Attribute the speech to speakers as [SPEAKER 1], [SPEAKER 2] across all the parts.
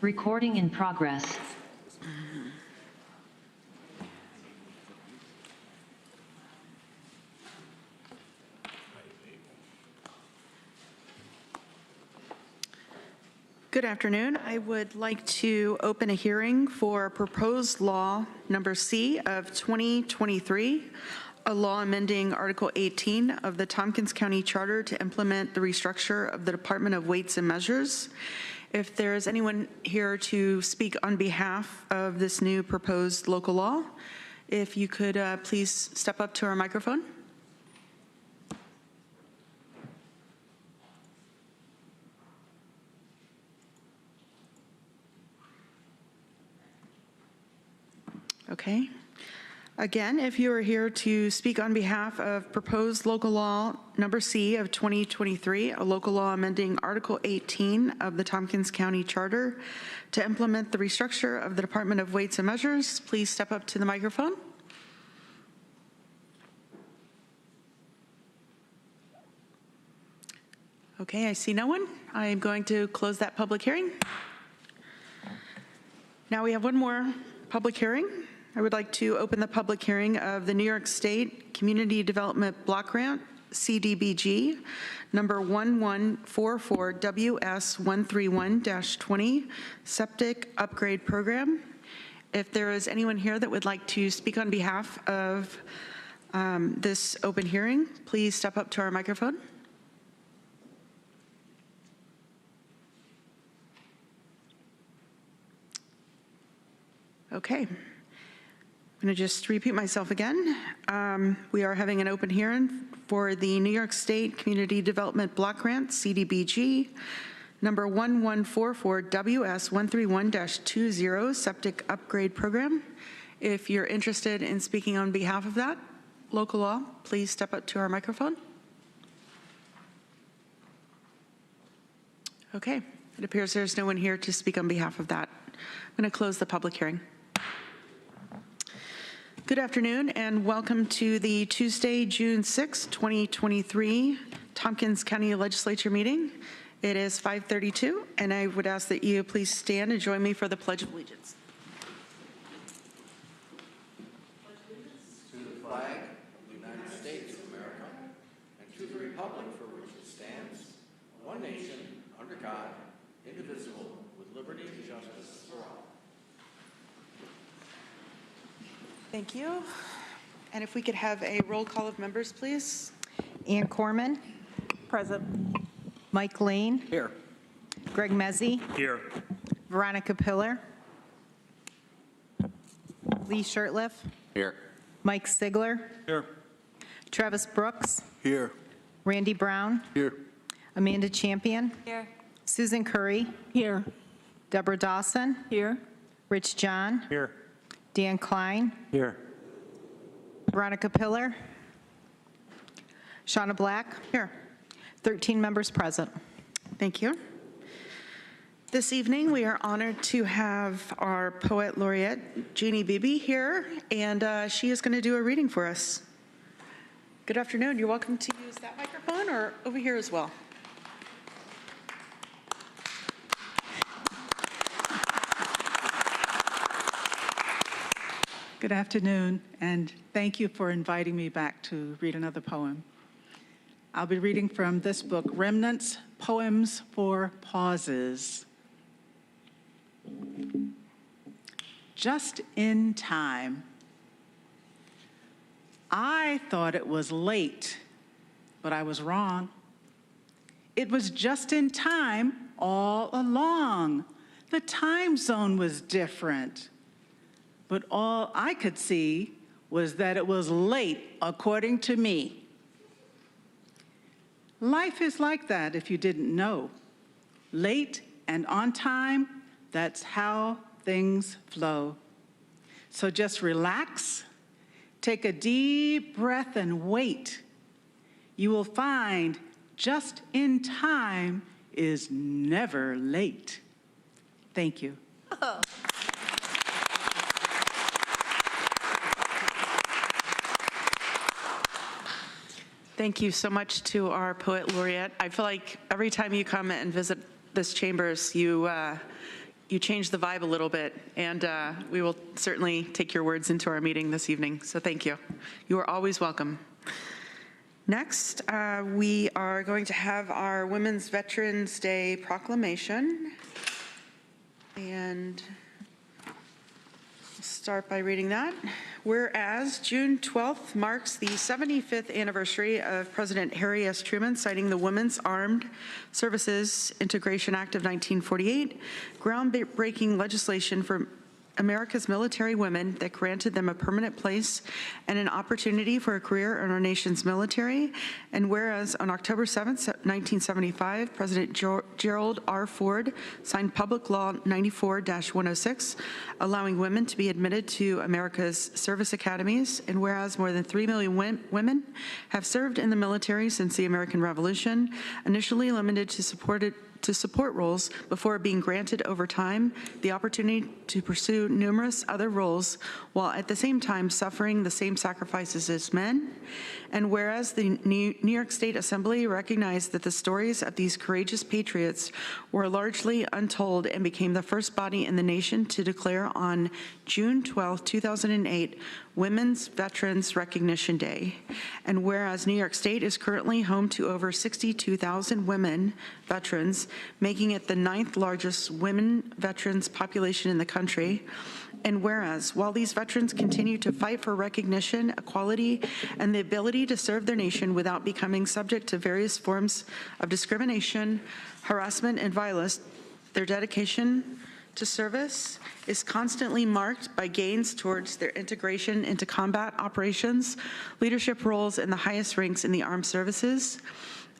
[SPEAKER 1] Recording in progress.
[SPEAKER 2] Good afternoon. I would like to open a hearing for proposed law number C of 2023, a law amending Article 18 of the Tompkins County Charter to implement the restructure of the Department of Weights and Measures. If there is anyone here to speak on behalf of this new proposed local law, if you could please step up to our microphone. Okay. Again, if you are here to speak on behalf of proposed local law number C of 2023, a local law amending Article 18 of the Tompkins County Charter to implement the restructure of the Department of Weights and Measures, please step up to the microphone. Okay, I see no one. I am going to close that public hearing. Now we have one more public hearing. I would like to open the public hearing of the New York State Community Development Block Grant, CDBG, number 1144WS131-20, Septic Upgrade Program. If there is anyone here that would like to speak on behalf of this open hearing, please step up to our microphone. Okay. I'm going to just repeat myself again. We are having an open hearing for the New York State Community Development Block Grant, CDBG, number 1144WS131-20, Septic Upgrade Program. If you're interested in speaking on behalf of that local law, please step up to our microphone. Okay, it appears there's no one here to speak on behalf of that. I'm going to close the public hearing. Good afternoon and welcome to the Tuesday, June 6, 2023 Tompkins County Legislature meeting. It is 5:32 and I would ask that you please stand and join me for the Pledge of Allegiance.
[SPEAKER 3] To the flag of the United States of America and to the republic for which it stands, one nation, under God, indivisible, with liberty and justice for all.
[SPEAKER 2] Thank you. And if we could have a roll call of members, please.
[SPEAKER 4] Ann Corman.
[SPEAKER 5] Present.
[SPEAKER 4] Mike Lane.
[SPEAKER 3] Here.
[SPEAKER 4] Greg Mezzi.
[SPEAKER 6] Here.
[SPEAKER 4] Veronica Pillar. Lee Shurtleff.
[SPEAKER 3] Here.
[SPEAKER 4] Mike Sigler.
[SPEAKER 6] Here.
[SPEAKER 4] Travis Brooks.
[SPEAKER 3] Here.
[SPEAKER 4] Randy Brown.
[SPEAKER 3] Here.
[SPEAKER 4] Amanda Champion.
[SPEAKER 5] Here.
[SPEAKER 4] Susan Curry.
[SPEAKER 5] Here.
[SPEAKER 4] Deborah Dawson.
[SPEAKER 5] Here.
[SPEAKER 4] Rich John.
[SPEAKER 6] Here.
[SPEAKER 4] Dan Klein.
[SPEAKER 6] Here.
[SPEAKER 4] Veronica Pillar. Shauna Black.
[SPEAKER 2] Here.
[SPEAKER 4] 13 members present.
[SPEAKER 2] Thank you. This evening, we are honored to have our Poet Laureate, Jeannie Beebe, here, and she is going to do a reading for us. Good afternoon. You're welcome to use that microphone or over here as well.
[SPEAKER 5] Good afternoon, and thank you for inviting me back to read another poem. I'll be reading from this book, Remnants, Poems for Pauses. Just in time. I thought it was late, but I was wrong. It was just in time all along. The time zone was different. But all I could see was that it was late according to me. Life is like that if you didn't know. Late and on time, that's how things flow. So just relax, take a deep breath and wait. You will find just in time is never late. Thank you.
[SPEAKER 2] Oh. Thank you so much to our Poet Laureate. I feel like every time you come and visit this chambers, you you changed the vibe a little bit, and we will certainly take your words into our meeting this evening. So thank you. You are always welcome. Next, we are going to have our Women's Veterans Day proclamation. And I'll start by reading that. Whereas June 12th marks the 75th anniversary of President Harry S. Truman signing the Women's Armed Services Integration Act of 1948, groundbreaking legislation for America's military women that granted them a permanent place and an opportunity for a career in our nation's military. And whereas on October 7th, 1975, President Gerald R. Ford signed Public Law 94-106, allowing women to be admitted to America's service academies. And whereas more than 3 million women have served in the military since the American Revolution, initially limited to support roles before being granted over time the opportunity to pursue numerous other roles while at the same time suffering the same sacrifices as men. And whereas the New York State Assembly recognized that the stories of these courageous patriots were largely untold and became the first body in the nation to declare on June 12, 2008, Women's Veterans Recognition Day. And whereas New York State is currently home to over 62,000 women veterans, making it the 9th largest women veterans population in the country. And whereas, while these veterans continue to fight for recognition, equality, and the ability to serve their nation without becoming subject to various forms of discrimination, harassment, and violence, their dedication to service is constantly marked by gains towards their integration into combat operations, leadership roles, and the highest ranks in the armed services.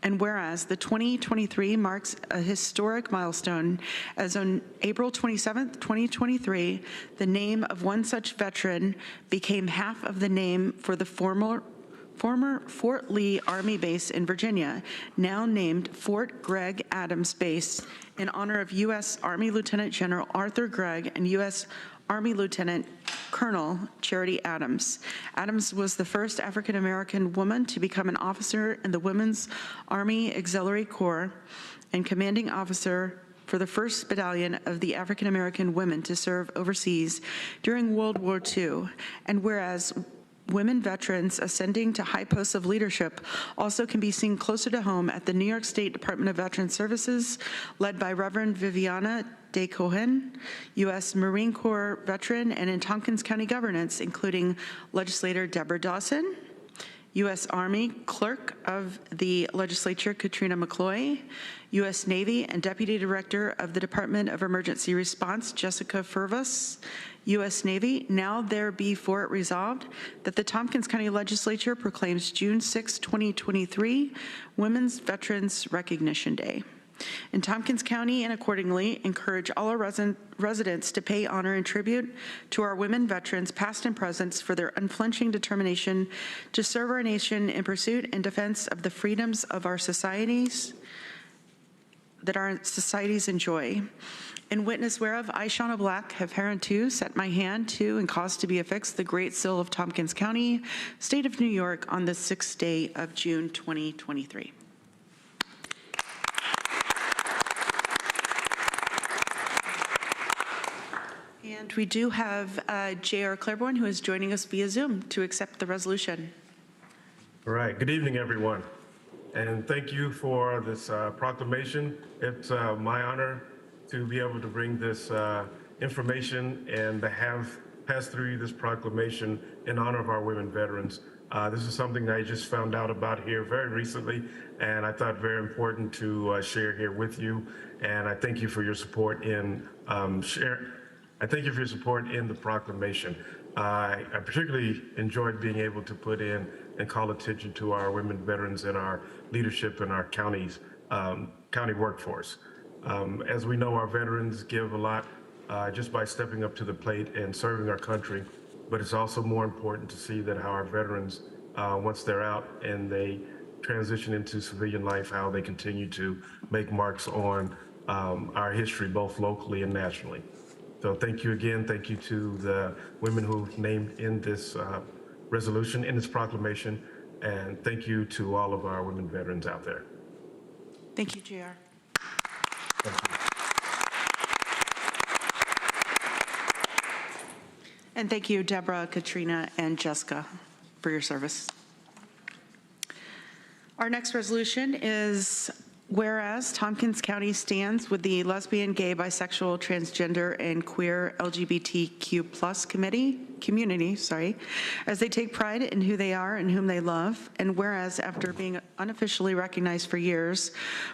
[SPEAKER 2] And whereas the 2023 marks a historic milestone, as on April 27, 2023, the name of one such veteran became half of the name for the former Fort Lee Army Base in Virginia, now named Fort Gregg Adams Base, in honor of U.S. Army Lieutenant General Arthur Gregg and U.S. Army Lieutenant Colonel Charity Adams. Adams was the first African-American woman to become an officer in the Women's Army Auxiliary Corps and commanding officer for the 1st Battalion of the African-American women to serve overseas during World War II. And whereas women veterans ascending to high posts of leadership also can be seen closer to home at the New York State Department of Veterans Services, led by Reverend Viviana De Cohen, U.S. Marine Corps veteran, and in Tompkins County governance, including legislator Deborah Dawson, U.S. Army Clerk of the Legislature Katrina McCloy, U.S. Navy and Deputy Director of the Department of Emergency Response Jessica Furvas, U.S. Navy. Now there be for it resolved that the Tompkins County Legislature proclaims June 6, 2023 Women's Veterans Recognition Day. In Tompkins County, and accordingly, encourage all our residents to pay honor and tribute to our women veterans, past and present, for their unflinching determination to serve our nation in pursuit and defense of the freedoms of our societies that our societies enjoy. In witness whereof, I, Shauna Black, have hereunto set my hand to and caused to be affixed the Great Seal of Tompkins County, State of New York, on the 6th day of June 2023. And we do have J.R. Claiborne, who is joining us via Zoom to accept the resolution.
[SPEAKER 1] All right. Good evening, everyone. And thank you for this proclamation. It's my honor to be able to bring this information and to have passed through this proclamation in honor of our women veterans. This is something that I just found out about here very recently, and I thought very important to share here with you. And I thank you for your support in I thank you for your support in the proclamation. I particularly enjoyed being able to put in and call attention to our women veterans and our leadership in our county's county workforce. As we know, our veterans give a lot just by stepping up to the plate and serving our country, but it's also more important to see that how our veterans, once they're out and they transition into civilian life, how they continue to make marks on our history, both locally and nationally. So thank you again. Thank you to the women who named in this resolution, in this proclamation, and thank you to all of our women veterans out there.
[SPEAKER 2] Thank you, JR.
[SPEAKER 1] Thank you.
[SPEAKER 2] And thank you, Deborah, Katrina, and Jessica, for your service. Our next resolution is whereas Tompkins County stands with the lesbian, gay, bisexual, transgender, and queer LGBTQ plus community, as they take pride in who they are and whom they love, and whereas after being unofficially recognized for years,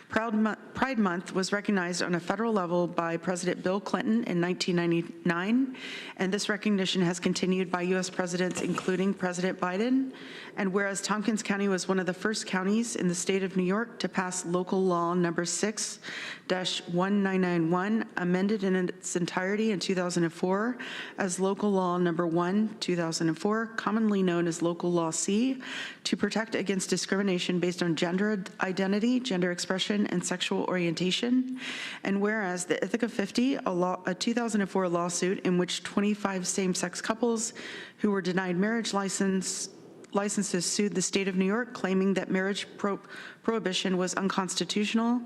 [SPEAKER 2] Pride Month was recognized on a federal level by President Bill Clinton in 1999, and this recognition has continued by U.S. presidents, including President Biden, and whereas Tompkins County was one of the first counties in the state of New York to pass local law number 6-1991, amended in its entirety in 2004 as local law number 1/2004, commonly known as local law C, to protect against discrimination based on gender identity, gender expression, and sexual orientation. And whereas the Ithaca 50, a 2004 lawsuit in which 25 same-sex couples who were denied marriage licenses sued the state of New York, claiming that marriage prohibition was unconstitutional,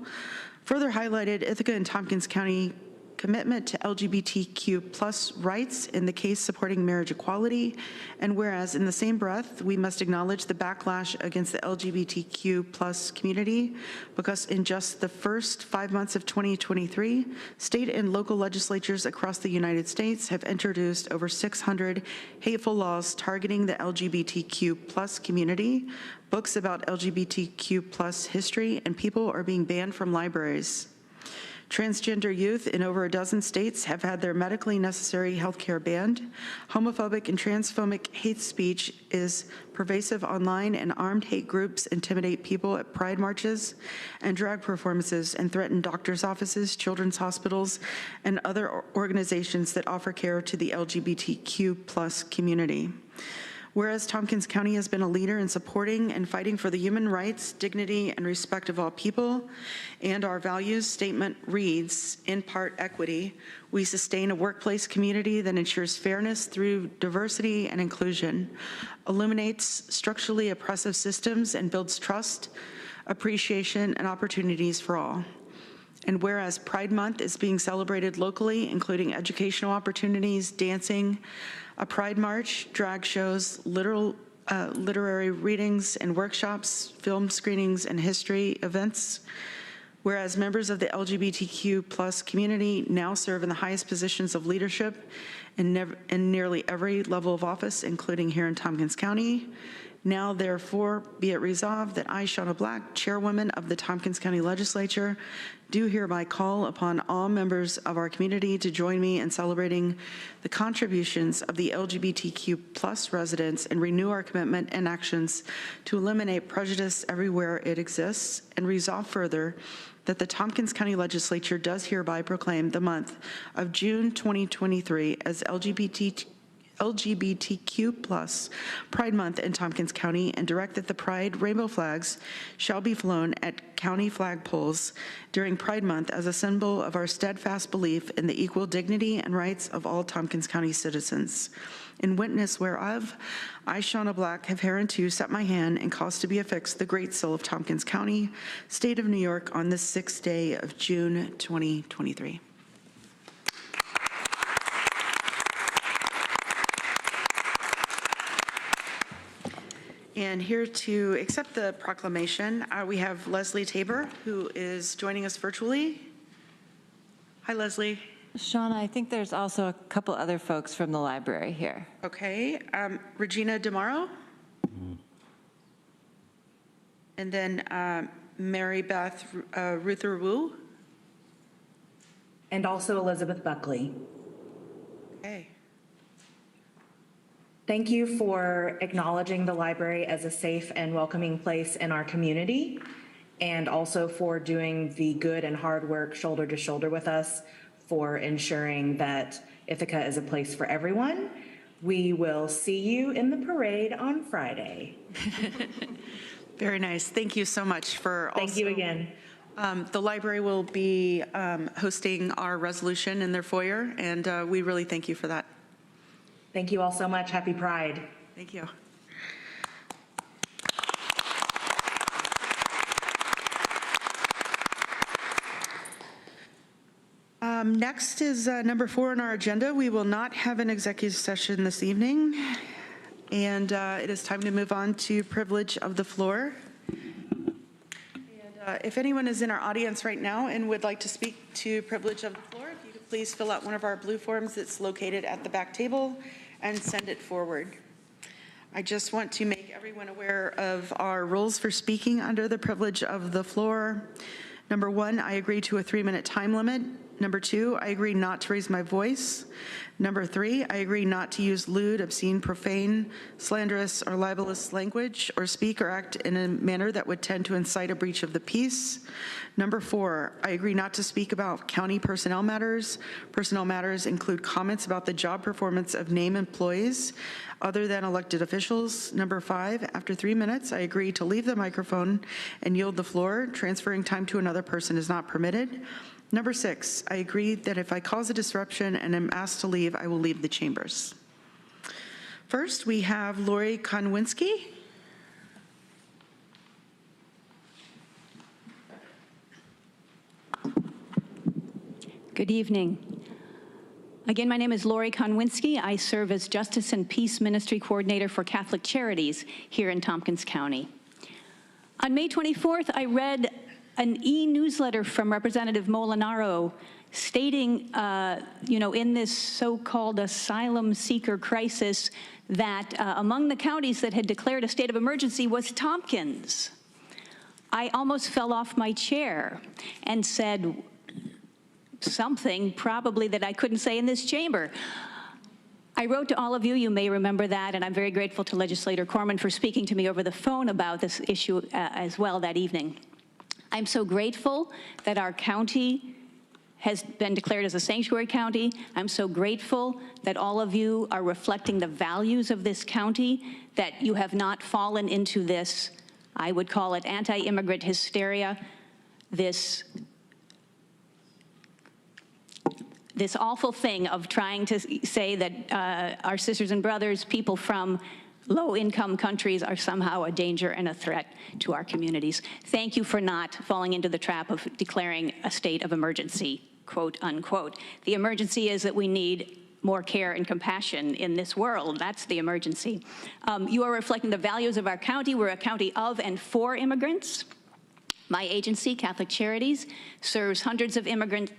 [SPEAKER 2] further highlighted Ithaca and Tompkins County commitment to LGBTQ plus rights in the case supporting marriage equality. And whereas in the same breath, we must acknowledge the backlash against the LGBTQ plus community, because in just the first 5 months of 2023, state and local legislatures across the United States have introduced over 600 hateful laws targeting the LGBTQ plus community. Books about LGBTQ plus history and people are being banned from libraries. Transgender youth in over a dozen states have had their medically necessary health care banned. Homophobic and transphobic hate speech is pervasive online, and armed hate groups intimidate people at pride marches and drag performances and threaten doctors' offices, children's hospitals, and other organizations that offer care to the LGBTQ plus community. Whereas Tompkins County has been a leader in supporting and fighting for the human rights, dignity, and respect of all people, and our values statement reads, in part equity, we sustain a workplace community that ensures fairness through diversity and inclusion, illuminates structurally oppressive systems, and builds trust, appreciation, and opportunities for all. And whereas Pride Month is being celebrated locally, including educational opportunities, dancing, a Pride March, drag shows, literary readings and workshops, film screenings, and history events. Whereas members of the LGBTQ plus community now serve in the highest positions of leadership in nearly every level of office, including here in Tompkins County. Now, therefore, be it resolved that I, Shauna Black, Chairwoman of the Tompkins County Legislature, do hereby call upon all members of our community to join me in celebrating the contributions of the LGBTQ plus residents and renew our commitment and actions to eliminate prejudice everywhere it exists, and resolve further that the Tompkins County Legislature does hereby proclaim the month of June 2023 as LGBTQ plus Pride Month in Tompkins County, and direct that the Pride rainbow flags shall be flown at county flagpoles during Pride Month as a symbol of our steadfast belief in the equal dignity and rights of all Tompkins County citizens. In witness whereof, I, Shauna Black, have hereunto set my hand and caused to be affixed the Great Seal of Tompkins County, State of New York, on this 6th day of June 2023. And here to accept the proclamation, we have Leslie Tabor, who is joining us virtually. Hi, Leslie.
[SPEAKER 6] Shauna, I think there's also a couple other folks from the library here.
[SPEAKER 2] Okay. Regina DeMauro. And then Mary Beth Ruther Wu.
[SPEAKER 7] And also Elizabeth Buckley.
[SPEAKER 2] Okay.
[SPEAKER 7] Thank you for acknowledging the library as a safe and welcoming place in our community, and also for doing the good and hard work shoulder to shoulder with us for ensuring that Ithaca is a place for everyone. We will see you in the parade on Friday.
[SPEAKER 2] Very nice. Thank you so much for
[SPEAKER 7] Thank you again.
[SPEAKER 2] The library will be hosting our resolution in their foyer, and we really thank you for that.
[SPEAKER 7] Thank you all so much. Happy Pride.
[SPEAKER 2] Thank you. Next is number 4 on our agenda. We will not have an executive session this evening, and it is time to move on to privilege of the floor. And if anyone is in our audience right now and would like to speak to privilege of the floor, if you could please fill out one of our blue forms that's located at the back table and send it forward. I just want to make everyone aware of our rules for speaking under the privilege of the floor. Number 1, I agree to a 3-minute time limit. Number 2, I agree not to raise my voice. Number 3, I agree not to use lewd, obscene, profane, slanderous, or libelous language, or speak or act in a manner that would tend to incite a breach of the peace. Number 4, I agree not to speak about county personnel matters. Personnel matters include comments about the job performance of named employees other than elected officials. Number 5, after 3 minutes, I agree to leave the microphone and yield the floor. Transferring time to another person is not permitted. Number 6, I agree that if I cause a disruption and am asked to leave, I will leave the chambers. First, we have Lori Konwinski.
[SPEAKER 8] Good evening. Again, my name is Lori Konwinski. I serve as Justice and Peace Ministry Coordinator for Catholic Charities here in Tompkins County. On May 24th, I read an e-newsletter from Representative Molinaro stating, in this so-called asylum seeker crisis that among the counties that had declared a state of emergency was Tompkins. I almost fell off my chair and said something probably that I couldn't say in this chamber. I wrote to all of you, you may remember that, and I'm very grateful to Legislator Corman for speaking to me over the phone about this issue as well that evening. I'm so grateful that our county has been declared as a sanctuary county. I'm so grateful that all of you are reflecting the values of this county, that you have not fallen into this, I would call it anti-immigrant hysteria, this awful thing of trying to say that our sisters and brothers, people from low-income countries, are somehow a danger and a threat to our communities. Thank you for not falling into the trap of declaring a state of emergency, quote unquote. The emergency is that we need more care and compassion in this world. That's the emergency. You are reflecting the values of our county. We're a county of and for immigrants. My agency, Catholic Charities, serves hundreds of immigrants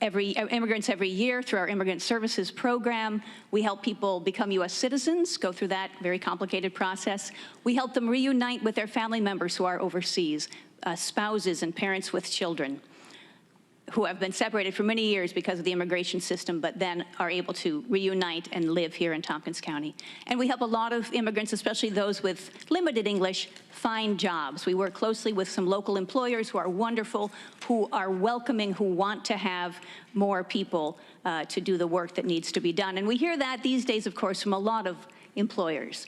[SPEAKER 8] every year through our Immigrant Services Program. We help people become U.S. citizens, go through that very complicated process. We help them reunite with their family members who are overseas, spouses and parents with children who have been separated for many years because of the immigration system, but then are able to reunite and live here in Tompkins County. And we help a lot of immigrants, especially those with limited English, find jobs. We work closely with some local employers who are wonderful, who are welcoming, who want to have more people to do the work that needs to be done. And we hear that these days, of course, from a lot of employers.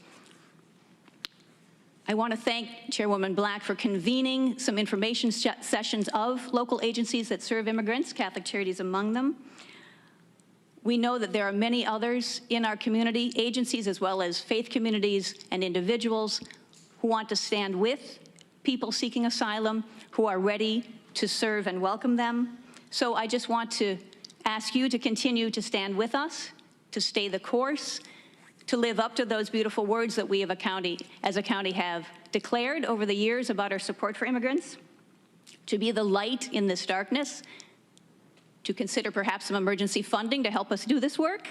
[SPEAKER 8] I want to thank Chairwoman Black for convening some information sessions of local agencies that serve immigrants, Catholic Charities among them. We know that there are many others in our community, agencies as well as faith communities and individuals who want to stand with people seeking asylum, who are ready to serve and welcome them. So I just want to ask you to continue to stand with us, to stay the course, to live up to those beautiful words that we as a county have declared over the years about our support for immigrants, to be the light in this darkness, to consider perhaps some emergency funding to help us do this work.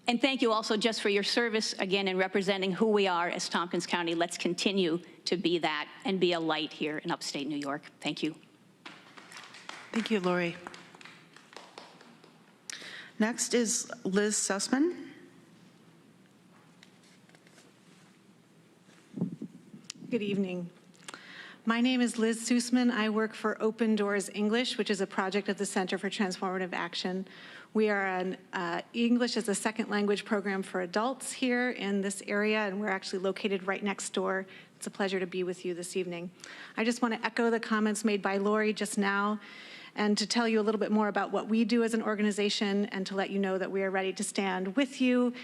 [SPEAKER 8] And thank you also just for your service, again, in representing who we are as Tompkins County. Let's continue to be that and be a light here in upstate New York. Thank you.
[SPEAKER 2] Thank you, Lori. Next is Liz Sussman.
[SPEAKER 9] Good evening. My name is Liz Sussman. I work for Open Doors English, which is a project of the Center for Transformative Action. We are an English as a second language program for adults here in this area, and we're actually located right next door. It's a pleasure to be with you this evening. I just want to echo the comments made by Lori just now, and to tell you a little bit more about what we do as an organization, and to let you know that we are ready to stand with you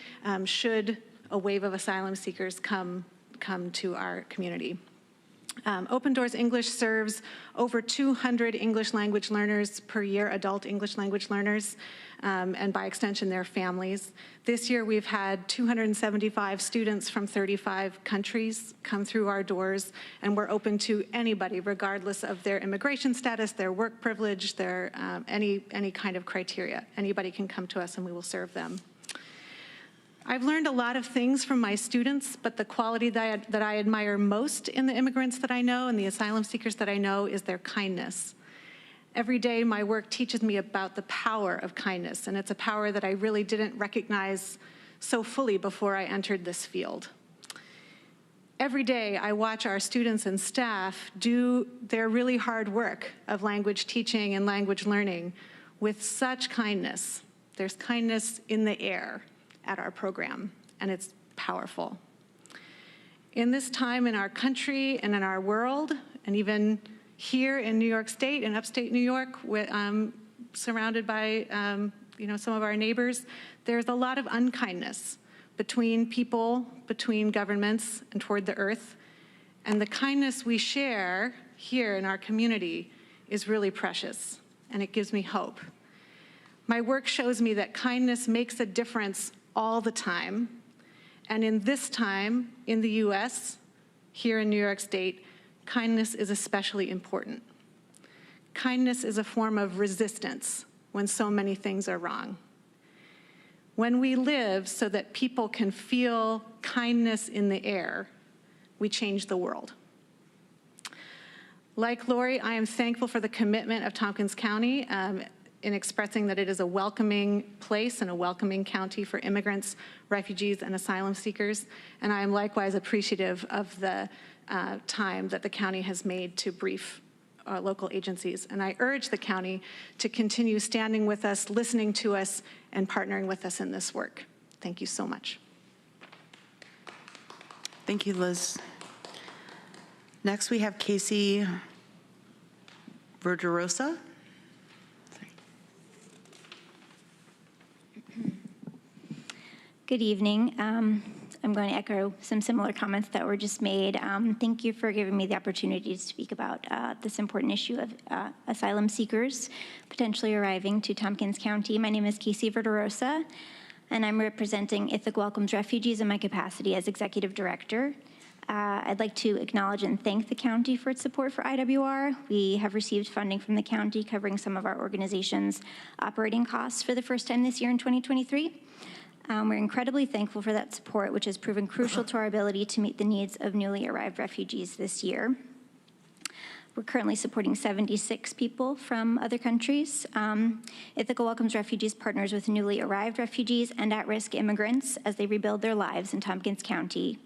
[SPEAKER 9] should a wave of asylum seekers come to our community. Open Doors English serves over 200 English language learners per year, adult English language learners, and by extension, their families. This year, we've had 275 students from 35 countries come through our doors, and we're open to anybody, regardless of their immigration status, their work privilege, their any kind of criteria. Anybody can come to us, and we will serve them. I've learned a lot of things from my students, but the quality that I admire most in the immigrants that I know and the asylum seekers that I know is their kindness. Every day, my work teaches me about the power of kindness, and it's a power that I really didn't recognize so fully before I entered this field. Every day, I watch our students and staff do their really hard work of language teaching and language learning with such kindness. There's kindness in the air at our program, and it's powerful. In this time in our country and in our world, and even here in New York State and upstate New York, surrounded by some of our neighbors, there's a lot of unkindness between people, between governments, and toward the earth. And the kindness we share here in our community is really precious, and it gives me hope. My work shows me that kindness makes a difference all the time. And in this time, in the US, here in New York State, kindness is especially important. Kindness is a form of resistance when so many things are wrong. When we live so that people can feel kindness in the air, we change the world. Like Lori, I am thankful for the commitment of Tompkins County in expressing that it is a welcoming place and a welcoming county for immigrants, refugees, and asylum seekers. And I am likewise appreciative of the time that the county has made to brief local agencies. And I urge the county to continue standing with us, listening to us, and partnering with us in this work. Thank you so much.
[SPEAKER 2] Thank you, Liz. Next, we have Casey Verderosa.
[SPEAKER 10] Good evening. I'm going to echo some similar comments that were just made. Thank you for giving me the opportunity to speak about this important issue of asylum seekers potentially arriving to Tompkins County. My name is Casey Verderosa, and I'm representing Ithaca Welcomes Refugees in my capacity as Executive Director. I'd like to acknowledge and thank the county for its support for IWR. We have received funding from the county covering some of our organization's operating costs for the first time this year in 2023. We're incredibly thankful for that support, which has proven crucial to our ability to meet the needs of newly arrived refugees this year. We're currently supporting 76 people from other countries. Ithaca Welcomes Refugees partners with newly arrived refugees and at-risk immigrants as they rebuild their lives in Tompkins County.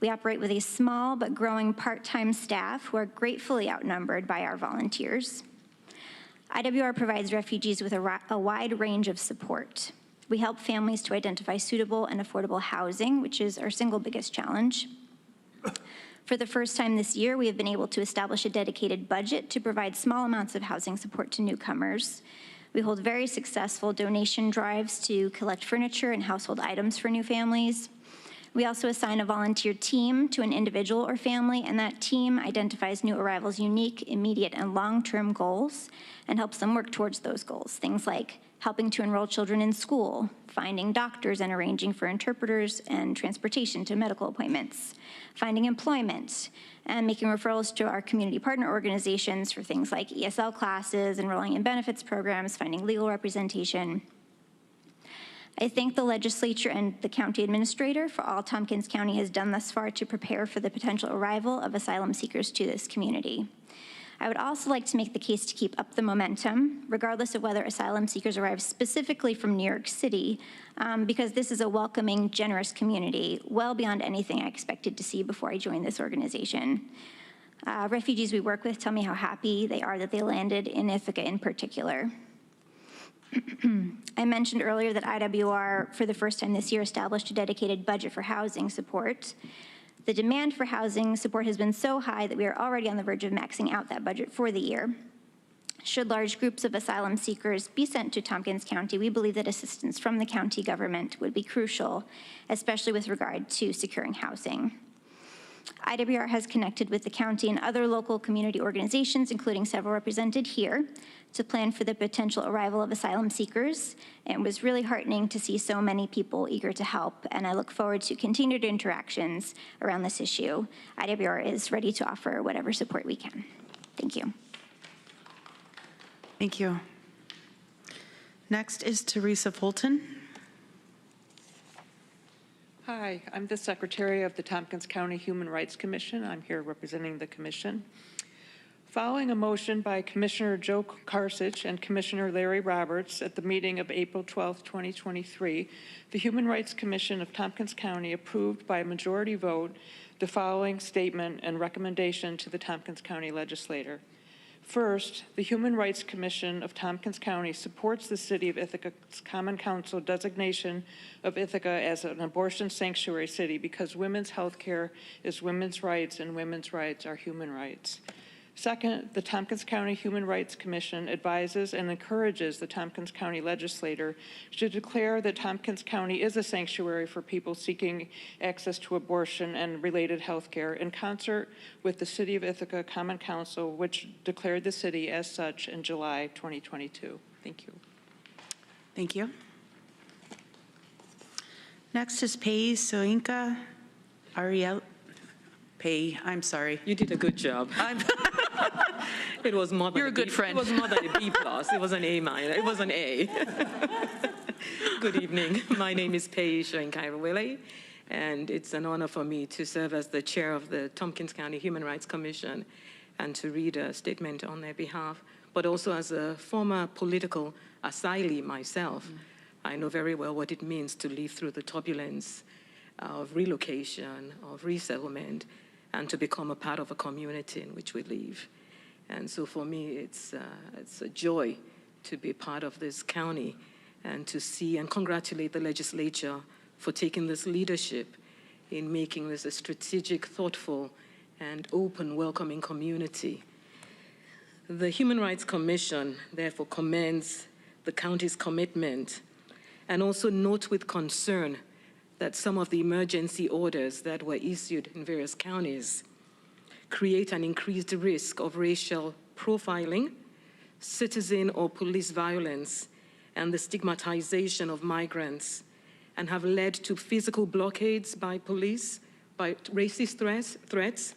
[SPEAKER 10] We operate with a small but growing part-time staff who are gratefully outnumbered by our volunteers. IWR provides refugees with a wide range of support. We help families to identify suitable and affordable housing, which is our single biggest challenge. For the first time this year, we have been able to establish a dedicated budget to provide small amounts of housing support to newcomers. We hold very successful donation drives to collect furniture and household items for new families. We also assign a volunteer team to an individual or family, and that team identifies new arrivals' unique, immediate, and long-term goals and helps them work towards those goals. Things like helping to enroll children in school, finding doctors and arranging for interpreters and transportation to medical appointments, finding employment, and making referrals to our community partner organizations for things like ESL classes, enrolling in benefits programs, finding legal representation. I thank the legislature and the county administrator for all Tompkins County has done thus far to prepare for the potential arrival of asylum seekers to this community. I would also like to make the case to keep up the momentum, regardless of whether asylum seekers arrive specifically from New York City, because this is a welcoming, generous community, well beyond anything I expected to see before I joined this organization. Refugees we work with tell me how happy they are that they landed in Ithaca in particular. I mentioned earlier that IWR, for the first time this year, established a dedicated budget for housing support. The demand for housing support has been so high that we are already on the verge of maxing out that budget for the year. Should large groups of asylum seekers be sent to Tompkins County, we believe that assistance from the county government would be crucial, especially with regard to securing housing. IWR has connected with the county and other local community organizations, including several represented here, to plan for the potential arrival of asylum seekers. And it was really heartening to see so many people eager to help, and I look forward to continued interactions around this issue. IWR is ready to offer whatever support we can. Thank you.
[SPEAKER 2] Thank you. Next is Teresa Fulton.
[SPEAKER 11] Hi, I'm the Secretary of the Tompkins County Human Rights Commission. I'm here representing the commission. Following a motion by Commissioner Joe Karsich and Commissioner Larry Roberts at the meeting of April 12, 2023, the Human Rights Commission of Tompkins County approved by a majority vote the following statement and recommendation to the Tompkins County Legislature. First, the Human Rights Commission of Tompkins County supports the City of Ithaca's Common Council designation of Ithaca as an abortion sanctuary city because women's health care is women's rights and women's rights are human rights. Second, the Tompkins County Human Rights Commission advises and encourages the Tompkins County Legislature to declare that Tompkins County is a sanctuary for people seeking access to abortion and related health care in concert with the City of Ithaca Common Council, which declared the city as such in July 2022. Thank you.
[SPEAKER 2] Thank you. Next is Pei Soinka Ariel. Pei, I'm sorry.
[SPEAKER 12] You did a good job. It was more than
[SPEAKER 2] You're a good friend.
[SPEAKER 12] It was more than a B+. It was an A minor. It was an A. Good evening. My name is Pei Soinka, and it's an honor for me to serve as the chair of the Tompkins County Human Rights Commission and to read a statement on their behalf, but also as a former political asylee myself. I know very well what it means to live through the turbulence of relocation, of resettlement, and to become a part of a community in which we live. And so for me, it's a joy to be part of this county and to see and congratulate the legislature for taking this leadership in making this a strategic, thoughtful, and open, welcoming community. The Human Rights Commission therefore commends the county's commitment and also notes with concern that some of the emergency orders that were issued in various counties create an increased risk of racial profiling, citizen or police violence, and the stigmatization of migrants, and have led to physical blockades by police, by racist threats,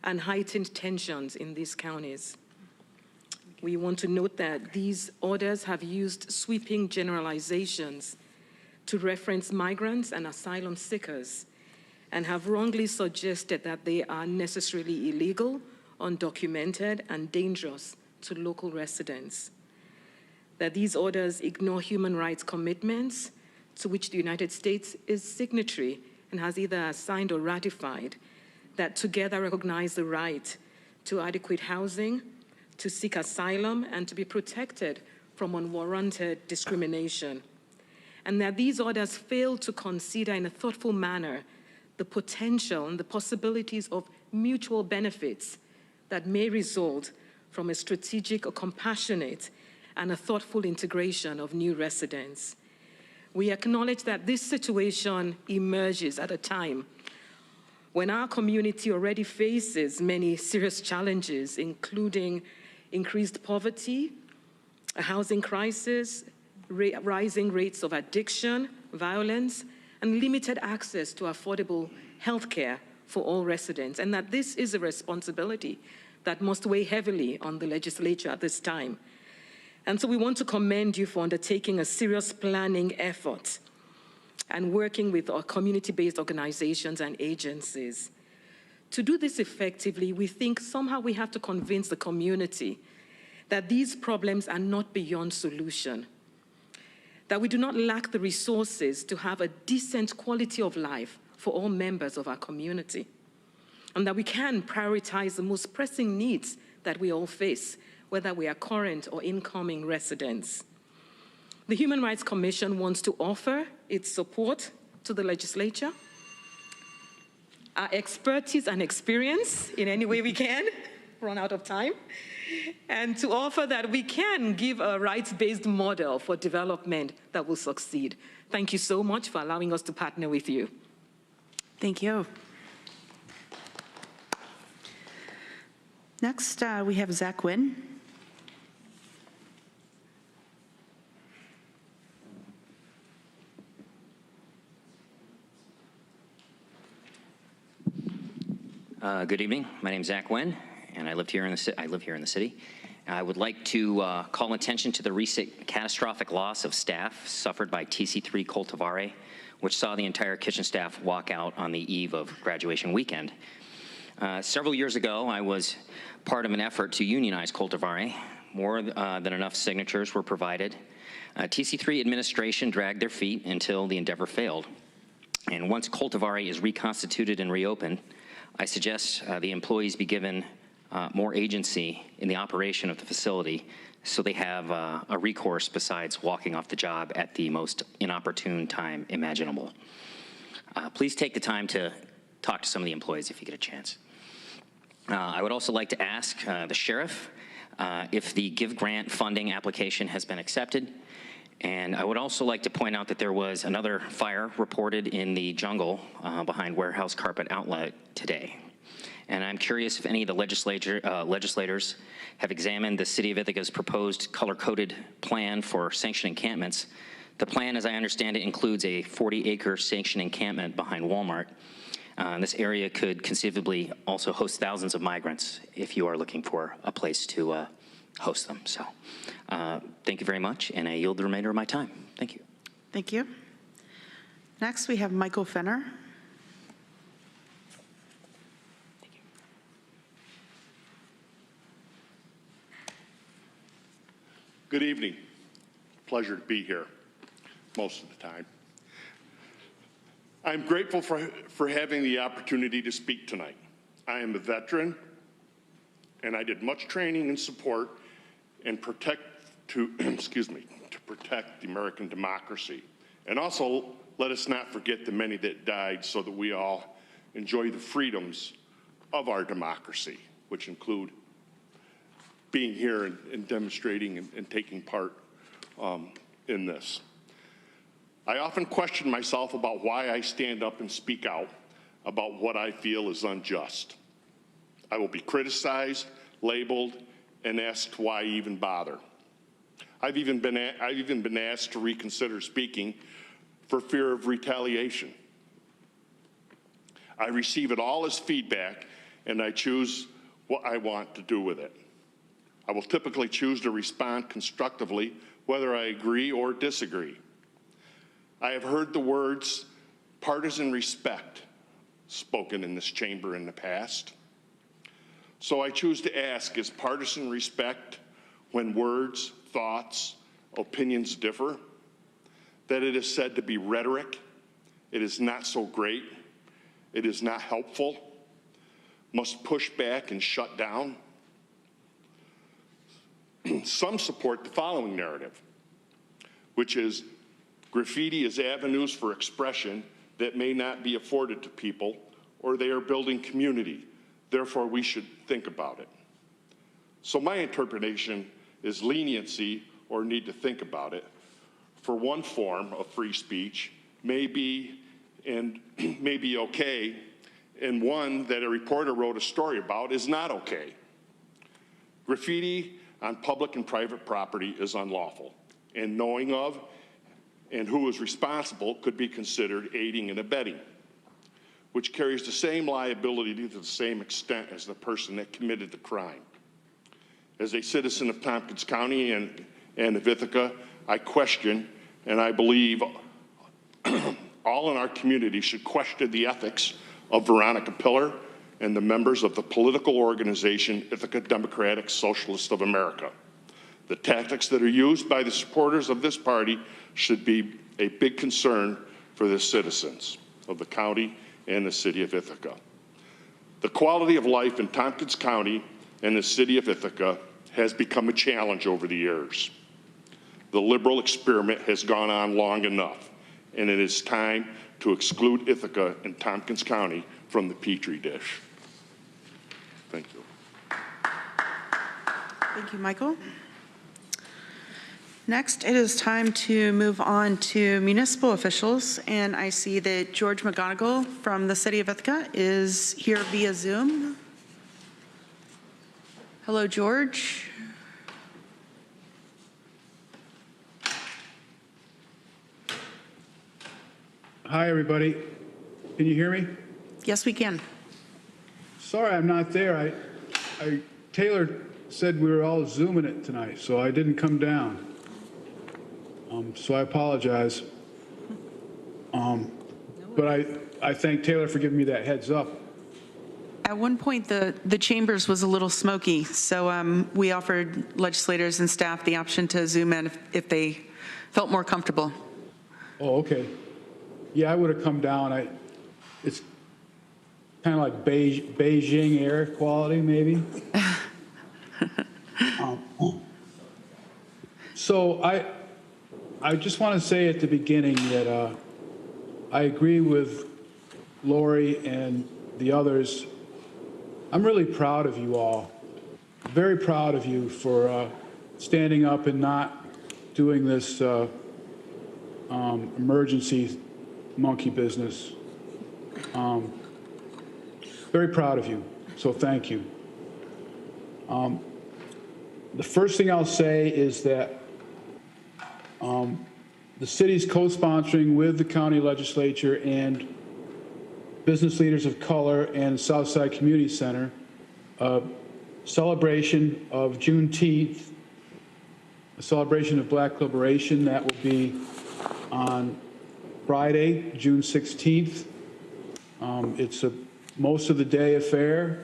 [SPEAKER 12] and heightened tensions in these counties. We want to note that these orders have used sweeping generalizations to reference migrants and asylum seekers and have wrongly suggested that they are necessarily illegal, undocumented, and dangerous to local residents. That these orders ignore human rights commitments to which the United States is signatory and has either signed or ratified, that together recognize the right to adequate housing, to seek asylum, and to be protected from unwarranted discrimination. And that these orders fail to consider in a thoughtful manner the potential and the possibilities of mutual benefits that may result from a strategic or compassionate and a thoughtful integration of new residents. We acknowledge that this situation emerges at a time when our community already faces many serious challenges, including increased poverty, a housing crisis, rising rates of addiction, violence, and limited access to affordable health care for all residents, and that this is a responsibility that must weigh heavily on the legislature at this time. And so we want to commend you for undertaking a serious planning effort and working with our community-based organizations and agencies. To do this effectively, we think somehow we have to convince the community that these problems are not beyond solution, that we do not lack the resources to have a decent quality of life for all members of our community, and that we can prioritize the most pressing needs that we all face, whether we are current or incoming residents. The Human Rights Commission wants to offer its support to the legislature, our expertise and experience in any way we can, run out of time, and to offer that we can give a rights-based model for development that will succeed. Thank you so much for allowing us to partner with you.
[SPEAKER 2] Thank you. Next, we have Zach Wynn.
[SPEAKER 13] Good evening. My name is Zach Wynn, and I live here in the city. I would like to call attention to the recent catastrophic loss of staff suffered by TC3 Cultivare, which saw the entire kitchen staff walk out on the eve of graduation weekend. Several years ago, I was part of an effort to unionize Cultivare. More than enough signatures were provided. TC3 administration dragged their feet until the endeavor failed. And once Cultivare is reconstituted and reopened, I suggest the employees be given more agency in the operation of the facility so they have a recourse besides walking off the job at the most inopportune time imaginable. Please take the time to talk to some of the employees if you get a chance. I would also like to ask the sheriff if the Give Grant funding application has been accepted. And I would also like to point out that there was another fire reported in the jungle behind Warehouse Carpet Outlet today. And I'm curious if any of the legislators have examined the City of Ithaca's proposed color-coded plan for sanctioned encampments. The plan, as I understand it, includes a 40-acre sanctioned encampment behind Walmart. This area could conceivably also host thousands of migrants if you are looking for a place to host them. So thank you very much, and I yield the remainder of my time. Thank you.
[SPEAKER 2] Thank you. Next, we have Michael Fenner.
[SPEAKER 14] Good evening. Pleasure to be here most of the time. I'm grateful for having the opportunity to speak tonight. I am a veteran, and I did much training and support and to protect the American democracy. And also, let us not forget the many that died so that we all enjoy the freedoms of our democracy, which include being here and demonstrating and taking part in this. I often question myself about why I stand up and speak out about what I feel is unjust. I will be criticized, labeled, and asked why even bother. I've even been asked to reconsider speaking for fear of retaliation. I receive it all as feedback, and I choose what I want to do with it. I will typically choose to respond constructively, whether I agree or disagree. I have heard the words partisan respect spoken in this chamber in the past. So I choose to ask, is partisan respect when words, thoughts, opinions differ? That it is said to be rhetoric, it is not so great, it is not helpful, must push back and shut down? Some support the following narrative, which is graffiti is avenues for expression that may not be afforded to people, or they are building community. Therefore, we should think about it. So my interpretation is leniency or need to think about it for one form of free speech may be okay, and one that a reporter wrote a story about is not okay. Graffiti on public and private property is unlawful, and knowing of and who is responsible could be considered aiding and abetting, which carries the same liability to the same extent as the person that committed the crime. As a citizen of Tompkins County and of Ithaca, I question, and I believe all in our community should question the ethics of Veronica Pillar and the members of the political organization Ithaca Democratic Socialists of America. The tactics that are used by the supporters of this party should be a big concern for the citizens of the county and the city of Ithaca. The quality of life in Tompkins County and the city of Ithaca has become a challenge over the years. The liberal experiment has gone on long enough, and it is time to exclude Ithaca and Tompkins County from the Petri dish. Thank you.
[SPEAKER 2] Thank you, Michael. Next, it is time to move on to municipal officials, and I see that George McGonigal from the City of Ithaca is here via Zoom. Hello, George.
[SPEAKER 15] Hi, everybody. Can you hear me?
[SPEAKER 2] Yes, we can.
[SPEAKER 15] Sorry I'm not there. Taylor said we were all Zooming it tonight, so I didn't come down. So I apologize. But I thank Taylor for giving me that heads up.
[SPEAKER 2] At one point, the chambers was a little smoky, so we offered legislators and staff the option to Zoom in if they felt more comfortable.
[SPEAKER 15] Oh, okay. Yeah, I would have come down. It's kind of like Beijing air quality, maybe. So I just want to say at the beginning that I agree with Lori and the others. I'm really proud of you all. Very proud of you for standing up and not doing this emergency monkey business. Very proud of you, so thank you. The first thing I'll say is that the city's co-sponsoring with the county legislature and business leaders of color and Southside Community Center a celebration of Juneteenth, a celebration of Black liberation that will be on Friday, June 16th. It's a most of the day affair.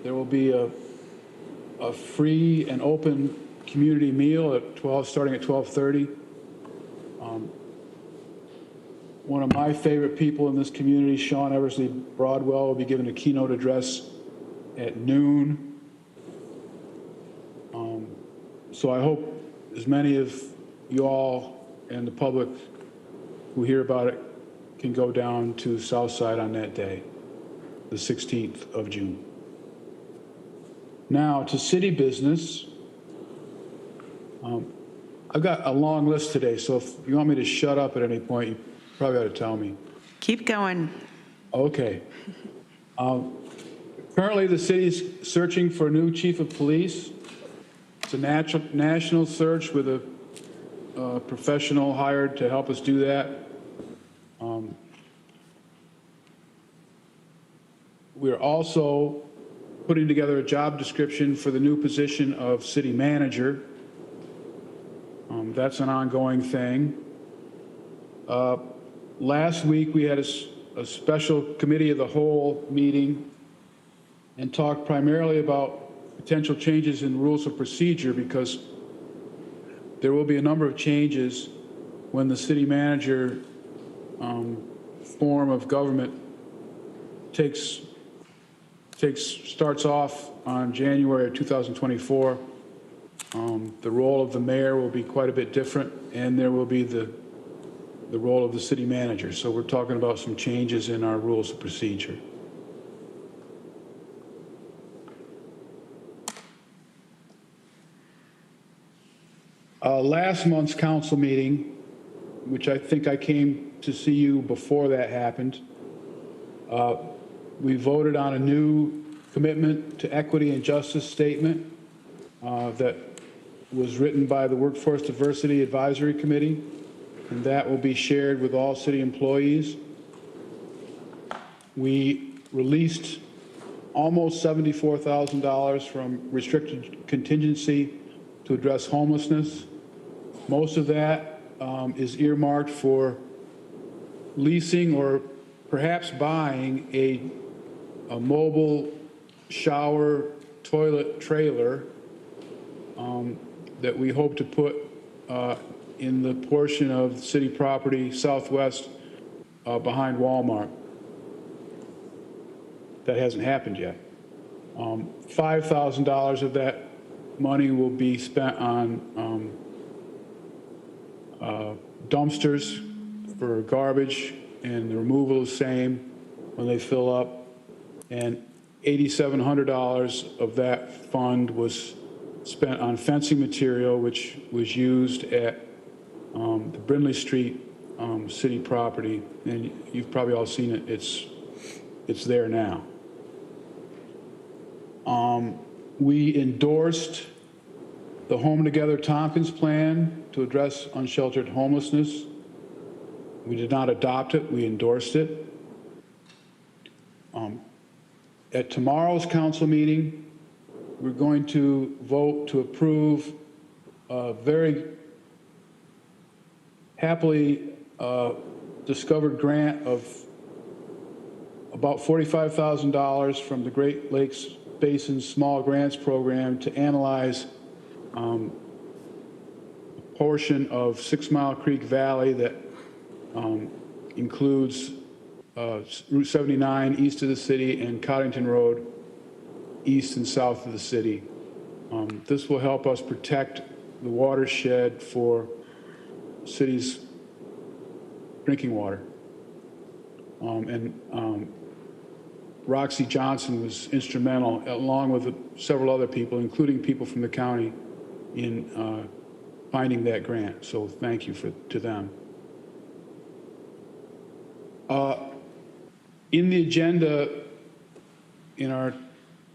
[SPEAKER 15] There will be a free and open community meal at starting at 12:30. One of my favorite people in this community, Sean Eversley Broadwell, will be giving a keynote address at noon. So I hope as many of you all and the public who hear about it can go down to Southside on that day, the 16th of June. Now to city business. I've got a long list today, so if you want me to shut up at any point, you probably ought to tell me.
[SPEAKER 2] Keep going.
[SPEAKER 15] Okay. Currently, the city's searching for a new chief of police. It's a national search with a professional hired to help us do that. We're also putting together a job description for the new position of city manager. That's an ongoing thing. Last week, we had a special committee of the whole meeting and talked primarily about potential changes in rules of procedure because there will be a number of changes when the city manager form of government starts off on January of 2024. The role of the mayor will be quite a bit different, and there will be the role of the city manager. So we're talking about some changes in our rules of procedure. Last month's council meeting, which I think I came to see you before that happened, we voted on a new commitment to equity and justice statement that was written by the Workforce Diversity Advisory Committee, and that will be shared with all city employees. We released almost $74,000 from restricted contingency to address homelessness. Most of that is earmarked for leasing or perhaps buying a mobile shower toilet trailer that we hope to put in the portion of city property southwest behind Walmart. That hasn't happened yet. $5,000 of that money will be spent on dumpsters for garbage and the removal of same when they fill up. And $8,700 of that fund was spent on fencing material, which was used at the Brindley Street city property. And you've probably all seen it. It's there now. We endorsed the Home Together Tompkins plan to address unsheltered homelessness. We did not adopt it, we endorsed it. At tomorrow's council meeting, we're going to vote to approve a very happily discovered grant of about $45,000 from the Great Lakes Basin Small Grants Program to analyze a portion of 6 Mile Creek Valley that includes Route 79 east of the city and Coddington Road east and south of the city. This will help us protect the watershed for the city's drinking water. Roxy Johnson was instrumental, along with several other people, including people from the county, in finding that grant. So thank you to them. In the agenda, in our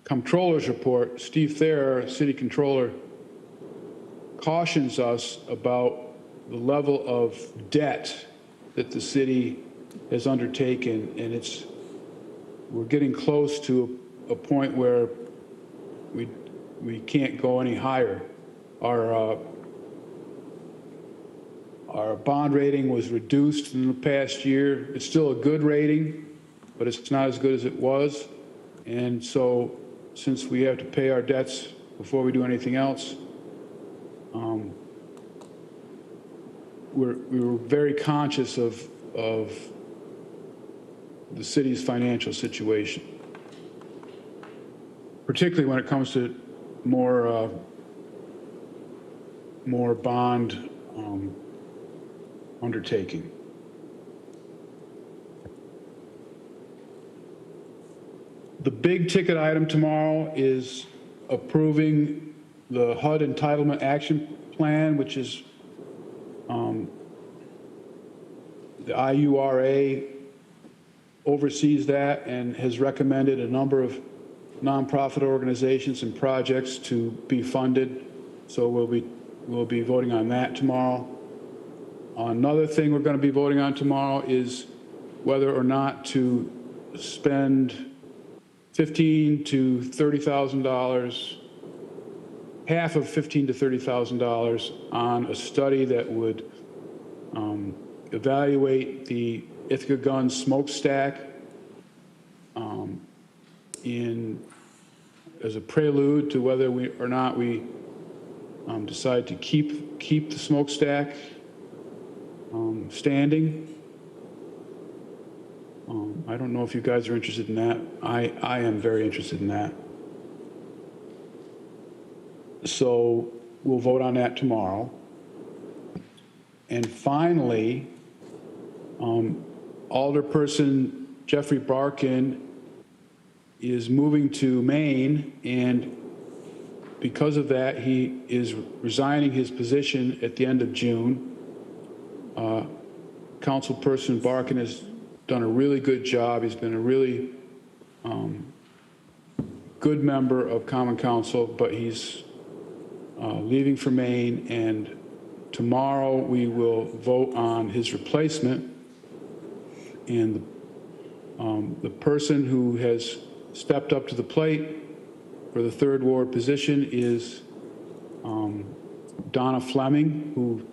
[SPEAKER 15] comptroller's report, Steve Thayer, city controller, cautions us about the level of debt that the city has undertaken, and we're getting close to a point where we can't go any higher. Our bond rating was reduced in the past year. It's still a good rating, but it's not as good as it was. And so since we have to pay our debts before we do anything else, we were very conscious of the city's financial situation, particularly when it comes to more bond undertaking. The big ticket item tomorrow is approving the HUD Entitlement Action Plan, which is the IURA oversees that and has recommended a number of nonprofit organizations and projects to be funded. So we'll be voting on that tomorrow. Another thing we're going to be voting on tomorrow is whether or not to spend $15,000 to $30,000, half of $15,000 to $30,000 on a study that would evaluate the Ithaca Gun smokestack as a prelude to whether we decide to keep the smokestack standing. I don't know if you guys are interested in that. I am very interested in that. So we'll vote on that tomorrow. And finally, Alderperson Jeffrey Barkin is moving to Maine, and because of that, he is resigning his position at the end of June. Councilperson Barkin has done a really good job. He's been a really good member of Common Council, but he's leaving for Maine, and tomorrow we will vote on his replacement. And the person who has stepped up to the plate for the 3rd Ward position is Donna Fleming, who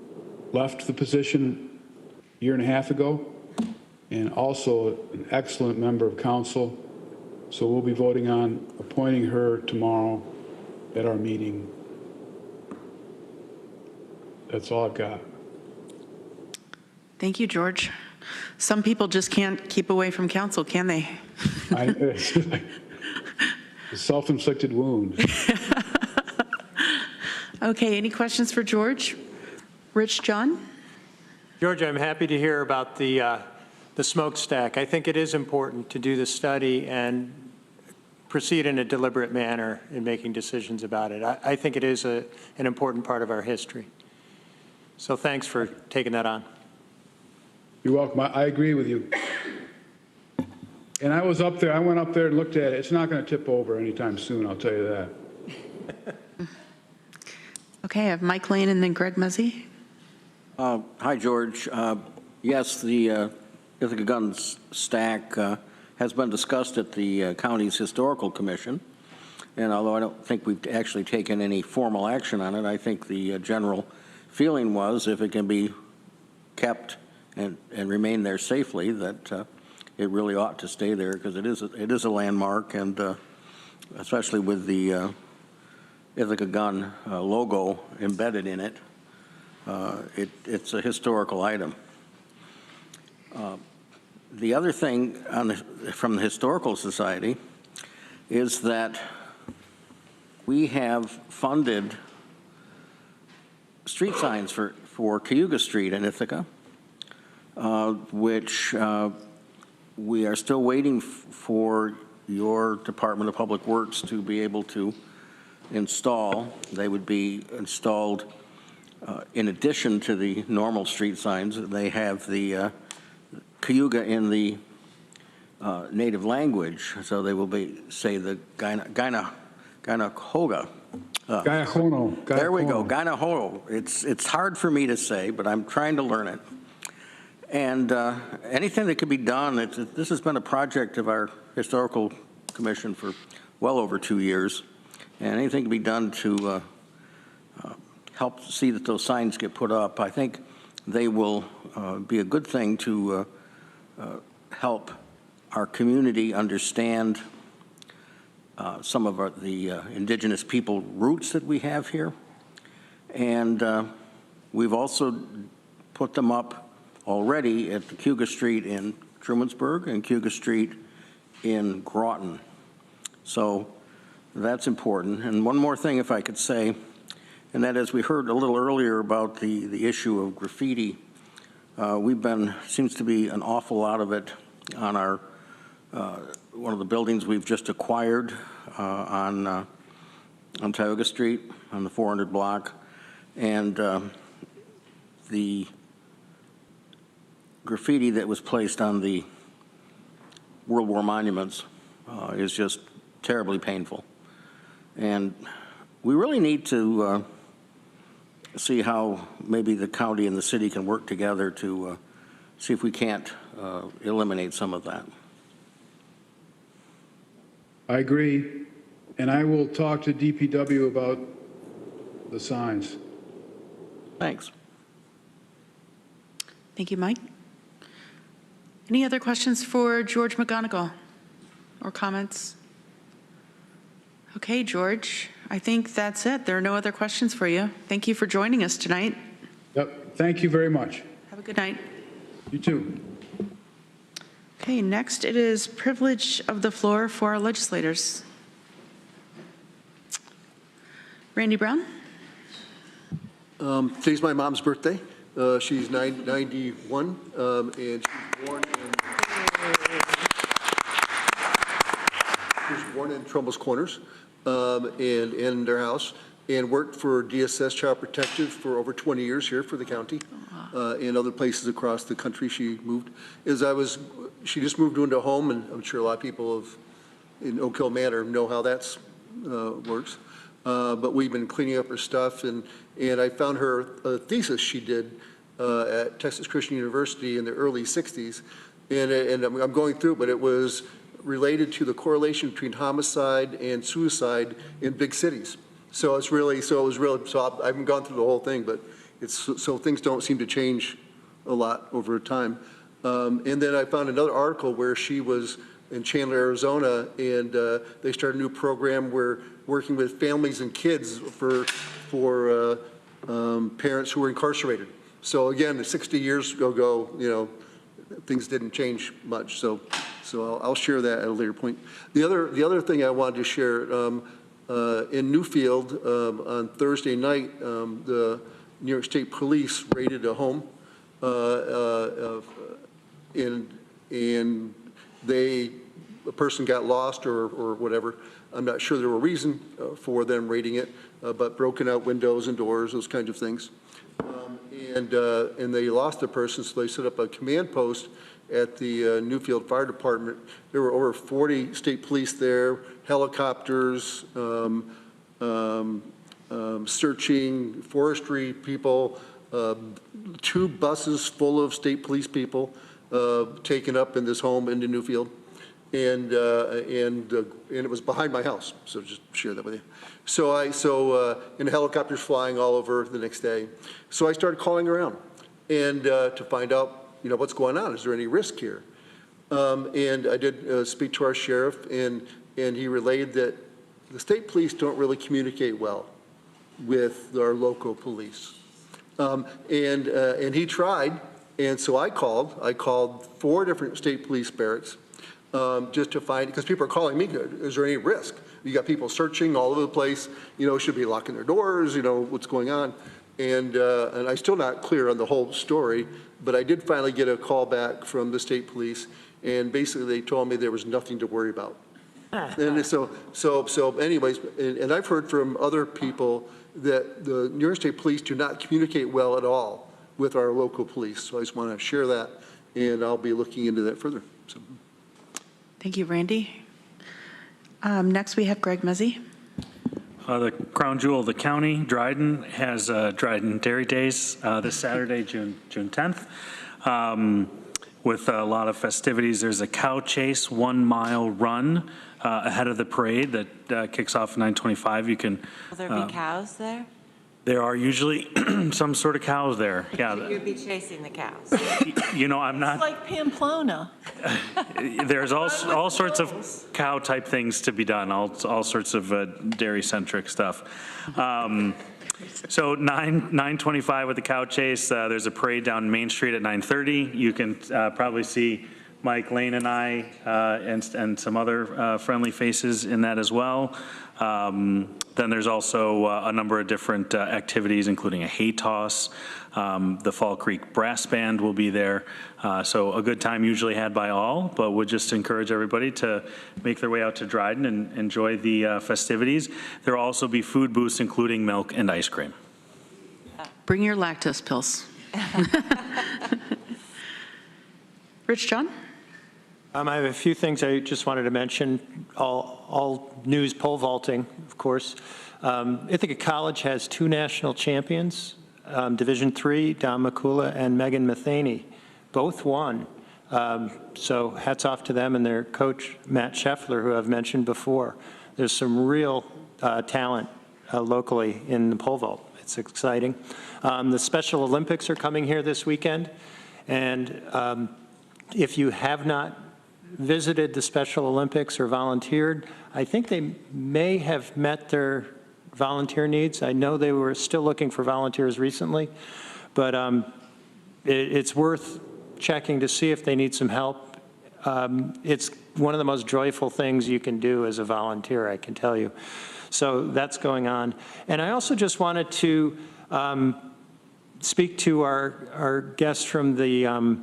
[SPEAKER 15] left the position a year and a half ago, and also an excellent member of council. So we'll be voting on appointing her tomorrow at our meeting. That's all I've got.
[SPEAKER 2] Thank you, George. Some people just can't keep away from council, can they?
[SPEAKER 15] It's a self-inflicted wound.
[SPEAKER 2] Okay, any questions for George? Rich, John?
[SPEAKER 16] George, I'm happy to hear about the smokestack. I think it is important to do the study and proceed in a deliberate manner in making decisions about it. I think it is an important part of our history. So thanks for taking that on.
[SPEAKER 15] You're welcome. I agree with you. And I was up there. I went up there and looked at it. It's not going to tip over anytime soon, I'll tell you that.
[SPEAKER 2] Okay, I have Mike Lane and then Greg Muzzy.
[SPEAKER 3] Hi, George. Yes, the Ithaca Gun stack has been discussed at the county's historical commission. And although I don't think we've actually taken any formal action on it, I think the general feeling was if it can be kept and remain there safely, that it really ought to stay there because it is a landmark, and especially with the Ithaca Gun logo embedded in it, it's a historical item. The other thing from the Historical Society is that we have funded street signs for Cayuga Street in Ithaca, which we are still waiting for your Department of Public Works to be able to install. They would be installed in addition to the normal street signs. They have the Cayuga in the native language, so they will be, say, the Gainahoga.
[SPEAKER 15] Gaiahono.
[SPEAKER 3] There we go, Gainahoga. It's hard for me to say, but I'm trying to learn it. And anything that could be done, this has been a project of our Historical Commission for well over 2 years, and anything can be done to help see that those signs get put up. I think they will be a good thing to help our community understand some of the indigenous people roots that we have here. And we've also put them up already at the Cayuga Street in Trumansburg and Cayuga Street in Groton. So that's important. And one more thing, if I could say, and that is we heard a little earlier about the issue of graffiti. Seems to be an awful lot of it on our, one of the buildings we've just acquired on Tioga Street on the 400 block. And the graffiti that was placed on the World War monuments is just terribly painful. And we really need to see how maybe the county and the city can work together to see if we can't eliminate some of that.
[SPEAKER 15] I agree, and I will talk to DPW about the signs.
[SPEAKER 3] Thanks.
[SPEAKER 2] Thank you, Mike. Any other questions for George McGonigal or comments? Okay, George, I think that's it. There are no other questions for you. Thank you for joining us tonight.
[SPEAKER 15] Yep, thank you very much.
[SPEAKER 2] Have a good night.
[SPEAKER 15] You too.
[SPEAKER 2] Okay, next it is privilege of the floor for our legislators. Randy Brown.
[SPEAKER 17] Today's my mom's birthday. She's 91, and she was born in Trumbull's Corners, and in their house, and worked for DSS Child Protective for over 20 years here for the county, and other places across the country she moved. She just moved into a home, and I'm sure a lot of people in Oak Hill Manor know how that works. But we've been cleaning up her stuff, and I found her thesis she did at Texas Christian University in the early 60s, and I'm going through it, but it was related to the correlation between homicide and suicide in big cities. So I haven't gone through the whole thing, but so things don't seem to change a lot over time. And then I found another article where she was in Chandler, Arizona, and they started a new program where working with families and kids for parents who were incarcerated. So again, 60 years ago, things didn't change much. So I'll share that at a later point. The other thing I wanted to share in Newfield on Thursday night, the New York State Police raided a home, and a person got lost or whatever. I'm not sure there were a reason for them raiding it, but broken out windows and doors, those kinds of things. And they lost the person, so they set up a command post at the Newfield Fire Department. There were over 40 state police there, helicopters, searching, forestry people, 2 buses full of state police people taken up in this home in Newfield. And it was behind my house, so just share that with you. And helicopters flying all over the next day. So I started calling around and to find out, what's going on. Is there any risk here? And I did speak to our sheriff, and he relayed that the state police don't really communicate well with our local police. And he tried, and so I called 4 different state police barracks just to find, because people are calling me, is there any risk? You got people searching all over the place, should be locking their doors, what's going on? And I'm still not clear on the whole story, but I did finally get a call back from the state police, and basically they told me there was nothing to worry about. And so anyways, and I've heard from other people that the New York State Police do not communicate well at all with our local police. So I just want to share that, and I'll be looking into that further. So.
[SPEAKER 2] Thank you, Randy. Next, we have Greg Mezzi.
[SPEAKER 18] The crown jewel of the county, Dryden, has Dryden Dairy Days this Saturday, June 10th. With a lot of festivities. There's a cow chase 1-mile run ahead of the parade that kicks off at 9:25. You can.
[SPEAKER 6] Will there be cows there?
[SPEAKER 18] There are usually some sort of cows there. Yeah.
[SPEAKER 6] You'd be chasing the cows.
[SPEAKER 18] I'm not.
[SPEAKER 19] It's like Pamplona.
[SPEAKER 18] There's all sorts of cow type things to be done. All sorts of dairy centric stuff. So 9:25 with the cow chase. There's a parade down Main Street at 9:30. You can probably see Mike Lane and I and some other friendly faces in that as well. Then there's also a number of different activities, including a hay toss. The Fall Creek Brass Band will be there. So a good time usually had by all, but would just encourage everybody to make their way out to Dryden and enjoy the festivities. There will also be food booths, including milk and ice cream.
[SPEAKER 2] Bring your lactose pills. Rich John?
[SPEAKER 16] I have a few things I just wanted to mention. All news pole vaulting, of course. Ithaca College has 2 national champions, Division III, Don McCula and Megan Matheny, both won. So hats off to them and their coach, Matt Scheffler, who I've mentioned before. There's some real talent locally in the pole vault. It's exciting. The Special Olympics are coming here this weekend. And if you have not visited the Special Olympics or volunteered, I think they may have met their volunteer needs. I know they were still looking for volunteers recently, but it's worth checking to see if they need some help. It's one of the most joyful things you can do as a volunteer, I can tell you. So that's going on. And I also just wanted to speak to our guests from the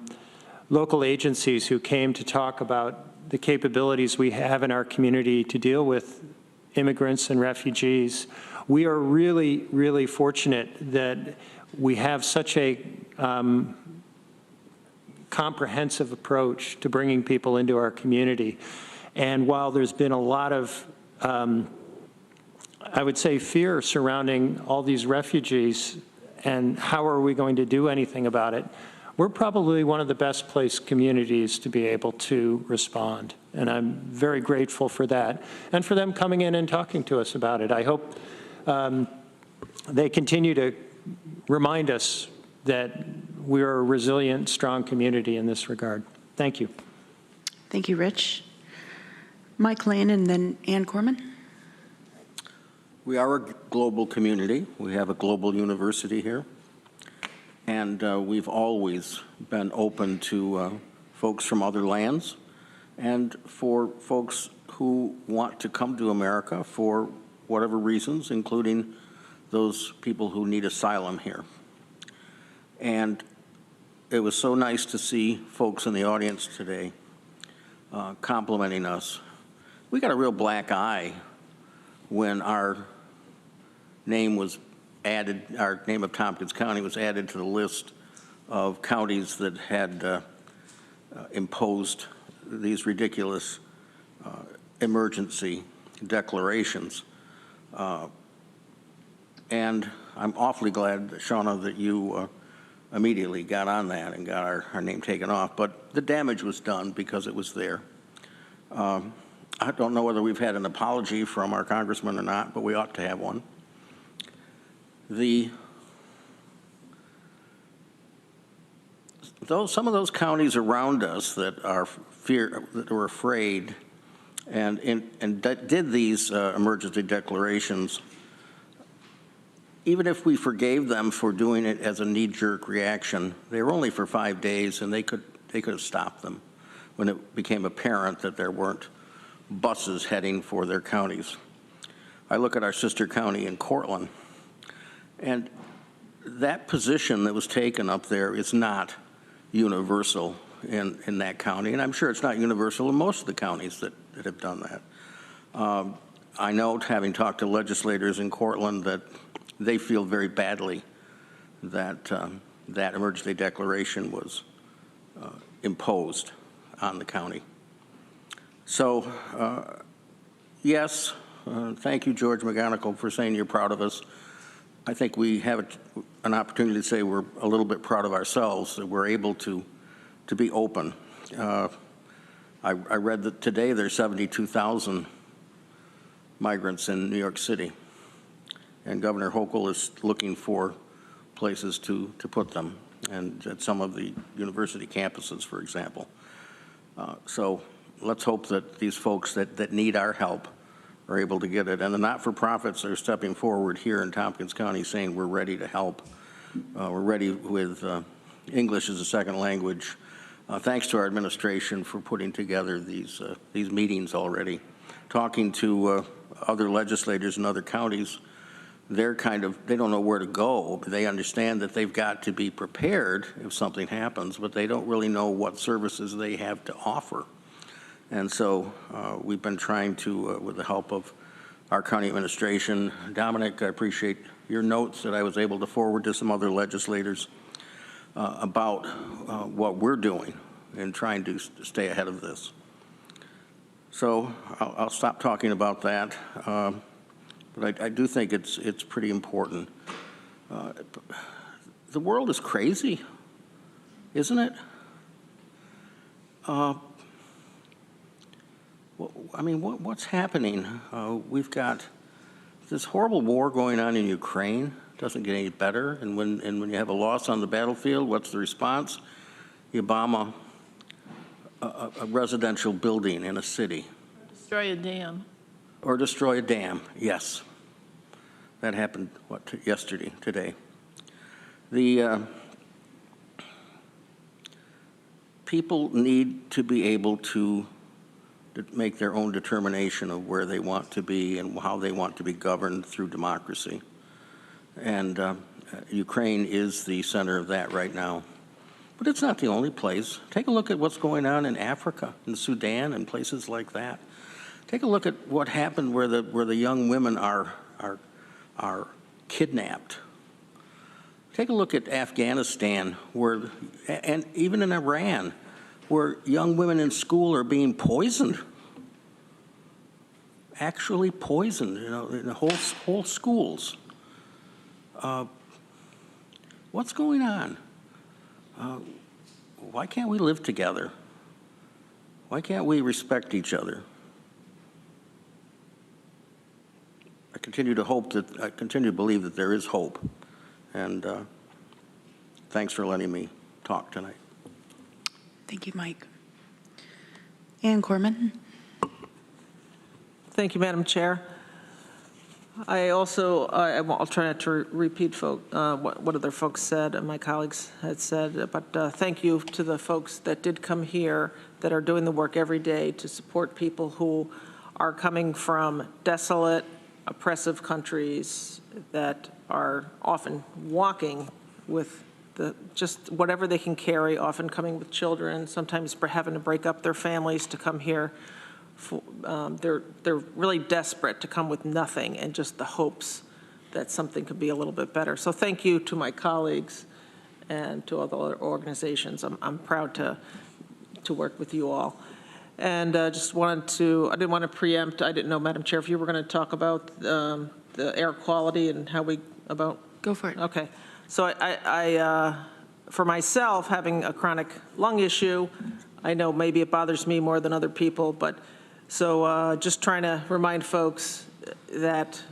[SPEAKER 16] local agencies who came to talk about the capabilities we have in our community to deal with immigrants and refugees. We are really, really fortunate that we have such a comprehensive approach to bringing people into our community. And while there's been a lot of, I would say, fear surrounding all these refugees and how are we going to do anything about it, we're probably one of the best placed communities to be able to respond. And I'm very grateful for that and for them coming in and talking to us about it. I hope they continue to remind us that we're a resilient, strong community in this regard. Thank you.
[SPEAKER 2] Thank you, Rich. Mike Lane and then Ann Corman.
[SPEAKER 3] We are a global community. We have a global university here. And we've always been open to folks from other lands and for folks who want to come to America for whatever reasons, including those people who need asylum here. And it was so nice to see folks in the audience today complimenting us. We got a real black eye when our name was added, our name of Tompkins County was added to the list of counties that had imposed these ridiculous emergency declarations.
[SPEAKER 19] And I'm awfully glad, Shauna, that you immediately got on that and got our name taken off. But the damage was done because it was there. I don't know whether we've had an apology from our congressman or not, but we ought to have one. Some of those counties around us that were afraid and did these emergency declarations, even if we forgave them for doing it as a knee-jerk reaction, they were only for 5 days, and they could have stopped them when it became apparent that there weren't buses heading for their counties. I look at our sister county in Cortland, and that position that was taken up there is not universal in that county, and I'm sure it's not universal in most of the counties that have done that. I know, having talked to legislators in Cortland, that they feel very badly that that emergency declaration was imposed on the county. So, yes, thank you, George McGonigal, for saying you're proud of us. I think we have an opportunity to say we're a little bit proud of ourselves, that we're able to be open. I read that today there's 72,000 migrants in New York City, and Governor Hochul is looking for places to put them, and at some of the university campuses, for example. So let's hope that these folks that need our help are able to get it. And the not-for-profits are stepping forward here in Tompkins County saying we're ready to help. We're ready with English as a second language. Thanks to our administration for putting together these meetings already. Talking to other legislators in other counties, they don't know where to go. They understand that they've got to be prepared if something happens, but they don't really know what services they have to offer. And so we've been trying to, with the help of our county administration, Dominic, I appreciate your notes that I was able to forward to some other legislators about what we're doing in trying to stay ahead of this. So I'll stop talking about that, but I do think it's pretty important. The world is crazy, isn't it? I mean, what's happening? We've got this horrible war going on in Ukraine. It doesn't get any better. And when you have a loss on the battlefield, what's the response? You bomb a residential building in a city.
[SPEAKER 20] Destroy a dam.
[SPEAKER 19] Or destroy a dam, yes. That happened, today. The people need to be able to make their own determination of where they want to be and how they want to be governed through democracy. And Ukraine is the center of that right now. But it's not the only place. Take a look at what's going on in Africa, in Sudan, and places like that. Take a look at what happened where the young women are kidnapped. Take a look at Afghanistan, and even in Iran, where young women in school are being poisoned, actually poisoned, in the whole schools. What's going on? Why can't we live together? Why can't we respect each other? I continue to believe that there is hope, and thanks for letting me talk tonight.
[SPEAKER 2] Thank you, Mike. Ann Corman.
[SPEAKER 11] Thank you, Madam Chair. I'll try not to repeat what other folks said and my colleagues had said, but thank you to the folks that did come here that are doing the work every day to support people who are coming from desolate, oppressive countries that are often walking with just whatever they can carry, often coming with children, sometimes having to break up their families to come here. They're really desperate to come with nothing and just the hopes that something could be a little bit better. So thank you to my colleagues and to other organizations. I'm proud to work with you all. And I didn't want to preempt, I didn't know, Madam Chair, if you were going to talk about the air quality and how we
[SPEAKER 20] about?
[SPEAKER 2] Go for it.
[SPEAKER 20] Okay. So for myself, having a chronic lung issue, I know maybe it bothers me more than other people, but so just trying to remind folks that,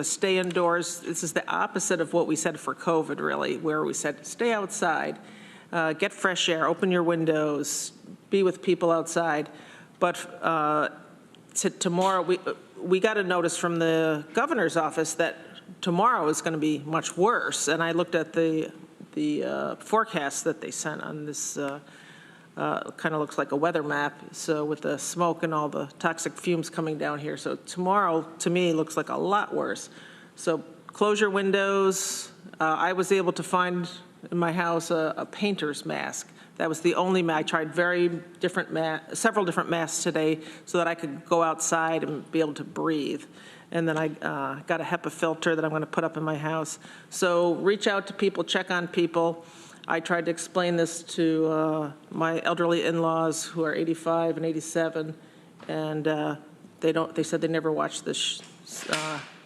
[SPEAKER 20] stay indoors. This is the opposite of what we said for COVID, really, where we said stay outside, get fresh air, open your windows, be with people outside. But tomorrow, we got a notice from the governor's office that tomorrow is going to be much worse. And I looked at the forecast that they sent on this, kind of looks like a weather map, so with the smoke and all the toxic fumes coming down here. So tomorrow, to me, looks like a lot worse. So close your windows. I was able to find in my house a painter's mask. That was the only mask. I tried several different masks today so that I could go outside and be able to breathe. And then I got a HEPA filter that I'm going to put up in my house. So reach out to people, check on people. I tried to explain this to my elderly in-laws who are 85 and 87, and they said they never watched this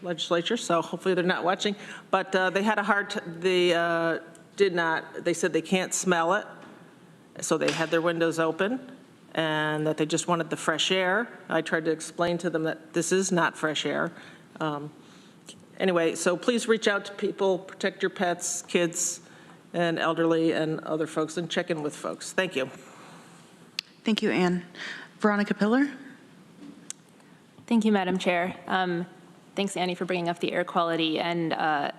[SPEAKER 20] legislature, so hopefully they're not watching. But they had a hard they said they can't smell it, so they had their windows open, and that they just wanted the fresh air. I tried to explain to them that this is not fresh air. Anyway, so please reach out to people, protect your pets, kids, and elderly and other folks, and check in with folks. Thank you.
[SPEAKER 2] Thank you, Ann. Veronica Pillar.
[SPEAKER 21] Thank you, Madam Chair. Thanks, Annie, for bringing up the air quality. And I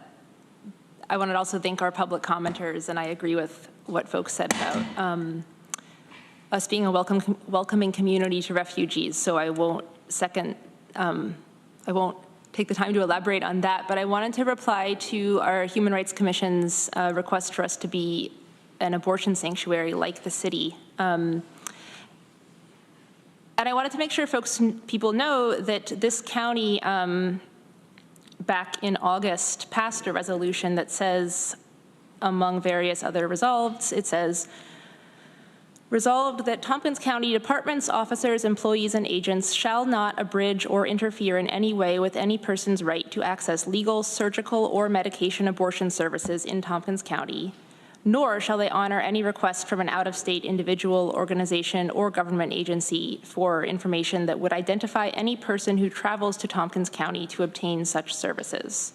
[SPEAKER 21] wanted to also thank our public commenters, and I agree with what folks said about us being a welcoming community to refugees. So I won't take the time to elaborate on that, but I wanted to reply to our Human Rights Commission's request for us to be an abortion sanctuary like the city. And I wanted to make sure people know that this county, back in August, passed a resolution that says, among various other resolveds, it says, resolved that Tompkins County departments, officers, employees, and agents shall not abridge or interfere in any way with any person's right to access legal, surgical, or medication abortion services in Tompkins County, nor shall they honor any request from an out-of-state individual, organization, or government agency for information that would identify any person who travels to Tompkins County to obtain such services.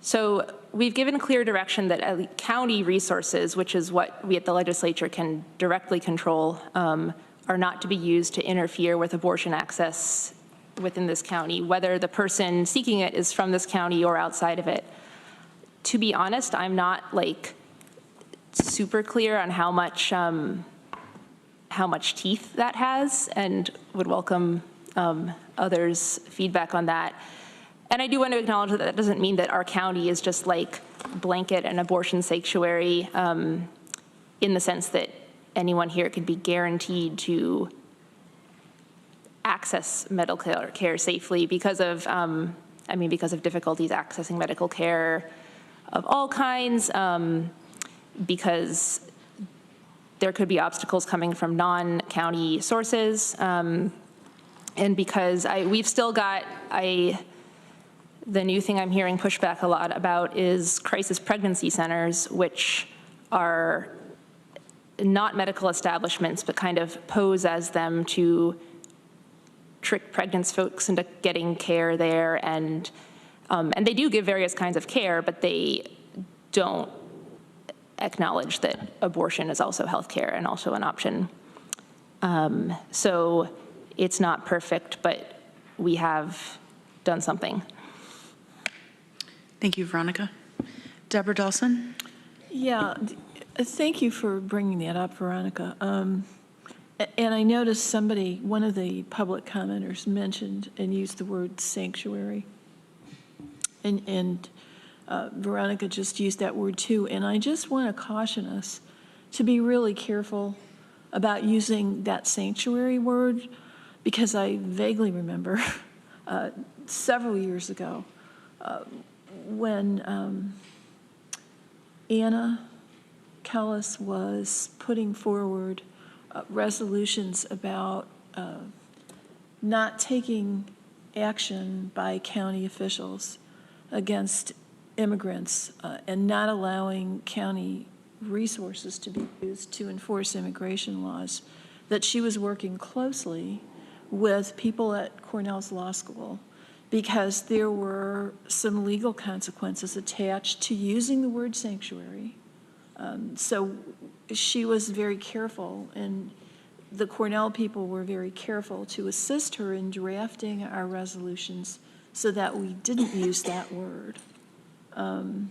[SPEAKER 21] So we've given clear direction that county resources, which is what we at the legislature can directly control, are not to be used to interfere with abortion access within this county, whether the person seeking it is from this county or outside of it. To be honest, I'm not super clear on how much teeth that has, and would welcome others' feedback on that. And I do want to acknowledge that that doesn't mean that our county is just like blanket an abortion sanctuary in the sense that anyone here could be guaranteed to access medical care safely because of difficulties accessing medical care of all kinds, because there could be obstacles coming from non-county sources, and because we've still got the new thing I'm hearing pushback a lot about is crisis pregnancy centers, which are not medical establishments, but kind of pose as them to trick pregnant folks into getting care there. And they do give various kinds of care, but they don't acknowledge that abortion is also health care and also an option. So it's not perfect, but we have done something.
[SPEAKER 2] Thank you, Veronica. Deborah Dawson?
[SPEAKER 22] Yeah, thank you for bringing that up, Veronica. And I noticed one of the public commenters mentioned and used the word sanctuary. And Veronica just used that word too. And I just want to caution us to be really careful about using that sanctuary word, because I vaguely remember several years ago when Anna Kellis was putting forward resolutions about not taking action by county officials against immigrants and not allowing county resources to be used to enforce immigration laws, that she was working closely with people at Cornell's law school because there were some legal consequences attached to using the word sanctuary. So she was very careful, and the Cornell people were very careful to assist her in drafting our resolutions so that we didn't use that word. And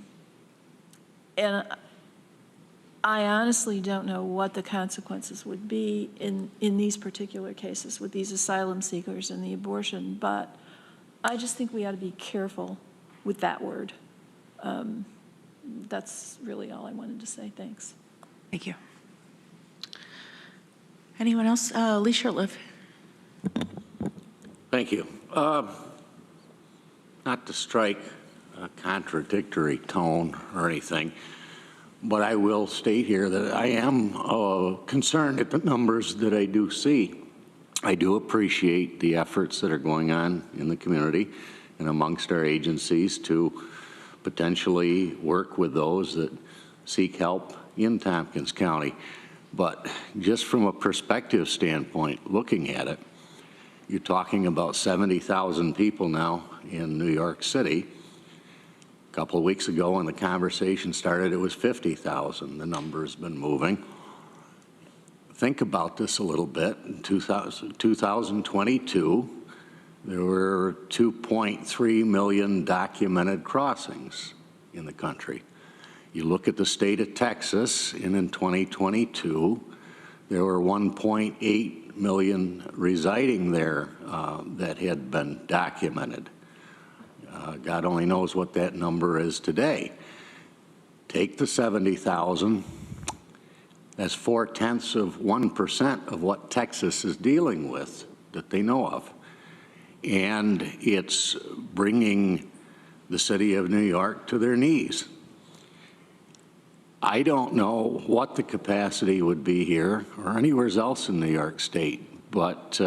[SPEAKER 22] I honestly don't know what the consequences would be in these particular cases with these asylum seekers and the abortion, but I just think we ought to be careful with that word. That's really all I wanted to say. Thanks.
[SPEAKER 2] Thank you. Anyone else? Lee Shurtleff.
[SPEAKER 4] Thank you. Not to strike a contradictory tone or anything, but I will state here that I am concerned at the numbers that I do see. I do appreciate the efforts that are going on in the community and amongst our agencies to potentially work with those that seek help in Tompkins County. But just from a perspective standpoint, looking at it, you're talking about 70,000 people now in New York City. A couple of weeks ago when the conversation started, it was 50,000. The number's been moving. Think about this a little bit. In 2022, there were 2.3 million documented crossings in the country. You look at the state of Texas, and in 2022, there were 1.8 million residing there that had been documented. God only knows what that number is today. Take the 70,000, that's 0.4% of what Texas is dealing with that they know of. And it's bringing the city of New York to their knees. I don't know what the capacity would be here or anywhere else in New York State, but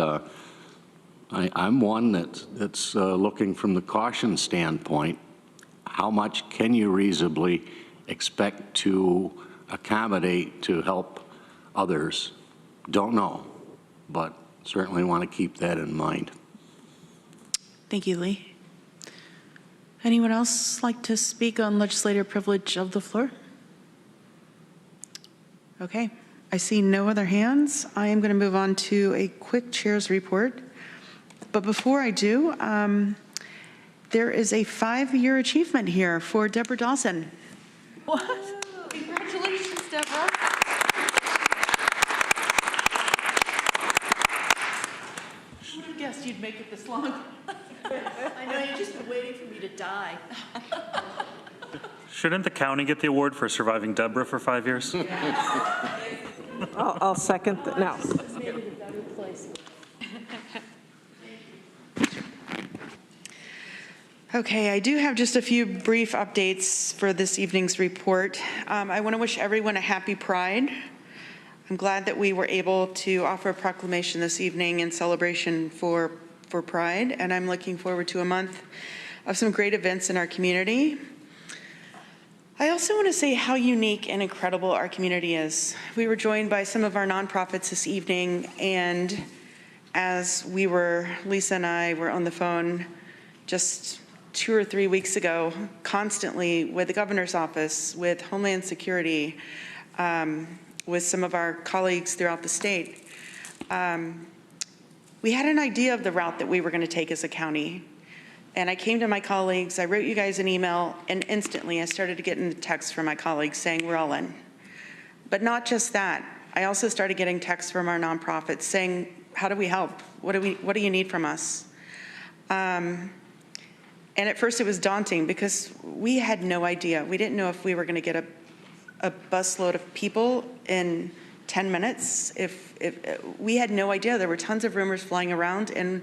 [SPEAKER 4] I'm one that's looking from the caution standpoint. How much can you reasonably expect to accommodate to help others? Don't know, but certainly want to keep that in mind.
[SPEAKER 2] Thank you, Lee. Anyone else like to speak on legislative privilege of the floor? Okay, I see no other hands. I am going to move on to a quick chair's report. But before I do, there is a 5-year achievement here for Deborah Dawson.
[SPEAKER 22] What? Congratulations, Deborah.
[SPEAKER 5] Who would have guessed you'd make it this long? I know you've just been waiting for me to die.
[SPEAKER 18] Shouldn't the county get the award for surviving Deborah for 5 years?
[SPEAKER 20] I'll second that. No.
[SPEAKER 2] Okay, I do have just a few brief updates for this evening's report. I want to wish everyone a happy Pride. I'm glad that we were able to offer a proclamation this evening in celebration for Pride, and I'm looking forward to a month of some great events in our community. I also want to say how unique and incredible our community is. We were joined by some of our nonprofits this evening, and as Lisa and I were on the phone just 2 or 3 weeks ago, constantly with the governor's office, with Homeland Security, with some of our colleagues throughout the state, we had an idea of the route that we were going to take as a county. And I came to my colleagues, I wrote you guys an email, and instantly I started to get in the text from my colleagues saying we're all in. But not just that, I also started getting texts from our nonprofits saying, how do we help? What do you need from us? And at first it was daunting because we had no idea. We didn't know if we were going to get a busload of people in 10 minutes. If we had no idea. There were tons of rumors flying around, and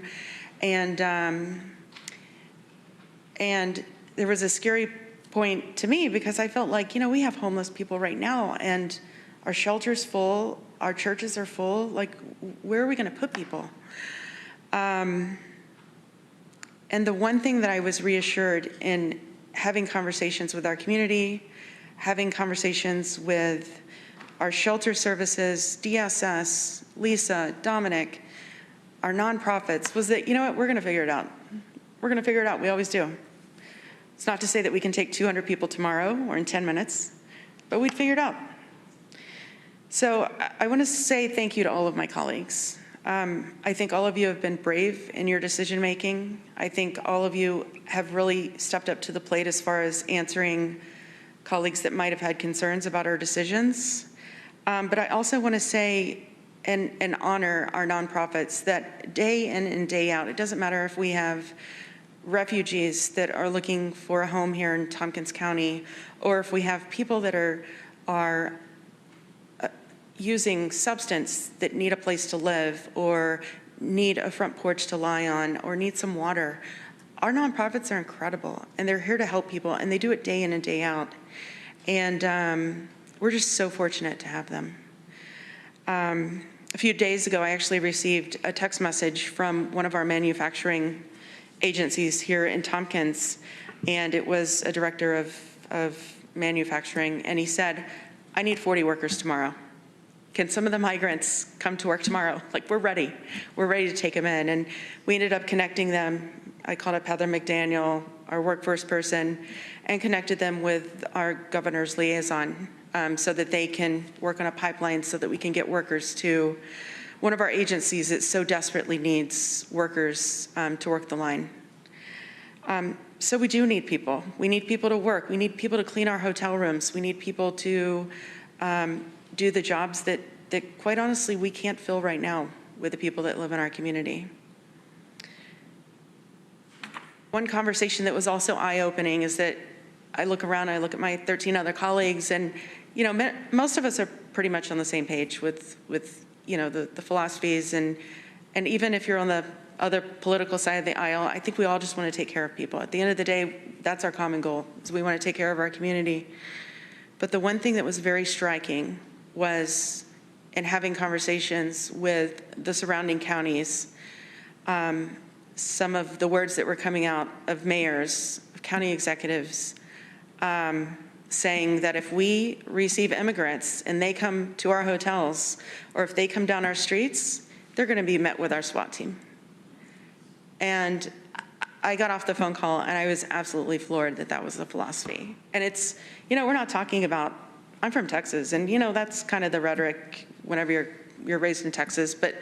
[SPEAKER 2] there was a scary point to me because I felt like, we have homeless people right now, and our shelter's full, our churches are full. Like, where are we going to put people? And the one thing that I was reassured in having conversations with our community, having conversations with our shelter services, DSS, Lisa, Dominic, our nonprofits, was that, you know what, we're going to figure it out. We're going to figure it out. We always do. It's not to say that we can take 200 people tomorrow or in 10 minutes, but we'd figure it out. So I want to say thank you to all of my colleagues. I think all of you have been brave in your decision making. I think all of you have really stepped up to the plate as far as answering colleagues that might have had concerns about our decisions. But I also want to say and honor our nonprofits that day in and day out, it doesn't matter if we have refugees that are looking for a home here in Tompkins County, or if we have people that are using substance that need a place to live, or need a front porch to lie on, or need some water. Our nonprofits are incredible, and they're here to help people, and they do it day in and day out. And we're just so fortunate to have them. A few days ago, I actually received a text message from one of our manufacturing agencies here in Tompkins, and it was a director of manufacturing, and he said, I need 40 workers tomorrow. Can some of the migrants come to work tomorrow? Like, we're ready. We're ready to take them in. And we ended up connecting them. I called up Heather McDaniel, our workforce person, and connected them with our governor's liaison so that they can work on a pipeline so that we can get workers to one of our agencies that so desperately needs workers to work the line. So we do need people. We need people to work. We need people to clean our hotel rooms. We need people to do the jobs that quite honestly we can't fill right now with the people that live in our community. One conversation that was also eye-opening is that I look around, I look at my 13 other colleagues, and you know, most of us are pretty much on the same page with you know, the philosophies, and even if you're on the other political side of the aisle, I think we all just want to take care of people. At the end of the day, that's our common goal, is we want to take care of our community. But the one thing that was very striking was in having conversations with the surrounding counties, some of the words that were coming out of mayors, of county executives, saying that if we receive immigrants and they come to our hotels, or if they come down our streets, they're going to be met with our SWAT team. And I got off the phone call and I was absolutely floored that that was the philosophy. And it's, you know, we're not talking about, I'm from Texas, and you know, that's kind of the rhetoric whenever you're raised in Texas, but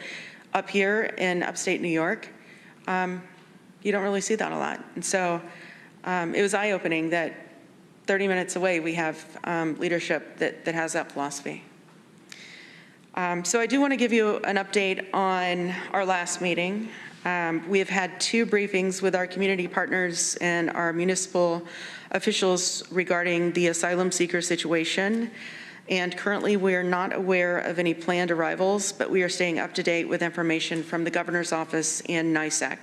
[SPEAKER 2] up here in upstate New York, you don't really see that a lot. And so it was eye-opening that 30 minutes away we have leadership that has that philosophy. So I do want to give you an update on our last meeting. We have had 2 briefings with our community partners and our municipal officials regarding the asylum seeker situation. And currently we are not aware of any planned arrivals, but we are staying up to date with information from the governor's office and NYSEC.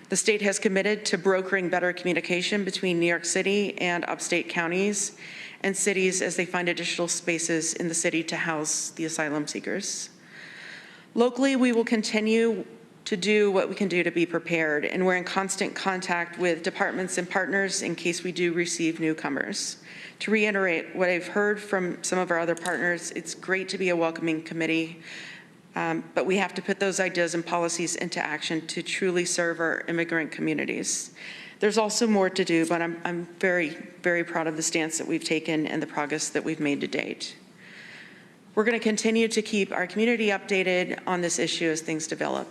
[SPEAKER 2] The state has committed to brokering better communication between New York City and upstate counties and cities as they find additional spaces in the city to house the asylum seekers. Locally, we will continue to do what we can do to be prepared, and we're in constant contact with departments and partners in case we do receive newcomers. To reiterate what I've heard from some of our other partners, it's great to be a welcoming committee, but we have to put those ideas and policies into action to truly serve our immigrant communities. There's also more to do, but I'm very, very proud of the stance that we've taken and the progress that we've made to date. We're going to continue to keep our community updated on this issue as things develop.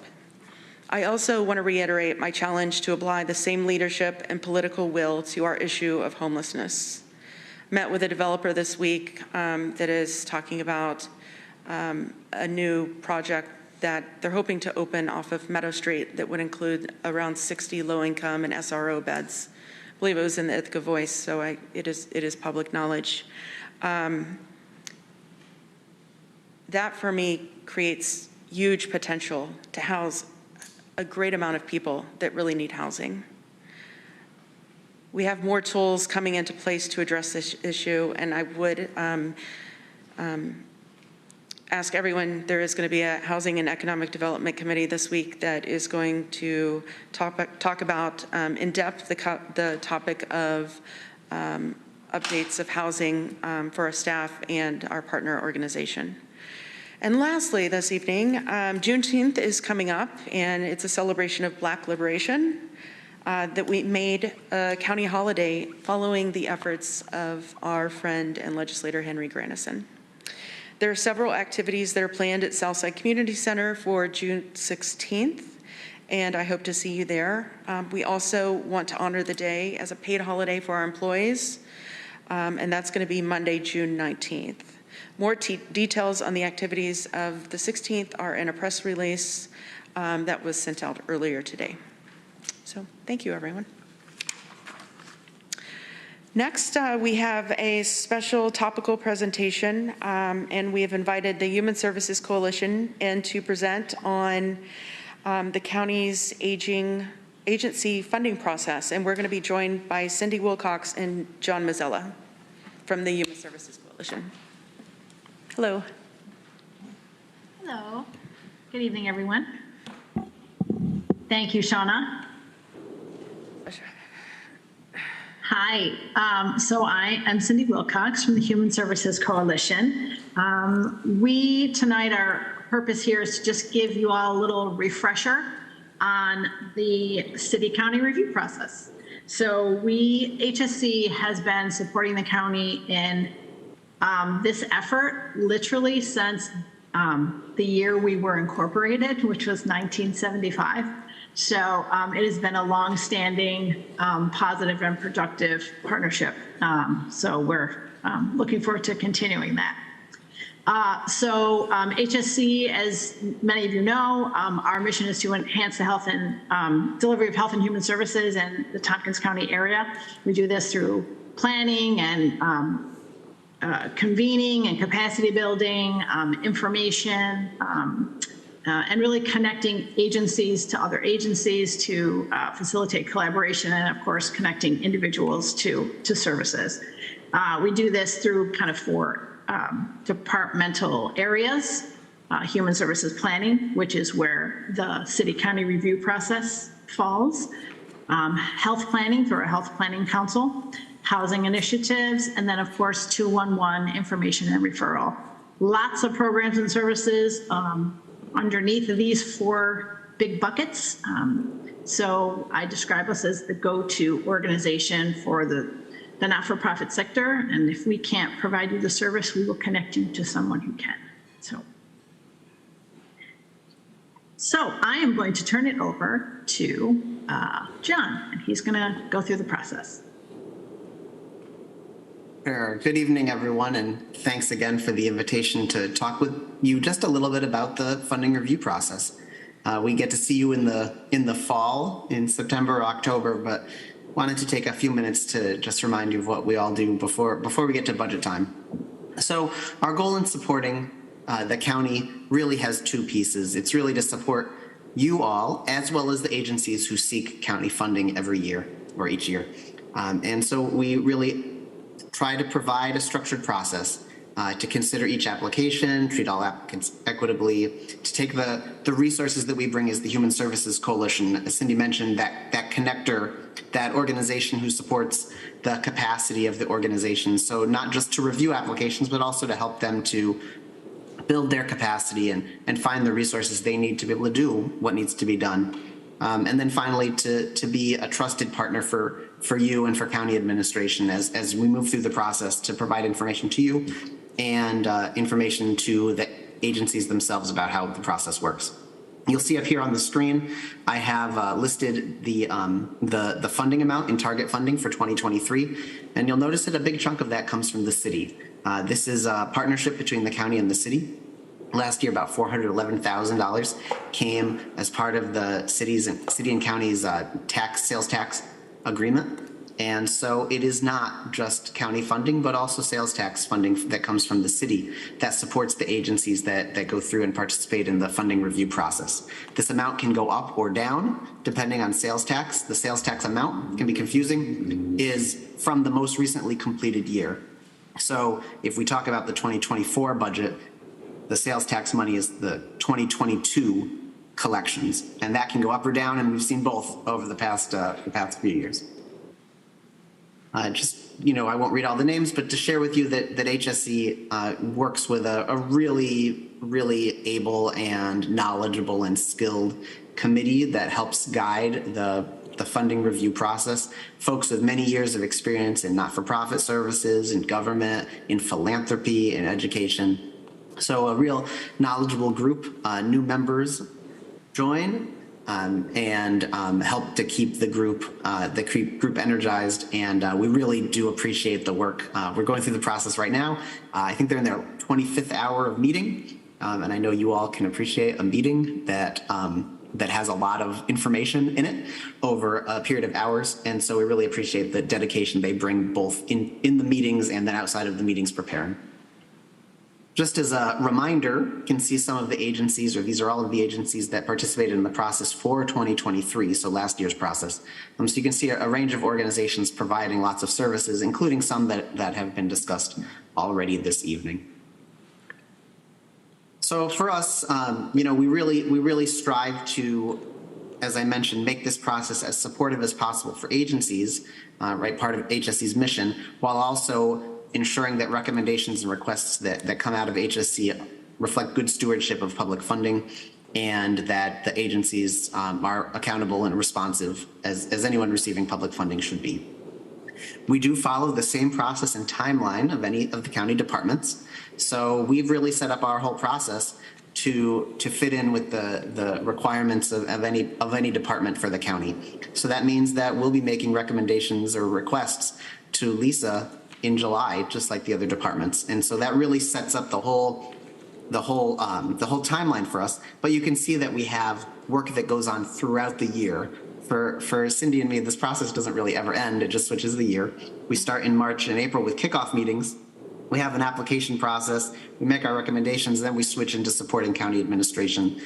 [SPEAKER 2] I also want to reiterate my challenge to apply the same leadership and political will to our issue of homelessness. Met with a developer this week that is talking about a new project that they're hoping to open off of Meadow Street that would include around 60 low-income and SRO beds. I believe it was in the Ithaca Voice, so it is public knowledge. That, for me, creates huge potential to house a great amount of people that really need housing. We have more tools coming into place to address this issue, and I would ask everyone, there is going to be a Housing and Economic Development Committee this week that is going to talk about in depth the topic of updates of housing for our staff and our partner organization. And lastly, this evening, Juneteenth is coming up, and it's a celebration of Black liberation that we made a county holiday following the efforts of our friend and legislator Henry Grandison. There are several activities that are planned at Southside Community Center for June 16th, and I hope to see you there. We also want to honor the day as a paid holiday for our employees, and that's going to be Monday, June 19th. More details on the activities of the 16th are in a press release that was sent out earlier today. So thank you, everyone. Next, we have a special topical presentation, and we have invited the Human Services Coalition in to present on the county's agency funding process. And we're going to be joined by Cindy Wilcox and John Mazzella from the Human Services Coalition. Hello.
[SPEAKER 1] Hello. Good evening, everyone. Thank you, Shauna. Hi. So I am Cindy Wilcox from the Human Services Coalition. Our purpose here is to just give you all a little refresher on the city-county review process. So HSC has been supporting the county in this effort literally since the year we were incorporated, which was 1975. So it has been a long-standing, positive and productive partnership. So we're looking forward to continuing that. HSC, as many of you know, our mission is to enhance the health and delivery of health and human services in the Tompkins County area. We do this through planning and convening and capacity building, information, and really connecting agencies to other agencies to facilitate collaboration, and of course connecting individuals to services. We do this through kind of 4 departmental areas: human services planning, which is where the city-county review process falls; health planning through a health planning council; housing initiatives; and then of course 211 information and referral. Lots of programs and services underneath of these 4 big buckets. So I describe us as the go-to organization for the not-for-profit sector, and if we can't provide you the service, we will connect you to someone who can. So I am going to turn it over to John, and he's going to go through the process.
[SPEAKER 7] Sure. Good evening, everyone, and thanks again for the invitation to talk with you just a little bit about the funding review process. We get to see you in the fall, in September or October, but wanted to take a few minutes to just remind you of what we all do before we get to budget time. So our goal in supporting the county really has 2 pieces. It's really to support you all, as well as the agencies who seek county funding every year or each year. And so we really try to provide a structured process to consider each application, treat all applicants equitably, to take the resources that we bring as the Human Services Coalition, as Cindy mentioned, that connector, that organization who supports the capacity of the organization. So not just to review applications, but also to help them to build their capacity and find the resources they need to be able to do what needs to be done. And then finally, to be a trusted partner for you and for county administration as we move through the process, to provide information to you and information to the agencies themselves about how the process works. You'll see up here on the screen, I have listed the funding amount in target funding for 2023, and you'll notice that a big chunk of that comes from the city. This is a partnership between the county and the city. Last year, about $411,000 came as part of the city and county's sales tax agreement. And so it is not just county funding, but also sales tax funding that comes from the city that supports the agencies that go through and participate in the funding review process. This amount can go up or down depending on sales tax. The sales tax amount can be confusing, is from the most recently completed year. So if we talk about the 2024 budget, the sales tax money is the 2022 collections, and that can go up or down, and we've seen both over the past few years. Just, I won't read all the names, but to share with you that HSE works with a really, really able and knowledgeable and skilled committee that helps guide the funding review process. Folks with many years of experience in not-for-profit services, in government, in philanthropy, in education. So a real knowledgeable group. New members join and help to keep the group energized, and we really do appreciate the work. We're going through the process right now. I think they're in their 25th hour of meeting, and I know you all can appreciate a meeting that has a lot of information in it over a period of hours, and so we really appreciate the dedication they bring both in the meetings and then outside of the meetings preparing. Just as a reminder, you can see some of the agencies, or these are all of the agencies that participated in the process for 2023, so last year's process. So you can see a range of organizations providing lots of services, including some that have been discussed already this evening. So for us, we really strive to, as I mentioned, make this process as supportive as possible for agencies, right, part of HSE's mission, while also ensuring that recommendations and requests that come out of HSE reflect good stewardship of public funding, and that the agencies are accountable and responsive as anyone receiving public funding should be. We do follow the same process and timeline of any of the county departments. So we've really set up our whole process to fit in with the requirements of any department for the county. So that means that we'll be making recommendations or requests to Lisa in July, just like the other departments. And so that really sets up the whole timeline for us. But you can see that we have work that goes on throughout the year. For Cindy and me, this process doesn't really ever end. It just switches the year. We start in March and April with kickoff meetings. We have an application process. We make our recommendations. Then we switch into supporting county administration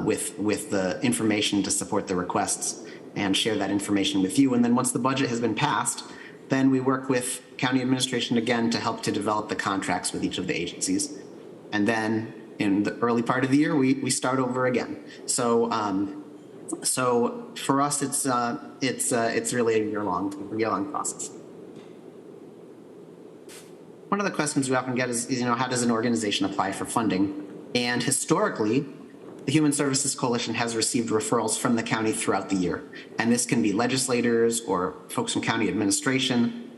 [SPEAKER 7] with the information to support the requests and share that information with you. And then once the budget has been passed, then we work with county administration again to help to develop the contracts with each of the agencies. And then in the early part of the year, we start over again. So for us, it's really a year-long process. One of the questions we often get is how does an organization apply for funding? And historically, the Human Services Coalition has received referrals from the county throughout the year. And this can be legislators or folks from county administration.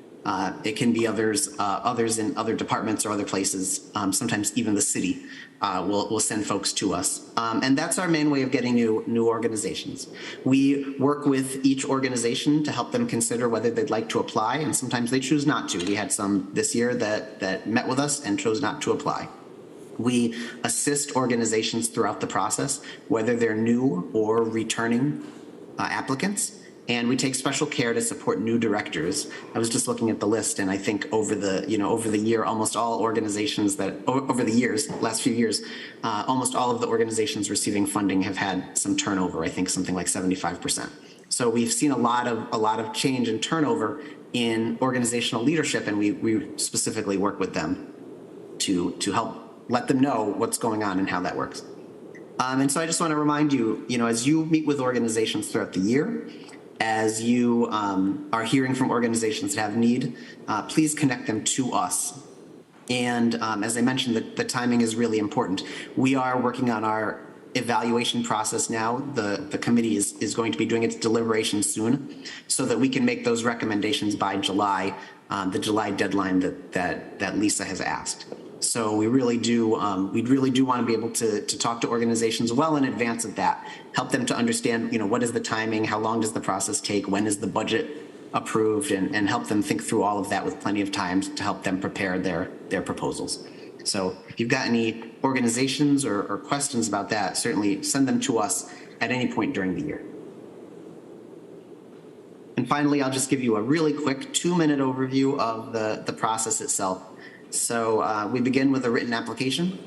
[SPEAKER 7] It can be others in other departments or other places. Sometimes even the city will send folks to us. And that's our main way of getting new organizations. We work with each organization to help them consider whether they'd like to apply, and sometimes they choose not to. We had some this year that met with us and chose not to apply. We assist organizations throughout the process, whether they're new or returning applicants, and we take special care to support new directors. I was just looking at the list, and I think over the year, almost all organizations last few years, almost all of the organizations receiving funding have had some turnover. I think something like 75%. So we've seen a lot of change and turnover in organizational leadership, and we specifically work with them to help let them know what's going on and how that works. And so I just want to remind you, as you meet with organizations throughout the year, as you are hearing from organizations that have need, please connect them to us. And as I mentioned, the timing is really important. We are working on our evaluation process now. The committee is going to be doing its deliberations soon so that we can make those recommendations by July, the July deadline that Lisa has asked. So we really do want to be able to talk to organizations well in advance of that, help them to understand, what is the timing, how long does the process take, when is the budget approved, and help them think through all of that with plenty of time to help them prepare their proposals. So if you've got any organizations or questions about that, certainly send them to us at any point during the year. And finally, I'll just give you a really quick 2-minute overview of the process itself. So we begin with a written application.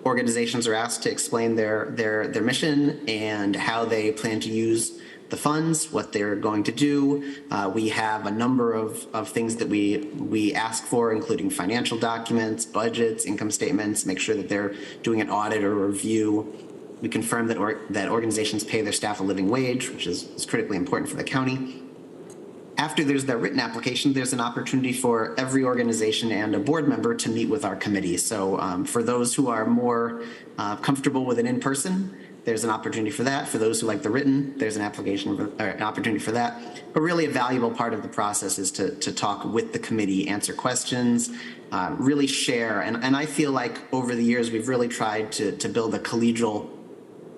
[SPEAKER 7] Organizations are asked to explain their mission and how they plan to use the funds, what they're going to do. We have a number of things that we ask for, including financial documents, budgets, income statements, make sure that they're doing an audit or review. We confirm that organizations pay their staff a living wage, which is critically important for the county. After there's that written application, there's an opportunity for every organization and a board member to meet with our committee. So for those who are more comfortable with an in-person, there's an opportunity for that. For those who like the written, there's an opportunity for that. But really a valuable part of the process is to talk with the committee, answer questions, really share. And I feel like over the years, we've really tried to build a collegial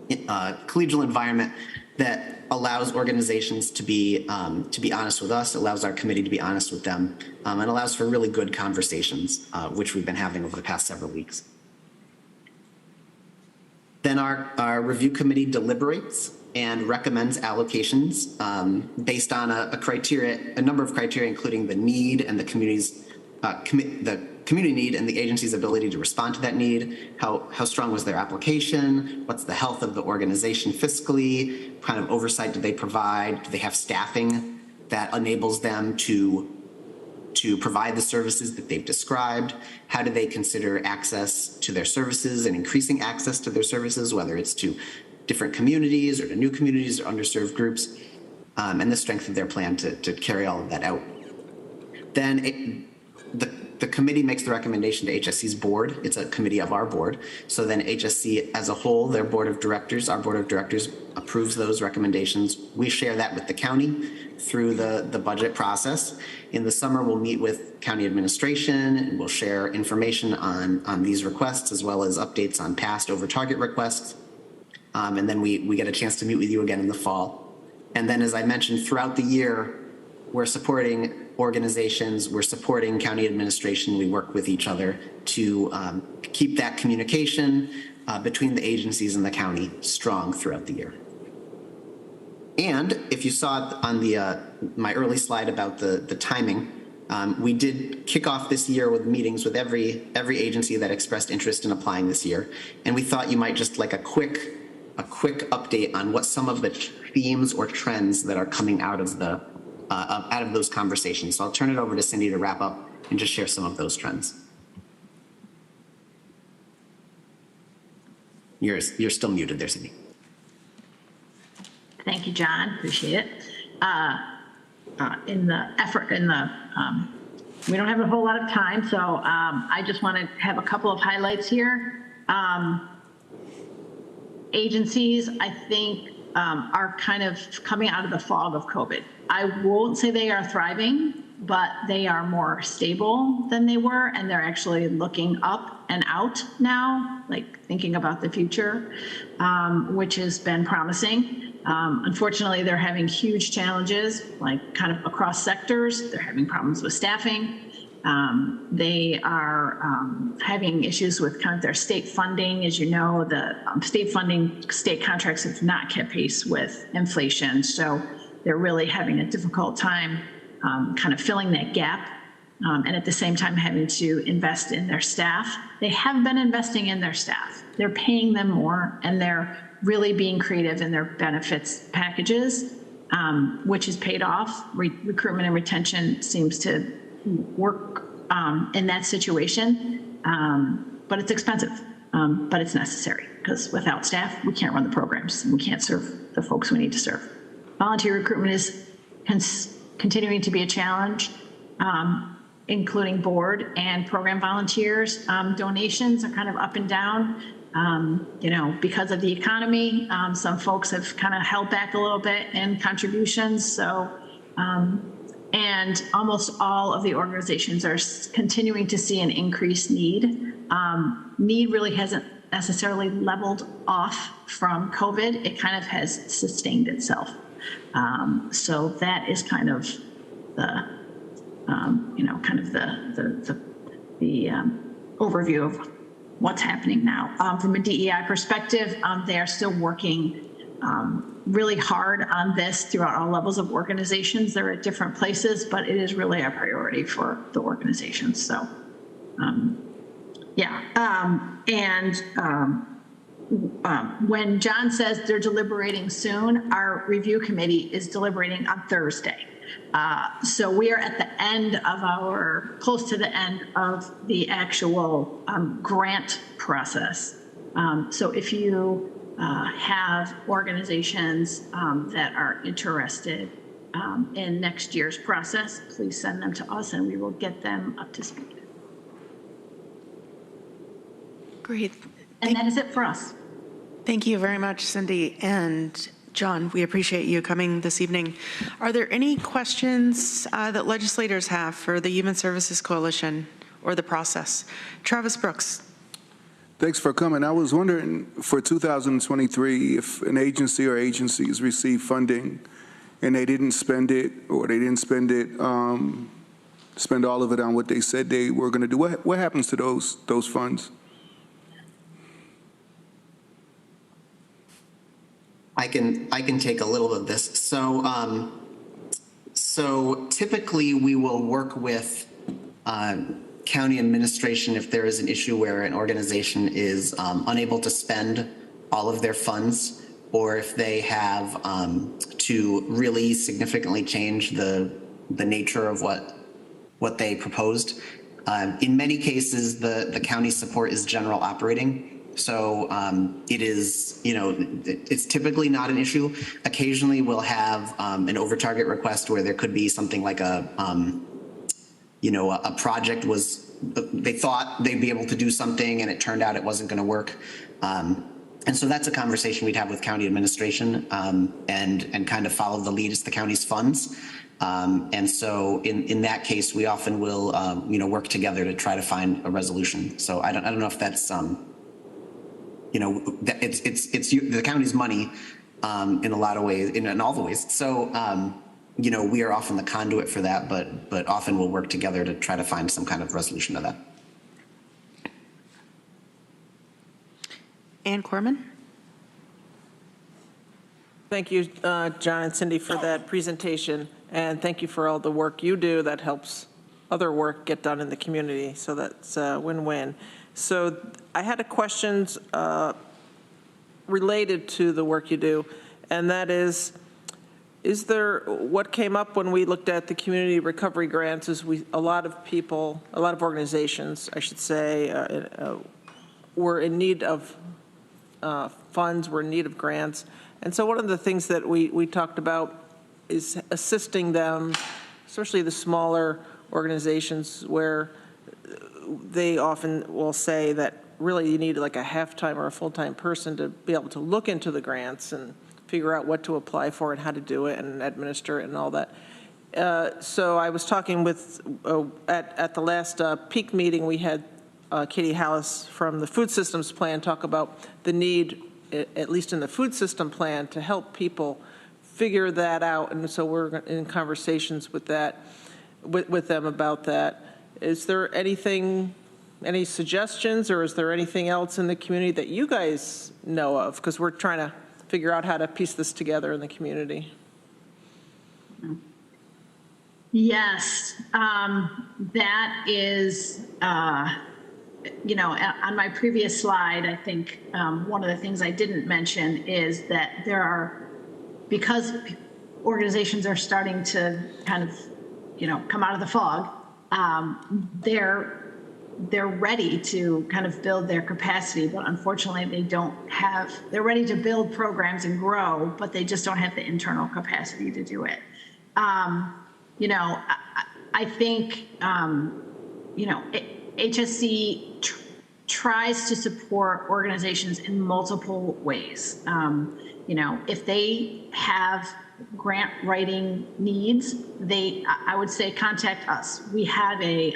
[SPEAKER 7] environment that allows organizations to be honest with us, allows our committee to be honest with them, and allows for really good conversations, which we've been having over the past several weeks. Then our review committee deliberates and recommends allocations based on a number of criteria, including the need and the community's community need and the agency's ability to respond to that need. How strong was their application? What's the health of the organization fiscally? What kind of oversight do they provide? Do they have staffing that enables them to provide the services that they've described? How do they consider access to their services and increasing access to their services, whether it's to different communities or to new communities or underserved groups, and the strength of their plan to carry all of that out. Then the committee makes the recommendation to HSC's board. It's a committee of our board. So then HSC as a whole, our board of directors approves those recommendations. We share that with the county through the budget process. In the summer, we'll meet with county administration and we'll share information on these requests as well as updates on past over target requests. And then we get a chance to meet with you again in the fall. And then as I mentioned, throughout the year, we're supporting organizations, we're supporting county administration, we work with each other to keep that communication between the agencies and the county strong throughout the year. And if you saw on my early slide about the timing, we did kick off this year with meetings with every agency that expressed interest in applying this year. And we thought you might just like a quick update on what some of the themes or trends that are coming out of those conversations. So I'll turn it over to Cindy to wrap up and just share some of those trends. You're still muted there, Cindy.
[SPEAKER 1] Thank you, John. Appreciate it. We don't have a whole lot of time, so I just want to have a couple of highlights here. Agencies, I think, are kind of coming out of the fog of COVID. I won't say they are thriving, but they are more stable than they were, and they're actually looking up and out now, like thinking about the future, which has been promising. Unfortunately, they're having huge challenges, like kind of across sectors. They're having problems with staffing. They are having issues with kind of their state funding. As you know, the state contracts have not kept pace with inflation. So they're really having a difficult time kind of filling that gap. And at the same time having to invest in their staff. They have been investing in their staff. They're paying them more, and they're really being creative in their benefits packages, which has paid off. Recruitment and retention seems to work in that situation, but it's expensive, but it's necessary, because without staff, we can't run the programs and we can't serve the folks we need to serve. Volunteer recruitment is continuing to be a challenge, including board and program volunteers. Donations are kind of up and down. Because of the economy, some folks have kind of held back a little bit in contributions. So, and almost all of the organizations are continuing to see an increased need. Need really hasn't necessarily leveled off from COVID. It kind of has sustained itself. So that is kind of the, the overview of what's happening now. From a DEI perspective, they are still working really hard on this throughout all levels of organizations. They're at different places, but it is really a priority for the organizations. So, when John says they're deliberating soon, our review committee is deliberating on Thursday. So we are at the end of close to the end of the actual grant process. So if you have organizations that are interested in next year's process, please send them to us and we will get them up to speed.
[SPEAKER 2] Great.
[SPEAKER 1] And that is it for us.
[SPEAKER 2] Thank you very much, Cindy. And John, we appreciate you coming this evening. Are there any questions that legislators have for the Human Services Coalition or the process? Travis Brooks.
[SPEAKER 8] Thanks for coming. I was wondering for 2023, if an agency or agencies receive funding and they didn't spend it, or they didn't spend it, spend all of it on what they said they were going to do, what happens to those funds?
[SPEAKER 7] I can take a little of this. So so typically we will work with county administration if there is an issue where an organization is unable to spend all of their funds, or if they have to really significantly change the nature of what they proposed. In many cases, the county support is general operating. So it is, it's typically not an issue. Occasionally we'll have an over-target request where there could be something like a project they thought they'd be able to do something and it turned out it wasn't going to work. And so that's a conversation we'd have with county administration and kind of follow the lead as the county's funds. And so in that case, we often will, work together to try to find a resolution. So I don't know if that's, it's the county's money in a lot of ways, in all the ways. So, we are often the conduit for that, but often we'll work together to try to find some kind of resolution to that.
[SPEAKER 2] Ann Corman.
[SPEAKER 20] Thank you, John and Cindy, for that presentation, and thank you for all the work you do that helps other work get done in the community. So that's a win-win. So I had a questions related to the work you do, and that is there, what came up when we looked at the community recovery grants is a lot of organizations, I should say, were in need of funds, were in need of grants. And so one of the things that we talked about is assisting them, especially the smaller organizations where they often will say that really you need like a half-time or a full-time person to be able to look into the grants and figure out what to apply for and how to do it and administer it and all that. So I was talking with, at the last peak meeting, we had Katie Hallis from the Food Systems Plan talk about the need, at least in the food system plan, to help people figure that out. And so we're in conversations with that, with them about that. Is there anything, any suggestions, or is there anything else in the community that you guys know of? Because we're trying to figure out how to piece this together in the community.
[SPEAKER 1] Yes, that is, on my previous slide, I think one of the things I didn't mention is that there are, because organizations are starting to kind of, come out of the fog, they're ready to kind of build their capacity, but unfortunately they're ready to build programs and grow, but they just don't have the internal capacity to do it. I think, HSC tries to support organizations in multiple ways. If they have grant writing needs, I would say contact us. We have a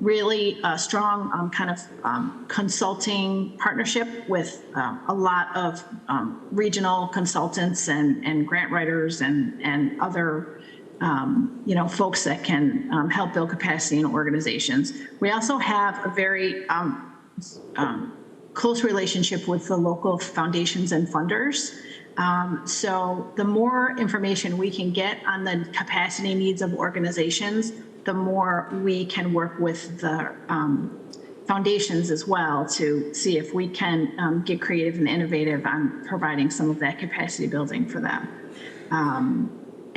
[SPEAKER 1] really strong kind of consulting partnership with a lot of regional consultants and grant writers and other folks that can help build capacity in organizations. We also have a very close relationship with the local foundations and funders. So the more information we can get on the capacity needs of organizations, the more we can work with the foundations as well to see if we can get creative and innovative on providing some of that capacity building for them.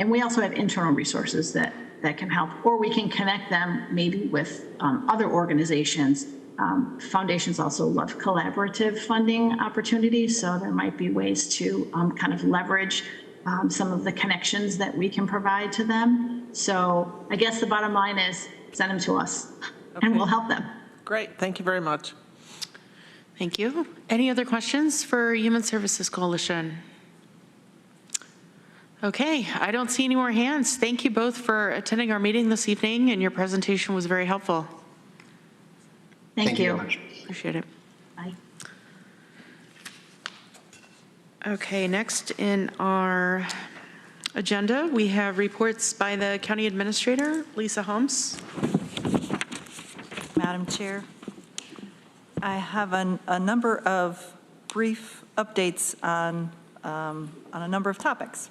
[SPEAKER 1] And we also have internal resources that can help, or we can connect them maybe with other organizations. Foundations also love collaborative funding opportunities, so there might be ways to kind of leverage some of the connections that we can provide to them. So I guess the bottom line is send them to us, and we'll help them.
[SPEAKER 20] Great, thank you very much.
[SPEAKER 2] Thank you. Any other questions for Human Services Coalition? Okay, I don't see any more hands. Thank you both for attending our meeting this evening, and your presentation was very helpful.
[SPEAKER 1] Thank you.
[SPEAKER 7] Very much.
[SPEAKER 2] Appreciate it.
[SPEAKER 1] Bye.
[SPEAKER 2] Okay, next in our agenda, we have reports by the County Administrator, Lisa Holmes.
[SPEAKER 9] Madam Chair, I have a number of brief updates on a number of topics.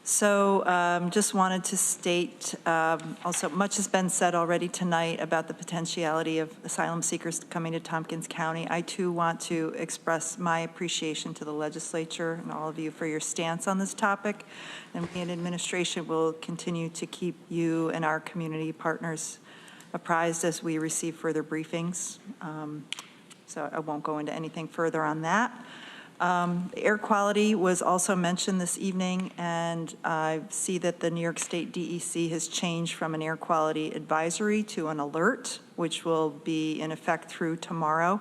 [SPEAKER 9] So just wanted to state, also much has been said already tonight about the potentiality of asylum seekers coming to Tompkins County. I too want to express my appreciation to the legislature and all of you for your stance on this topic. And we in administration will continue to keep you and our community partners apprised as we receive further briefings. So I won't go into anything further on that. Air quality was also mentioned this evening, and I see that the New York State DEC has changed from an air quality advisory to an alert, which will be in effect through tomorrow.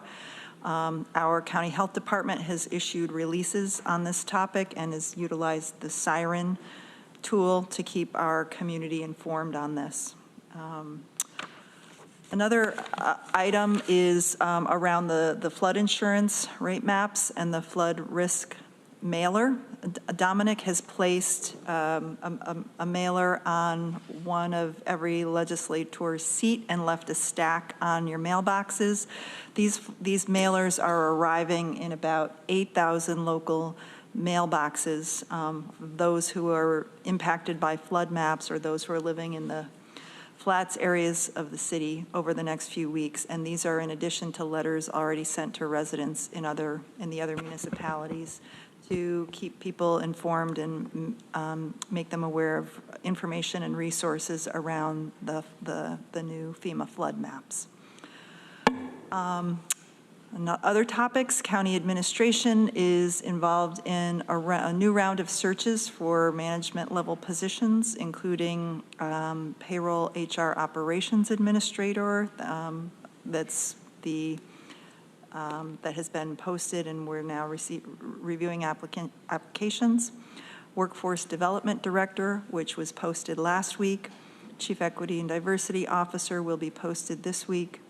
[SPEAKER 9] Our county health department has issued releases on this topic and has utilized the siren tool to keep our community informed on this. Another item is around the flood insurance rate maps and the flood risk mailer. Dominic has placed a mailer on one of every legislator's seat and left a stack on your mailboxes. These mailers are arriving in about 8,000 local mailboxes, those who are impacted by flood maps or those who are living in the flats areas of the city over the next few weeks, and these are in addition to letters already sent to residents in the other municipalities to keep people informed and make them aware of information and resources around the new FEMA flood maps. Other topics, county administration is involved in a new round of searches for management level positions, including payroll HR operations administrator. That has been posted, and we're now reviewing applications. Workforce development director, which was posted last week. Chief equity and diversity officer will be posted this week.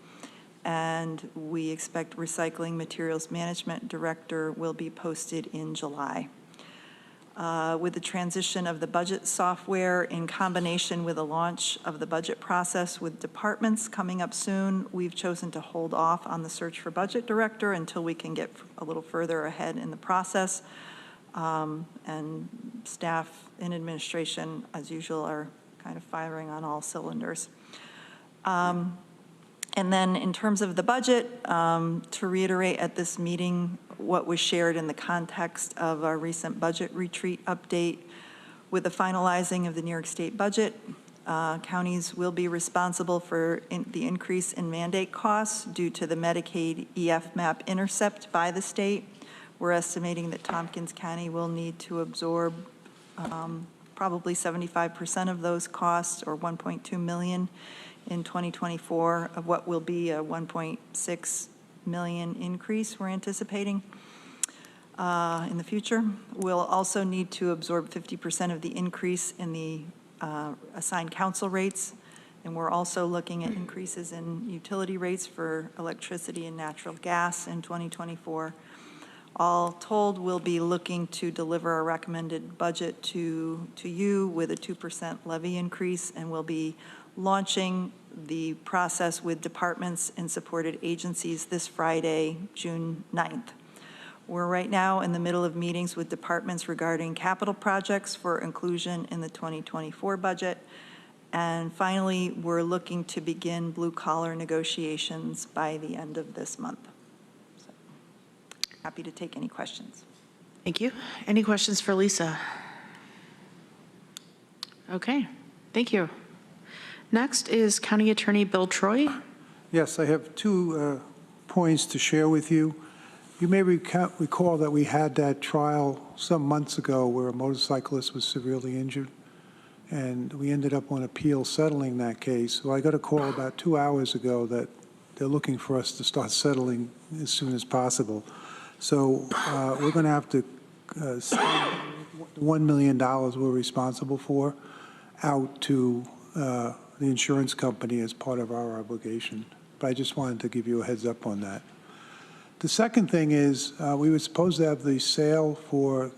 [SPEAKER 9] And we expect recycling materials management director will be posted in July. With the transition of the budget software in combination with the launch of the budget process with departments coming up soon, we've chosen to hold off on the search for budget director until we can get a little further ahead in the process. And staff in administration, as usual, are kind of firing on all cylinders. And then in terms of the budget, to reiterate at this meeting what was shared in the context of our recent budget retreat update, with the finalizing of the New York State budget, counties will be responsible for the increase in mandate costs due to the Medicaid EF-MAP intercept by the state. We're estimating that Tompkins County will need to absorb probably 75% of those costs, or $1.2 million. In 2024 of what will be a 1.6 million increase we're anticipating in the future. We'll also need to absorb 50% of the increase in the assigned council rates, and we're also looking at increases in utility rates for electricity and natural gas in 2024. All told, we'll be looking to deliver a recommended budget to you with a 2% levy increase, and we'll be launching the process with departments and supported agencies this Friday, June 9th. We're right now in the middle of meetings with departments regarding capital projects for inclusion in the 2024 budget, And finally, we're looking to begin blue-collar negotiations by the end of this month. So, happy to take any questions.
[SPEAKER 2] Thank you. Any questions for Lisa? Okay, thank you. Next is County Attorney Bill Troy.
[SPEAKER 10] Yes, I have two points to share with you. You may recall that we had that trial some months ago where a motorcyclist was severely injured, and we ended up on appeal settling that case. Well, I got a call about 2 hours ago that they're looking for us to start settling as soon as possible. So we're going to have to send $1 million we're responsible for out to the insurance company as part of our obligation. But I just wanted to give you a heads up on that. The second thing is we were supposed to have the sale for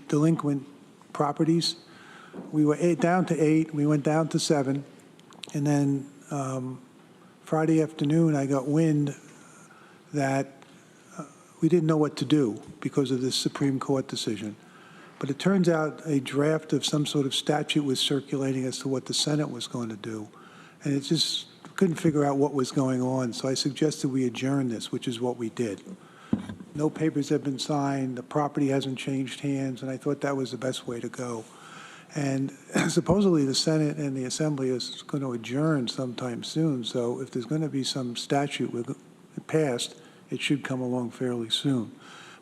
[SPEAKER 10] delinquent properties. We were down to 8, we went down to 7, and then Friday afternoon I got wind that we didn't know what to do because of this Supreme Court decision. But it turns out a draft of some sort of statute was circulating as to what the Senate was going to do. And it just couldn't figure out what was going on. So I suggested we adjourn this, which is what we did. No papers have been signed. The property hasn't changed hands. And I thought that was the best way to go. And supposedly the Senate and the Assembly is going to adjourn sometime soon. So if there's going to be some statute passed, it should come along fairly soon.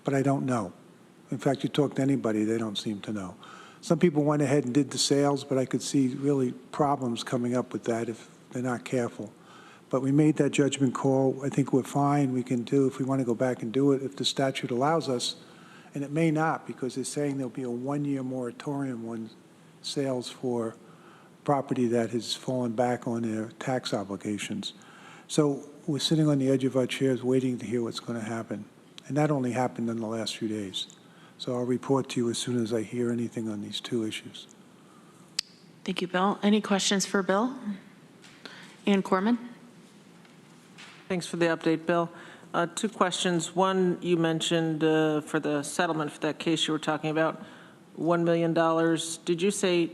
[SPEAKER 10] But I don't know. In fact, you talk to anybody, they don't seem to know. Some people went ahead and did the sales, but I could see really problems coming up with that if they're not careful. But we made that judgment call. I think we're fine. We can do, if we want to go back and do it, if the statute allows us, and it may not, because they're saying there'll be a 1-year moratorium on sales for property that has fallen back on their tax obligations. So we're sitting on the edge of our chairs waiting to hear what's going to happen. And that only happened in the last few days. So I'll report to you as soon as I hear anything on these two issues.
[SPEAKER 2] Thank you, Bill. Any questions for Bill? Ann Corman.
[SPEAKER 20] Thanks for the update, Bill. 2 questions. One, you mentioned for the settlement for that case you were talking about, $1 million. Did you say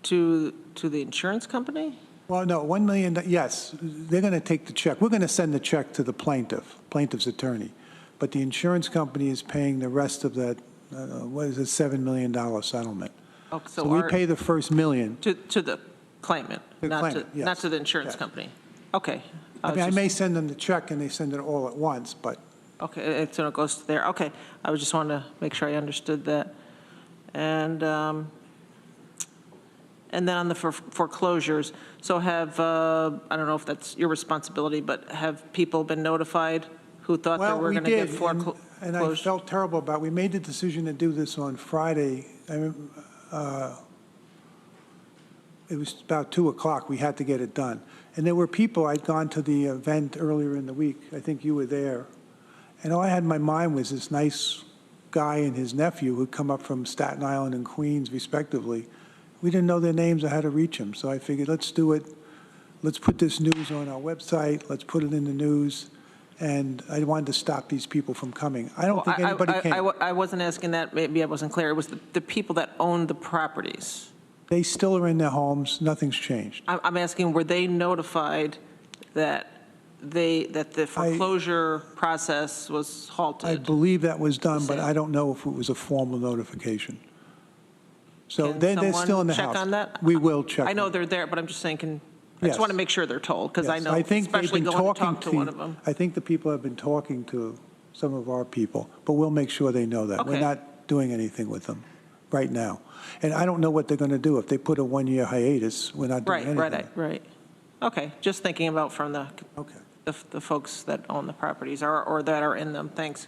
[SPEAKER 20] to the insurance company?
[SPEAKER 10] Well, no, $1 million, yes. They're going to take the check. We're going to send the check to the plaintiff's attorney. But the insurance company is paying the rest of that, what is it, $7 million settlement.
[SPEAKER 20] Oh,
[SPEAKER 10] so we pay the first $1 million.
[SPEAKER 20] To the claimant, not to the insurance company. Okay.
[SPEAKER 10] I may send them the check and they send it all at once, but.
[SPEAKER 20] Okay, so it goes to there. Okay, I was just wanting to make sure I understood that. And then on the foreclosures, so have, I don't know if that's your responsibility, but have people been notified who thought they were going to get foreclosed?
[SPEAKER 10] And I felt terrible about it. We made the decision to do this on Friday. It was about 2 o'clock. We had to get it done. And there were people, I'd gone to the event earlier in the week. I think you were there. And all I had in my mind was this nice guy and his nephew who'd come up from Staten Island and Queens, respectively. We didn't know their names or how to reach them. So I figured, let's do it. Let's put this news on our website. Let's put it in the news. And I wanted to stop these people from coming. I don't think anybody came.
[SPEAKER 20] I wasn't asking that. Maybe I wasn't clear. It was the people that owned the properties.
[SPEAKER 10] They still are in their homes. Nothing's changed.
[SPEAKER 20] I'm asking, were they notified that the foreclosure process was halted?
[SPEAKER 10] I believe that was done, but I don't know if it was a formal notification. So they're still in the house.
[SPEAKER 20] Check on that?
[SPEAKER 10] We will check.
[SPEAKER 20] I know they're there, but I'm just saying, I just want to make sure they're told, because I know,
[SPEAKER 10] I think
[SPEAKER 20] especially
[SPEAKER 10] they've been
[SPEAKER 20] going to
[SPEAKER 10] talking
[SPEAKER 20] talk to one of them.
[SPEAKER 10] I think the people have been talking to some of our people, but we'll make sure they know that.
[SPEAKER 20] Okay.
[SPEAKER 10] We're not doing anything with them right now. And I don't know what they're going to do. If they put a 1-year hiatus, we're not doing anything.
[SPEAKER 20] Right. Okay, just thinking about from the folks that own the properties or that are in them. Thanks.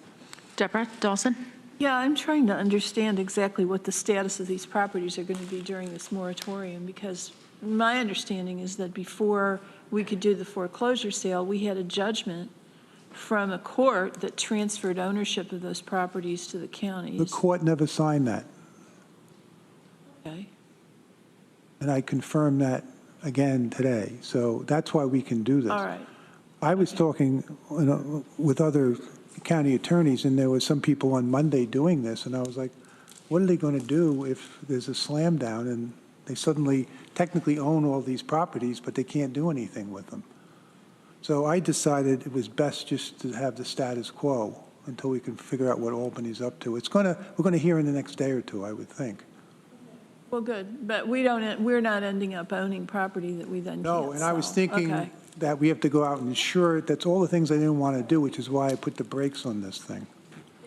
[SPEAKER 2] Deborah Dawson.
[SPEAKER 22] Yeah, I'm trying to understand exactly what the status of these properties are going to be during this moratorium, because my understanding is that before we could do the foreclosure sale, we had a judgment from a court that transferred ownership of those properties to the counties.
[SPEAKER 10] The court never signed that.
[SPEAKER 22] Okay.
[SPEAKER 10] And I confirmed that again today. So that's why we can do this.
[SPEAKER 22] All right.
[SPEAKER 10] I was talking with other county attorneys, and there were some people on Monday doing this, and I was like, what are they going to do if there's a slam down and they suddenly technically own all these properties, but they can't do anything with them. So I decided it was best just to have the status quo until we can figure out what Albany's up to. We're going to hear in the next day or two, I would think.
[SPEAKER 22] Well, good, but we're not ending up owning property that we then can't
[SPEAKER 10] No, and I was
[SPEAKER 22] sell.
[SPEAKER 10] thinking
[SPEAKER 22] Okay.
[SPEAKER 10] that we have to go out and insure it. That's all the things I didn't want to do, which is why I put the brakes on this thing.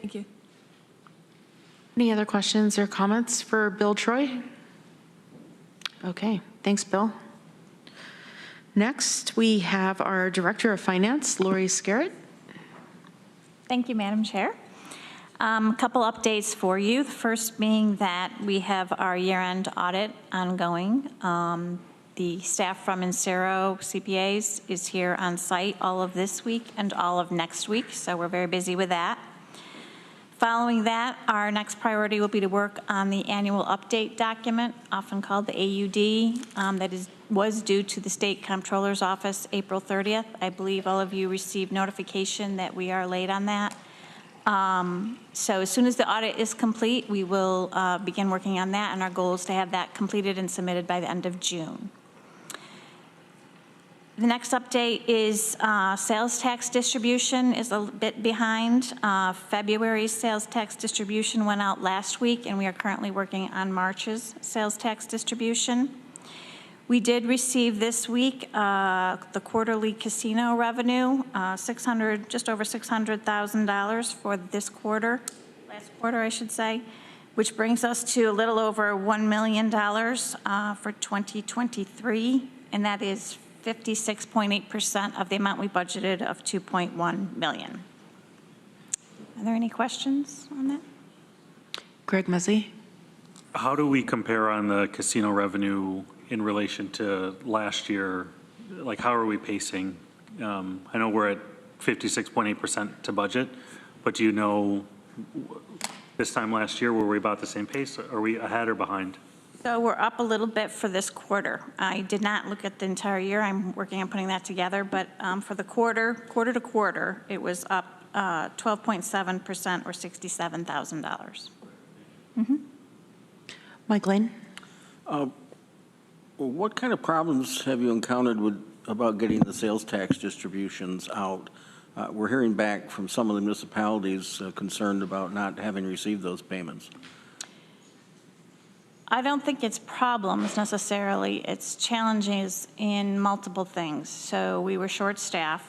[SPEAKER 22] Thank you.
[SPEAKER 2] Any other questions or comments for Bill Troy? Okay, thanks, Bill. Next, we have our Director of Finance, Lori Scarrett.
[SPEAKER 12] Thank you, Madam Chair. A couple updates for you. The first being that we have our year-end audit ongoing. The staff from Insero CPAs is here on site all of this week and all of next week, so we're very busy with that. Following that, our next priority will be to work on the annual update document, often called the AUD, that was due to the State Comptroller's Office April 30th. I believe all of you received notification that we are late on that. So as soon as the audit is complete, we will begin working on that, and our goal is to have that completed and submitted by the end of June. The next update is sales tax distribution is a bit behind. February's sales tax distribution went out last week, and we are currently working on March's sales tax distribution. We did receive this week the quarterly casino revenue, just over $600,000 for this quarter, last quarter I should say, which brings us to a little over $1 million for 2023, and that is 56.8% of the amount we budgeted of $2.1 million. Are there any questions on that?
[SPEAKER 2] Greg Mezzi.
[SPEAKER 18] How do we compare on the casino revenue in relation to last year? Like, how are we pacing? I know we're at 56.8% to budget, but do you know this time last year, were we about the same pace? Are we ahead or behind?
[SPEAKER 12] So we're up a little bit for this quarter. I did not look at the entire year. I'm working on putting that together, but for the quarter to quarter, it was up 12.7% or $67,000.
[SPEAKER 2] Mike Lane.
[SPEAKER 19] What kind of problems have you encountered about getting the sales tax distributions out? We're hearing back from some of the municipalities concerned about not having received those payments.
[SPEAKER 12] I don't think it's problems necessarily. It's challenges in multiple things. So we were short-staffed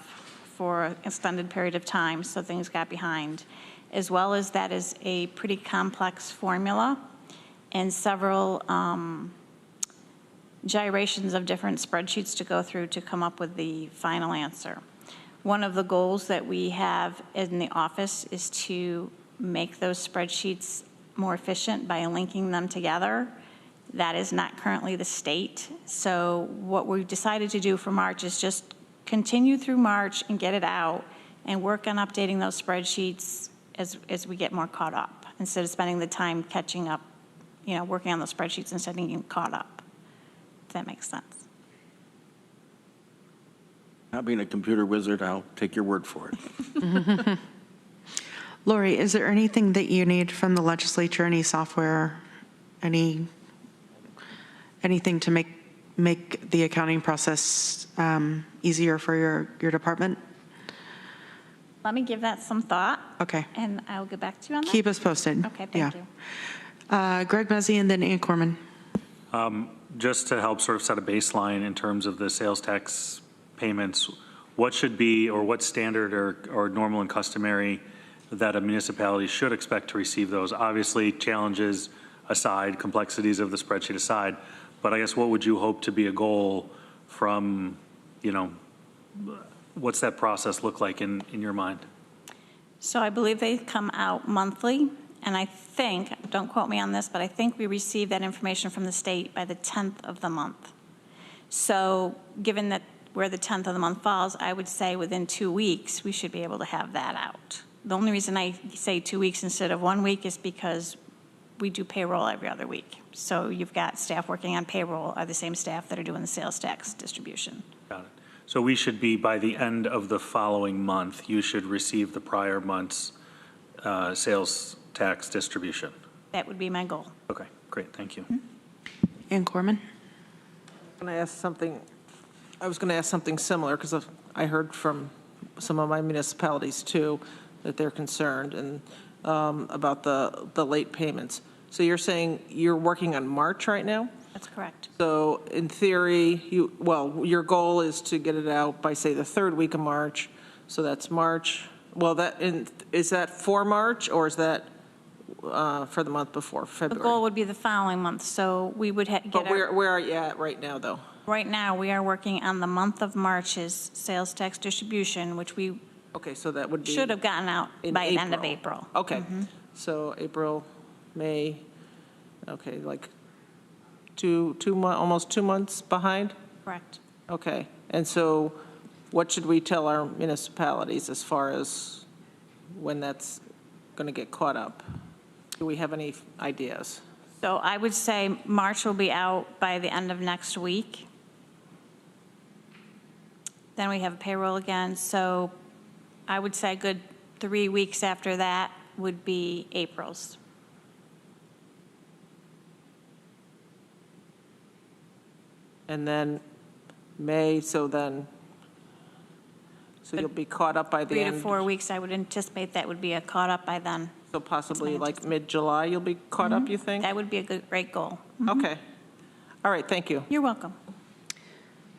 [SPEAKER 12] for an extended period of time, so things got behind. As well as that is a pretty complex formula and several gyrations of different spreadsheets to go through to come up with the final answer. One of the goals that we have in the office is to make those spreadsheets more efficient by linking them together. That is not currently the state. So what we've decided to do for March is just continue through March and get it out and work on updating those spreadsheets as we get more caught up, instead of spending the time catching up, working on those spreadsheets instead of getting caught up. If that makes sense.
[SPEAKER 19] Not being a computer wizard, I'll take your word for it.
[SPEAKER 2] Lori, is there anything that you need from the legislature, any software, anything to make the accounting process easier for your department?
[SPEAKER 12] Let me give that some thought.
[SPEAKER 2] Okay.
[SPEAKER 12] And I'll get back to you on that.
[SPEAKER 2] Keep us posted.
[SPEAKER 12] Okay, thank you.
[SPEAKER 2] Greg Mezzi and then Ann Corman.
[SPEAKER 18] Just to help sort of set a baseline in terms of the sales tax payments, what should be, or what standard or normal and customary that a municipality should expect to receive those? Obviously, challenges aside, complexities of the spreadsheet aside, but I guess what would you hope to be a goal from, what's that process look like in your mind?
[SPEAKER 12] So I believe they come out monthly, and I think, don't quote me on this, but I think we receive that information from the state by the 10th of the month. So given that where the 10th of the month falls, I would say within 2 weeks, we should be able to have that out. The only reason I say 2 weeks instead of 1 week is because we do payroll every other week. So you've got staff working on payroll are the same staff that are doing the sales tax distribution.
[SPEAKER 18] Got it. So we should be, by the end of the following month, you should receive the prior month's sales tax distribution.
[SPEAKER 12] That would be my goal.
[SPEAKER 18] Okay, great, thank you.
[SPEAKER 2] Ann Corman.
[SPEAKER 20] I was going to ask something similar because I heard from some of my municipalities too that they're concerned and about the late payments. So you're saying you're working on March right now?
[SPEAKER 12] That's correct.
[SPEAKER 20] So in theory, your goal is to get it out by, say, the third week of March. So that's March. Well, is that for March or is that for the month before, February?
[SPEAKER 12] The goal would be the following month, so we would get
[SPEAKER 20] But where are you at right now, though?
[SPEAKER 12] Right now, we are working on the month of March's sales tax distribution, which we
[SPEAKER 20] Okay, so that would be
[SPEAKER 12] should have gotten out by the end of April.
[SPEAKER 20] Okay, so April, May, okay, like almost 2 months behind?
[SPEAKER 12] Correct.
[SPEAKER 20] Okay, and so what should we tell our municipalities as far as when that's going to get caught up? Do we have any ideas?
[SPEAKER 12] So I would say March will be out by the end of next week. Then we have payroll again, so I would say a good 3 weeks after that would be April's.
[SPEAKER 20] And then May, so you'll be caught up by the
[SPEAKER 12] 3
[SPEAKER 20] end?
[SPEAKER 12] to 4 weeks, I would anticipate that would be caught up by then.
[SPEAKER 20] So possibly like mid-July you'll be caught up, you think?
[SPEAKER 12] That would be a great goal.
[SPEAKER 20] Okay. All right, thank you.
[SPEAKER 12] You're welcome.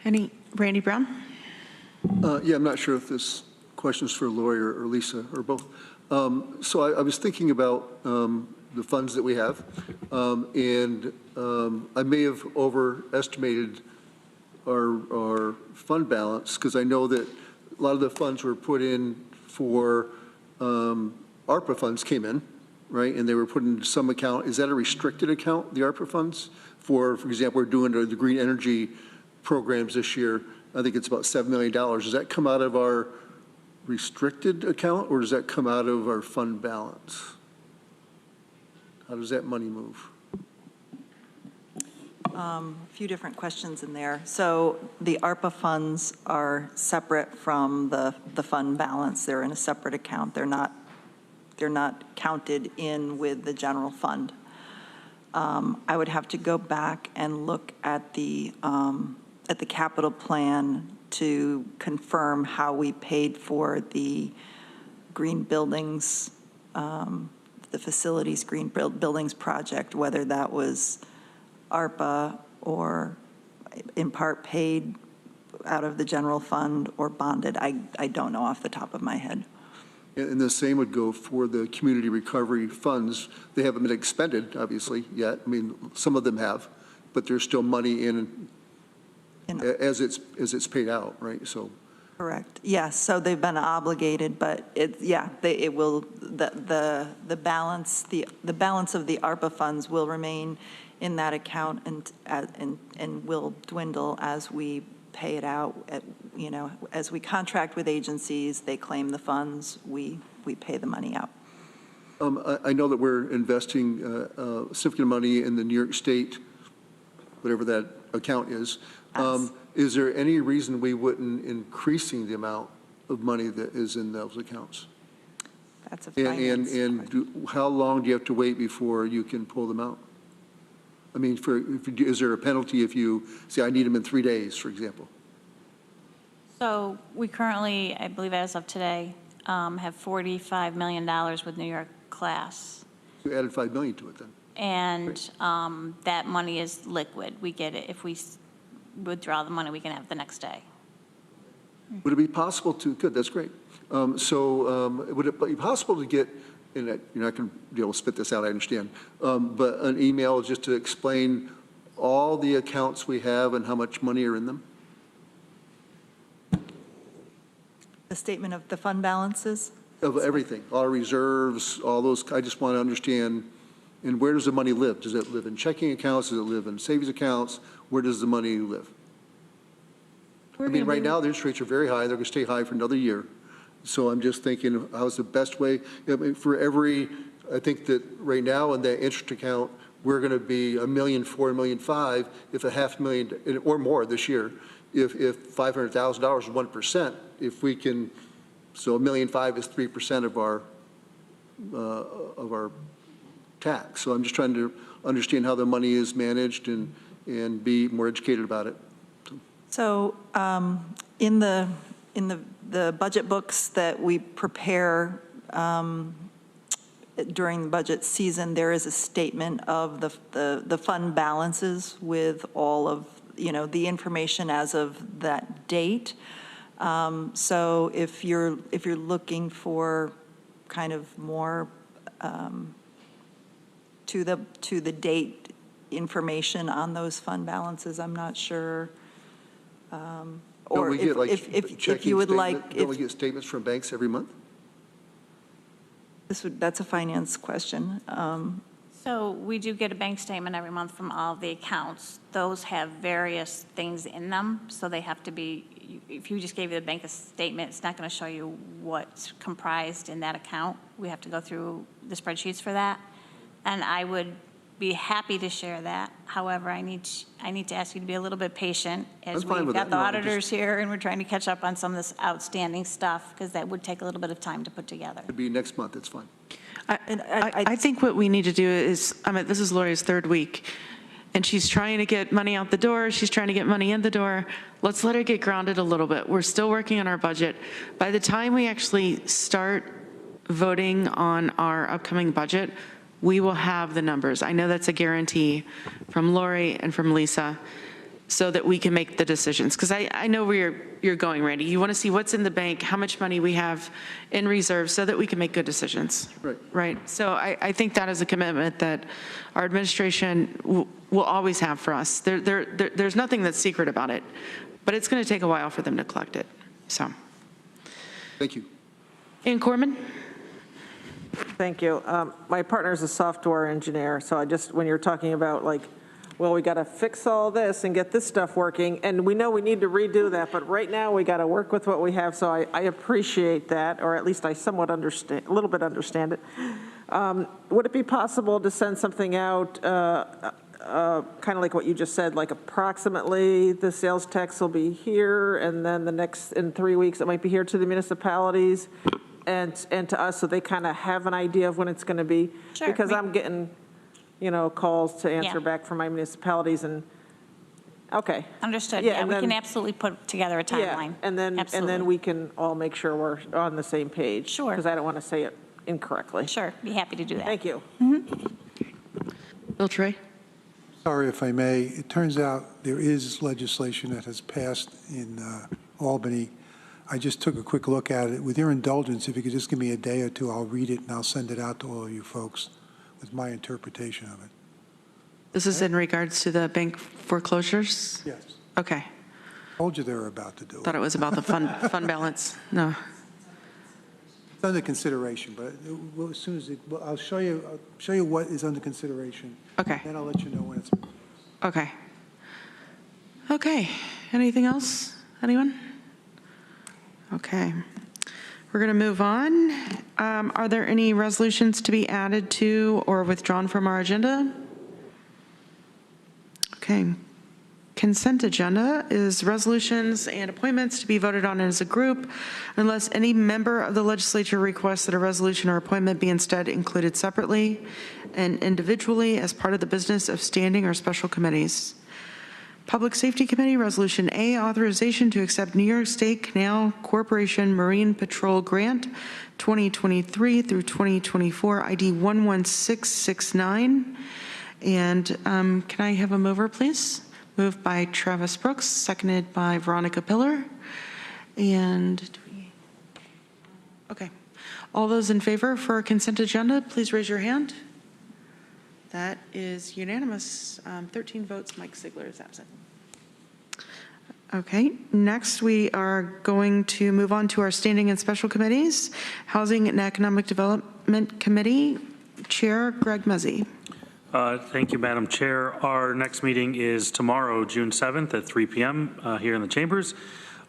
[SPEAKER 2] Randy Brown?
[SPEAKER 17] Yeah, I'm not sure if this question is for Lori or Lisa or both. So I was thinking about the funds that we have, and I may have overestimated our fund balance because I know that a lot of the funds were put in for ARPA funds came in, right? And they were put into some account. Is that a restricted account, the ARPA funds? For example, we're doing the green energy programs this year. I think it's about $7 million. Does that come out of our restricted account or does that come out of our fund balance? How does that money move?
[SPEAKER 9] A few different questions in there. So the ARPA funds are separate from the fund balance. They're in a separate account. They're not counted in with the general fund. I would have to go back and look at the capital plan to confirm how we paid for the green buildings, the facilities green buildings project, whether that was ARPA or in part paid out of the general fund or bonded. I don't know off the top of my head.
[SPEAKER 17] And the same would go for the community recovery funds. They haven't been expended, obviously, yet. I mean, some of them have, but there's still money in as it's paid out, right? So.
[SPEAKER 9] Correct. Yes. So they've been obligated, but it will the balance of the ARPA funds will remain in that account and will dwindle as we pay it out. As we contract with agencies, they claim the funds, we pay the money out.
[SPEAKER 17] I know that we're investing significant money in the New York State, whatever that account is. Is there any reason we wouldn't increasing the amount of money that is in those accounts?
[SPEAKER 9] That's a finance
[SPEAKER 17] and how long do you have to wait before you can pull them out? I mean, is there a penalty if you say, I need them in 3 days, for example?
[SPEAKER 12] So we currently, I believe as of today, have $45 million with New York class.
[SPEAKER 17] You added $5 million to it then.
[SPEAKER 12] And that money is liquid. We get it. If we withdraw the money, we can have it the next day.
[SPEAKER 17] Would it be possible to, good, that's great. Would it be possible to get, and you're not going to be able to spit this out, I understand, but an email just to explain all the accounts we have and how much money are in them?
[SPEAKER 9] The statement of the fund balances?
[SPEAKER 17] Of everything, all our reserves, all those, I just want to understand, and where does the money live? Does it live in checking accounts? Does it live in savings accounts? Where does the money live? I mean, right now, the interest rates are very high. They're going to stay high for another year. So I'm just thinking, how's the best way? I mean, I think that right now in that interest account, we're going to be $1.4 million, $1.5 million, if $500,000 or more this year, if $500,000 is 1%, if we can, so $1.5 million is 3% of our tax. So I'm just trying to understand how the money is managed and be more educated about it.
[SPEAKER 9] So in the budget books that we prepare during the budget season, there is a statement of the fund balances with all of, the information as of that date. So if you're looking for kind of more to the date information on those fund balances, I'm not sure. Or if you would like.
[SPEAKER 17] Don't we get statements from banks every month?
[SPEAKER 9] That's a finance question.
[SPEAKER 12] So we do get a bank statement every month from all the accounts. Those have various things in them, so they have to be, if you just gave the bank a statement, it's not going to show you what's comprised in that account. We have to go through the spreadsheets for that. And I would be happy to share that. However, I need to ask you to be a little bit patient as we've got the auditors here and we're trying to catch up on some of this outstanding stuff, because that would take a little bit of time to put together.
[SPEAKER 17] It'd be next month, it's fine.
[SPEAKER 2] I think what we need to do is, this is Lori's third week, and she's trying to get money out the door. She's trying to get money in the door. Let's let her get grounded a little bit. We're still working on our budget. By the time we actually start voting on our upcoming budget, we will have the numbers. I know that's a guarantee from Lori and from Lisa, so that we can make the decisions. Because I know where you're going, Randy. You want to see what's in the bank, how much money we have in reserve, so that we can make good decisions. Right. So I think that is a commitment that our administration will always have for us. There's nothing that's secret about it, but it's going to take a while for them to collect it. So.
[SPEAKER 17] Thank you.
[SPEAKER 2] Ann Corman.
[SPEAKER 20] Thank you. My partner's a software engineer, so when you're talking about well, we got to fix all this and get this stuff working, and we know we need to redo that, but right now we got to work with what we have, so I appreciate that, or at least I somewhat understand, a little bit understand it. Would it be possible to send something out, kind of like what you just said, like approximately the sales tax will be here, and then in 3 weeks it might be here to the municipalities and to us, so they kind of have an idea of when it's going to be?
[SPEAKER 12] Sure.
[SPEAKER 20] Because I'm getting calls to answer back from my municipalities, and okay.
[SPEAKER 12] Understood. Yeah, we can absolutely put together a timeline.
[SPEAKER 20] Yeah, and then we can all make sure we're on the same page.
[SPEAKER 12] Sure.
[SPEAKER 20] Because I don't want to say it incorrectly.
[SPEAKER 12] Sure, be happy to do that.
[SPEAKER 20] Thank you.
[SPEAKER 2] Bill Trey.
[SPEAKER 10] Sorry if I may. It turns out there is legislation that has passed in Albany. I just took a quick look at it. With your indulgence, if you could just give me a day or two, I'll read it and I'll send it out to all of you folks with my interpretation of it.
[SPEAKER 2] This is in regards to the bank foreclosures?
[SPEAKER 10] Yes.
[SPEAKER 2] Okay.
[SPEAKER 10] Told you they were about to do it.
[SPEAKER 2] Thought it was about the fund balance. No.
[SPEAKER 10] It's under consideration, but as soon as I'll show you what is under consideration.
[SPEAKER 2] Okay.
[SPEAKER 10] Then I'll let you know when it's.
[SPEAKER 2] Okay. Okay. Anything else? Anyone? Okay. We're going to move on. Are there any resolutions to be added to or withdrawn from our agenda? Okay. Consent agenda is resolutions and appointments to be voted on as a group unless any member of the legislature requests that a resolution or appointment be instead included separately and individually as part of the business of standing or special committees. Public Safety Committee, Resolution A, authorization to accept New York State Canal Corporation Marine Patrol Grant 2023 through 2024, ID 11669. And can I have a mover, please? Moved by Travis Brooks, seconded by Veronica Pillar. And okay. All those in favor for a consent agenda, please raise your hand. That is unanimous. 13 votes. Mike Sigler is absent. Okay. Next, we are going to move on to our standing and special committees. Housing and Economic Development Committee, Chair Greg Mezzi.
[SPEAKER 18] Thank you, Madam Chair. Our next meeting is tomorrow, June 7th at 3 p.m. Here in the chambers.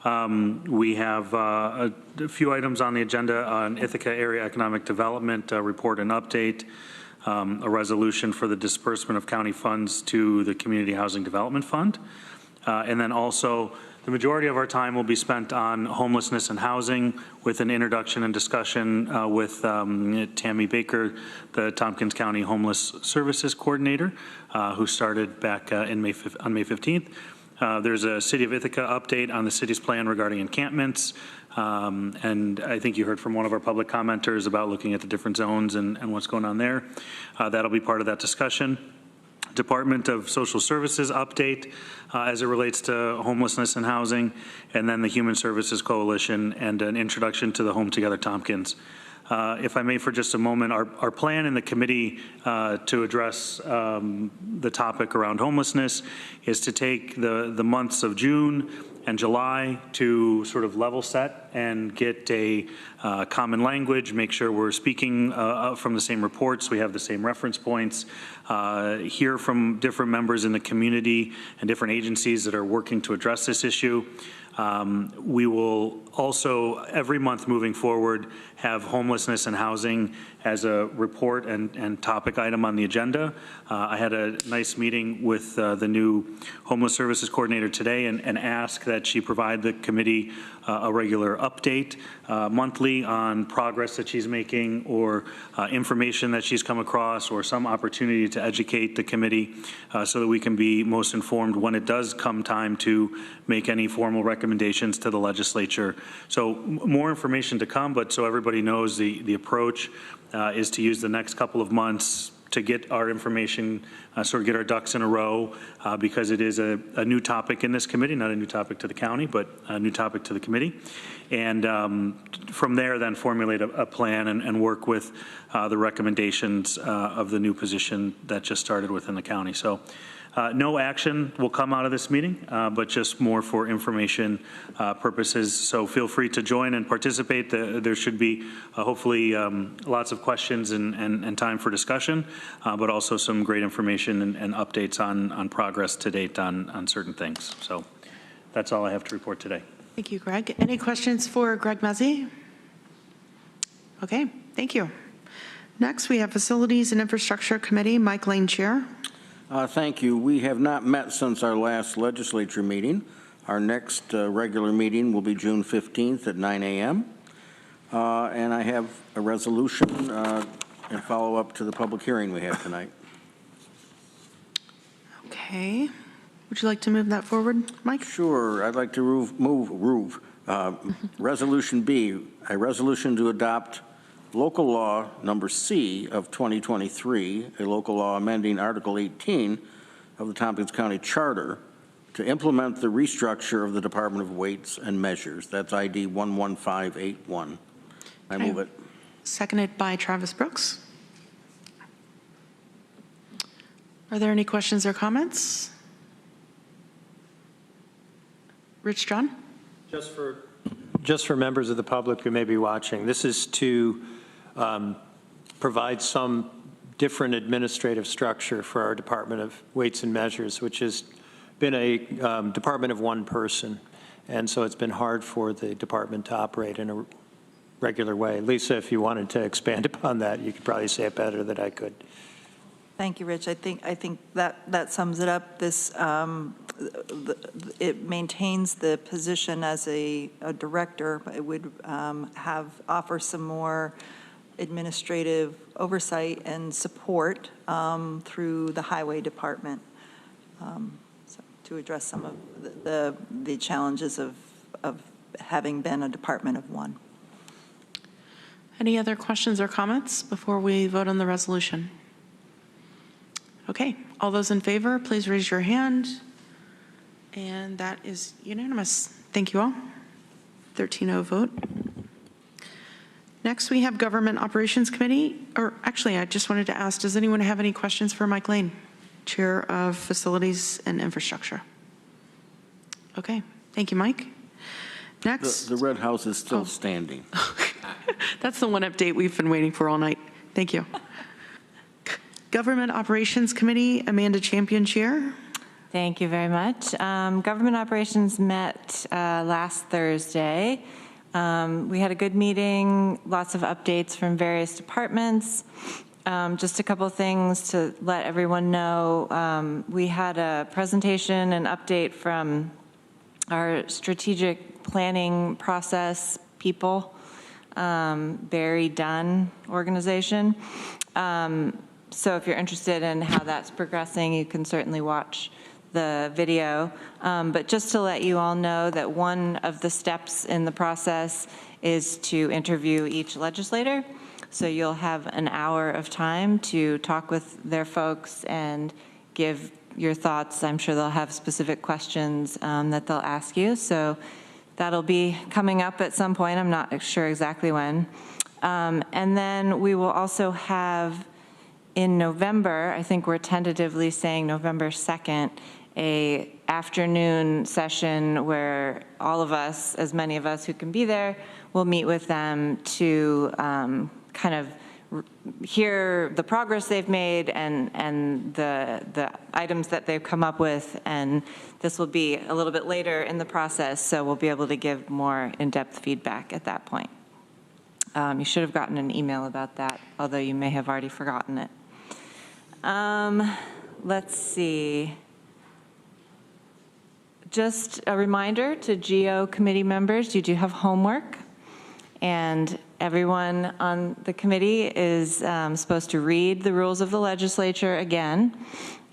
[SPEAKER 18] We have a few items on the agenda on Ithaca Area Economic Development report and update. A resolution for the disbursement of county funds to the Community Housing Development Fund. And then also, the majority of our time will be spent on homelessness and housing with an introduction and discussion with Tammy Baker, the Tompkins County Homeless Services Coordinator, who started back on May 15th. There's a City of Ithaca update on the city's plan regarding encampments. And I think you heard from one of our public commenters about looking at the different zones and what's going on there. That'll be part of that discussion. Department of Social Services update as it relates to homelessness and housing, and then the Human Services Coalition and an introduction to the Home Together Tompkins. If I may for just a moment, our plan in the committee to address the topic around homelessness is to take the months of June and July to sort of level set and get a common language, make sure we're speaking from the same reports, we have the same reference points, hear from different members in the community and different agencies that are working to address this issue. We will also, every month moving forward, have homelessness and housing as a report and topic item on the agenda. I had a nice meeting with the new Homeless Services Coordinator today and asked that she provide the committee a regular update monthly on progress that she's making or information that she's come across or some opportunity to educate the committee so that we can be most informed when it does come time to make any formal recommendations to the legislature. So more information to come, but so everybody knows the approach is to use the next couple of months to get our information, sort of get our ducks in a row, because it is a new topic in this committee, not a new topic to the county, but a new topic to the committee. And from there, then formulate a plan and work with the recommendations of the new position that just started within the county. So no action will come out of this meeting, but just more for information purposes. So feel free to join and participate. There should be hopefully lots of questions and time for discussion, but also some great information and updates on progress to date on certain things. So that's all I have to report today.
[SPEAKER 2] Thank you, Greg. Any questions for Greg Mezzi? Okay, thank you. Next, we have Facilities and Infrastructure Committee, Mike Lane, Chair.
[SPEAKER 19] Thank you. We have not met since our last legislature meeting. Our next regular meeting will be June 15th at 9 a.m. And I have a resolution and follow up to the public hearing we have tonight.
[SPEAKER 2] Okay. Would you like to move that forward, Mike?
[SPEAKER 19] Sure. I'd like to move Resolution B, a resolution to adopt Local Law Number C of 2023, a local law amending Article 18 of the Tompkins County Charter to implement the restructure of the Department of Weights and Measures. That's ID 11581. I move it.
[SPEAKER 2] Seconded by Travis Brooks. Are there any questions or comments? Rich John?
[SPEAKER 16] Just for members of the public who may be watching, this is to provide some different administrative structure for our Department of Weights and Measures, which has been a department of one person. And so it's been hard for the department to operate in a regular way. Lisa, if you wanted to expand upon that, you could probably say it better than I could.
[SPEAKER 9] Thank you, Rich. I think that sums it up. This it maintains the position as a director, but it would offer some more administrative oversight and support through the highway department, so to address some of the challenges of having been a department of one.
[SPEAKER 2] Any other questions or comments before we vote on the resolution? Okay, all those in favor, please raise your hand. And that is unanimous. Thank you all. 13-0 vote. Next, we have Government Operations Committee. Or actually, I just wanted to ask, does anyone have any questions for Mike Lane, Chair of Facilities and Infrastructure? Okay, thank you, Mike. Next.
[SPEAKER 19] The red house is still standing.
[SPEAKER 2] That's the one update we've been waiting for all night. Thank you. Government Operations Committee, Amanda Champion, Chair.
[SPEAKER 6] Thank you very much. Government Operations met last Thursday. We had a good meeting, lots of updates from various departments. Just a couple of things to let everyone know. We had a presentation and update from our strategic planning process people, Barry Dunn organization. So if you're interested in how that's progressing, you can certainly watch the video. But just to let you all know that one of the steps in the process is to interview each legislator. So you'll have an hour of time to talk with their folks and give your thoughts. I'm sure they'll have specific questions that they'll ask you. So that'll be coming up at some point. I'm not sure exactly when. And then we will also have in November, I think we're tentatively saying November 2nd, a afternoon session where all of us, as many of us who can be there, will meet with them to kind of hear the progress they've made and the items that they've come up with. And this will be a little bit later in the process, so we'll be able to give more in-depth feedback at that point. You should have gotten an email about that, although you may have already forgotten it. Let's see. Just a reminder to GO committee members, you do have homework, and everyone on the committee is supposed to read the rules of the legislature again,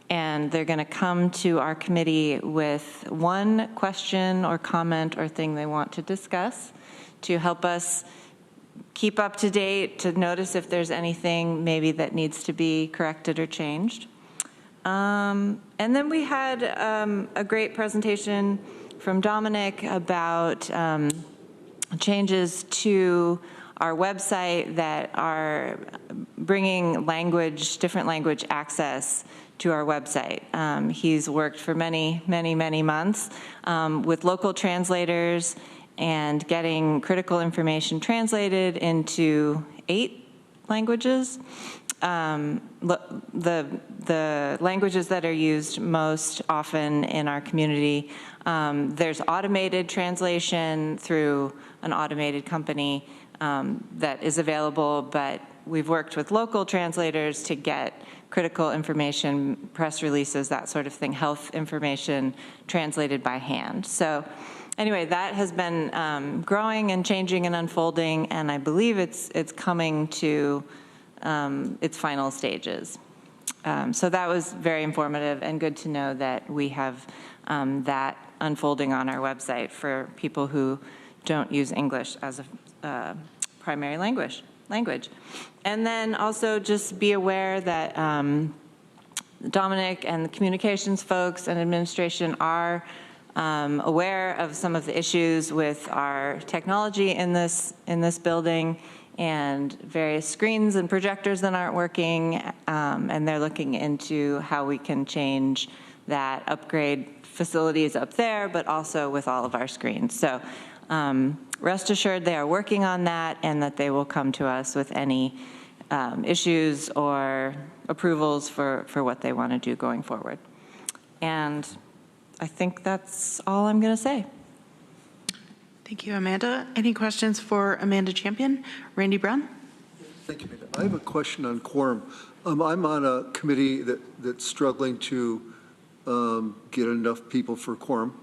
[SPEAKER 6] and they're going to come to our committee with one question or comment or thing they want to discuss to help us keep up to date, to notice if there's anything maybe that needs to be corrected or changed. And then we had a great presentation from Dominic about changes to our website that are bringing different language access to our website. He's worked for many, many, many months with local translators and getting critical information translated into 8 languages. The languages that are used most often in our community, there's automated translation through an automated company that is available, but we've worked with local translators to get critical information, press releases, that sort of thing, health information translated by hand. So anyway, that has been growing and changing and unfolding, and I believe it's coming to its final stages. So that was very informative and good to know that we have that unfolding on our website for people who don't use English as a primary language. And then also just be aware that Dominic and the communications folks and administration are aware of some of the issues with our technology in this building and various screens and projectors that aren't working, and they're looking into how we can change that, upgrade facilities up there, but also with all of our screens. So rest assured they are working on that and that they will come to us with any issues or approvals for what they want to do going forward. And I think that's all I'm going to say.
[SPEAKER 2] Thank you, Amanda. Any questions for Amanda Champion? Randy Brown?
[SPEAKER 17] Thank you, Amanda. I have a question on quorum. I'm on a committee that's struggling to get enough people for quorum.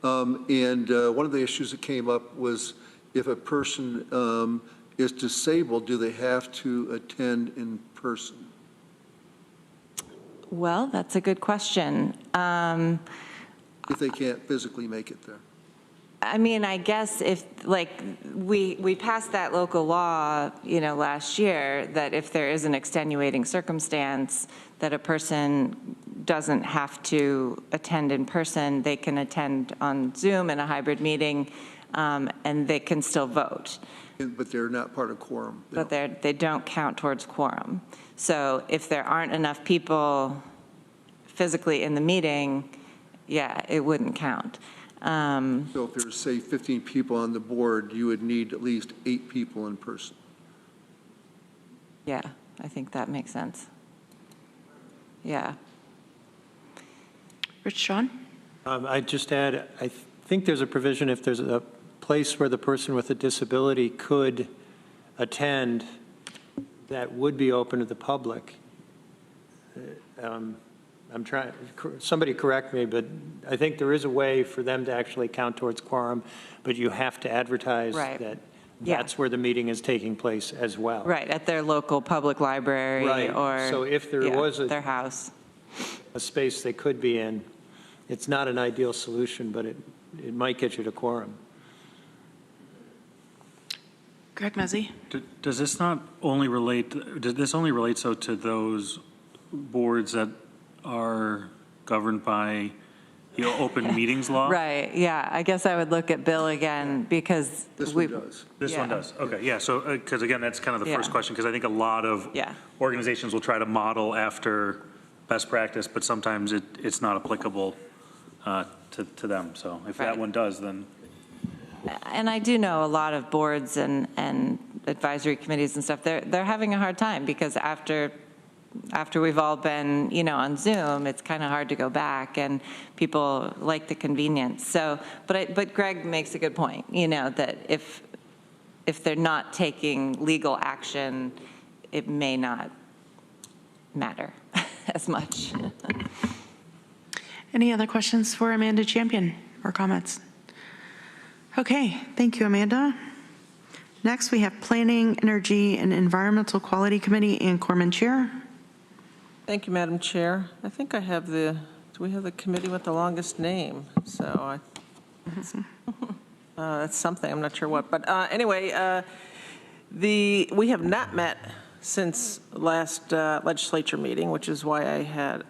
[SPEAKER 17] And one of the issues that came up was if a person is disabled, do they have to attend in person?
[SPEAKER 6] Well, that's a good question.
[SPEAKER 17] If they can't physically make it there.
[SPEAKER 6] I mean, I guess if, like, we passed that local law, last year, that if there is an extenuating circumstance that a person doesn't have to attend in person, they can attend on Zoom in a hybrid meeting, and they can still vote.
[SPEAKER 17] But they're not part of quorum.
[SPEAKER 6] But they don't count towards quorum. So if there aren't enough people physically in the meeting, yeah, it wouldn't count.
[SPEAKER 17] So if there's, say, 15 people on the board, you would need at least 8 people in person.
[SPEAKER 6] Yeah, I think that makes sense. Yeah.
[SPEAKER 2] Rich Sean?
[SPEAKER 16] I'd just add, I think there's a provision if there's a place where the person with a disability could attend that would be open to the public. I'm trying, somebody correct me, but I think there is a way for them to actually count towards quorum, but you have to advertise that that's where the meeting is taking place as well.
[SPEAKER 6] Right, at their local public library or
[SPEAKER 16] so if there was
[SPEAKER 6] their house.
[SPEAKER 16] A space they could be in, it's not an ideal solution, but it might get you to quorum.
[SPEAKER 2] Greg Mezzi.
[SPEAKER 18] Does this not only relate, does this only relate so to those boards that are governed by the open meetings law?
[SPEAKER 6] Right, yeah, I guess I would look at Bill again because
[SPEAKER 17] This one does.
[SPEAKER 18] This one does, okay, yeah, so, because again, that's kind of the first question, because I think a lot of organizations will try to model after best practice, but sometimes it's not applicable to them, so if that one does, then.
[SPEAKER 6] And I do know a lot of boards and advisory committees and stuff, they're having a hard time because after we've all been, on Zoom, it's kind of hard to go back and people like the convenience. So, but Greg makes a good point, that if they're not taking legal action, it may not matter as much.
[SPEAKER 2] Any other questions for Amanda Champion or comments? Okay, thank you, Amanda. Next, we have Planning, Energy, and Environmental Quality Committee, Ann Corman, Chair.
[SPEAKER 20] Thank you, Madam Chair. I think I have do we have the committee with the longest name? So that's something, I'm not sure what. But anyway, we have not met since last legislature meeting, which is why I had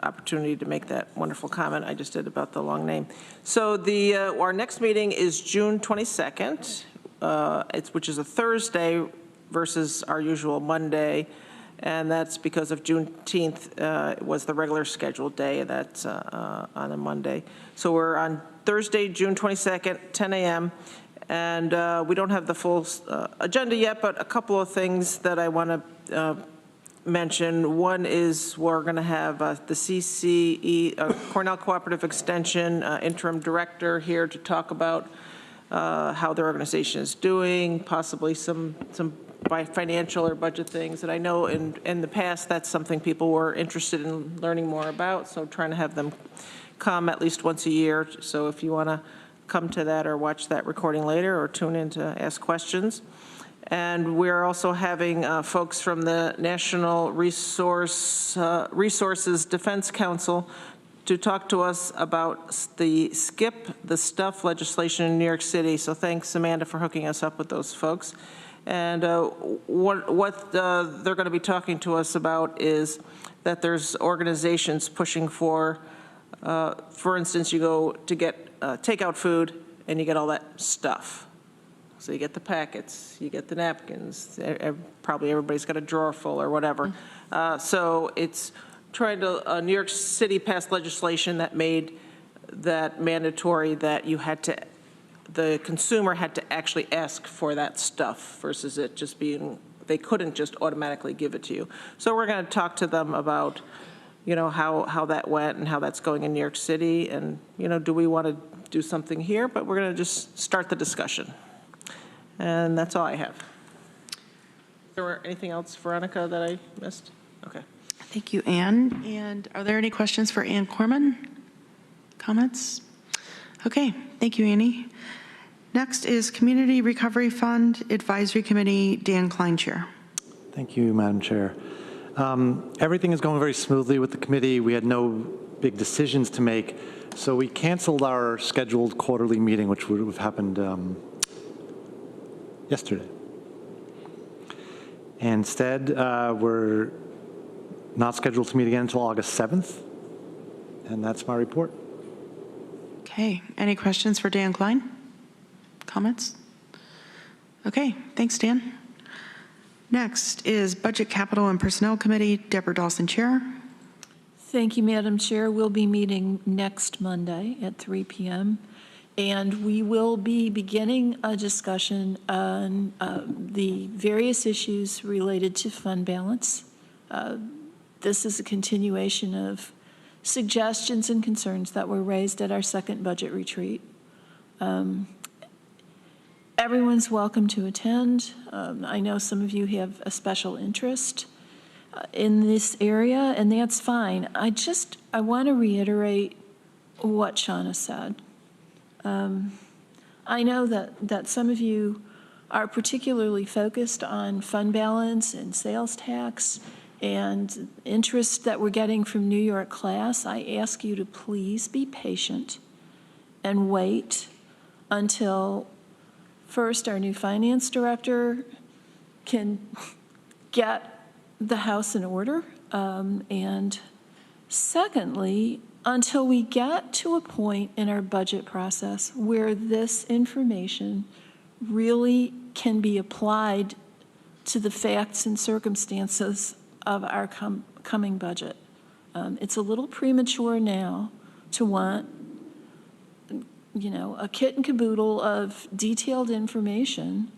[SPEAKER 20] opportunity to make that wonderful comment I just did about the long name. So our next meeting is June 22nd, which is a Thursday versus our usual Monday, and that's because of Juneteenth was the regular scheduled day, and that's on a Monday. So we're on Thursday, June 22nd, 10 a.m., and we don't have the full agenda yet, but a couple of things that I want to mention. One is we're going to have the CCE, Cornell Cooperative Extension interim director here to talk about how their organization is doing, possibly some financial or budget things. And I know in the past that's something people were interested in learning more about, so trying to have them come at least once a year. So if you want to come to that or watch that recording later or tune in to ask questions. And we're also having folks from the National Resources Defense Council to talk to us about the Skip the Stuff legislation in New York City. So thanks, Amanda, for hooking us up with those folks. And what they're going to be talking to us about is that there's organizations pushing for instance, you go to get takeout food and you get all that stuff. So you get the packets, you get the napkins, probably everybody's got a drawer full or whatever. So it's trying to, New York City passed legislation that made that mandatory, that the consumer had to actually ask for that stuff versus it just being, they couldn't just automatically give it to you. So we're going to talk to them about how that went and how that's going in New York City, and do we want to do something here? But we're going to just start the discussion, and that's all I have. Is there anything else, Veronica, that I missed? Okay.
[SPEAKER 2] Thank you, Ann. And are there any questions for Ann Corman? Comments? Okay, thank you, Annie. Next is Community Recovery Fund Advisory Committee, Dan Klein, Chair.
[SPEAKER 13] Thank you, Madam Chair. Everything is going very smoothly with the committee. We had no big decisions to make, so we canceled our scheduled quarterly meeting, which would have happened yesterday. Instead, we're not scheduled to meet again until August 7th, and that's my report.
[SPEAKER 2] Okay, any questions for Dan Klein? Comments? Okay, thanks, Dan. Next is Budget, Capital, and Personnel Committee, Deborah Dawson, Chair.
[SPEAKER 22] Thank you, Madam Chair. We'll be meeting next Monday at 3 p.m. And we will be beginning a discussion on the various issues related to fund balance. This is a continuation of suggestions and concerns that were raised at our second budget retreat. Everyone's welcome to attend. I know some of you have a special interest in this area, and that's fine. I want to reiterate what Shauna said. I know that some of you are particularly focused on fund balance and sales tax, and interest that we're getting from New York class, I ask you to please be patient and wait until first our new finance director can get the house in order, and secondly, until we get to a point in our budget process where this information really can be applied to the facts and circumstances of our coming budget. It's a little premature now to want, a kit and caboodle of detailed information,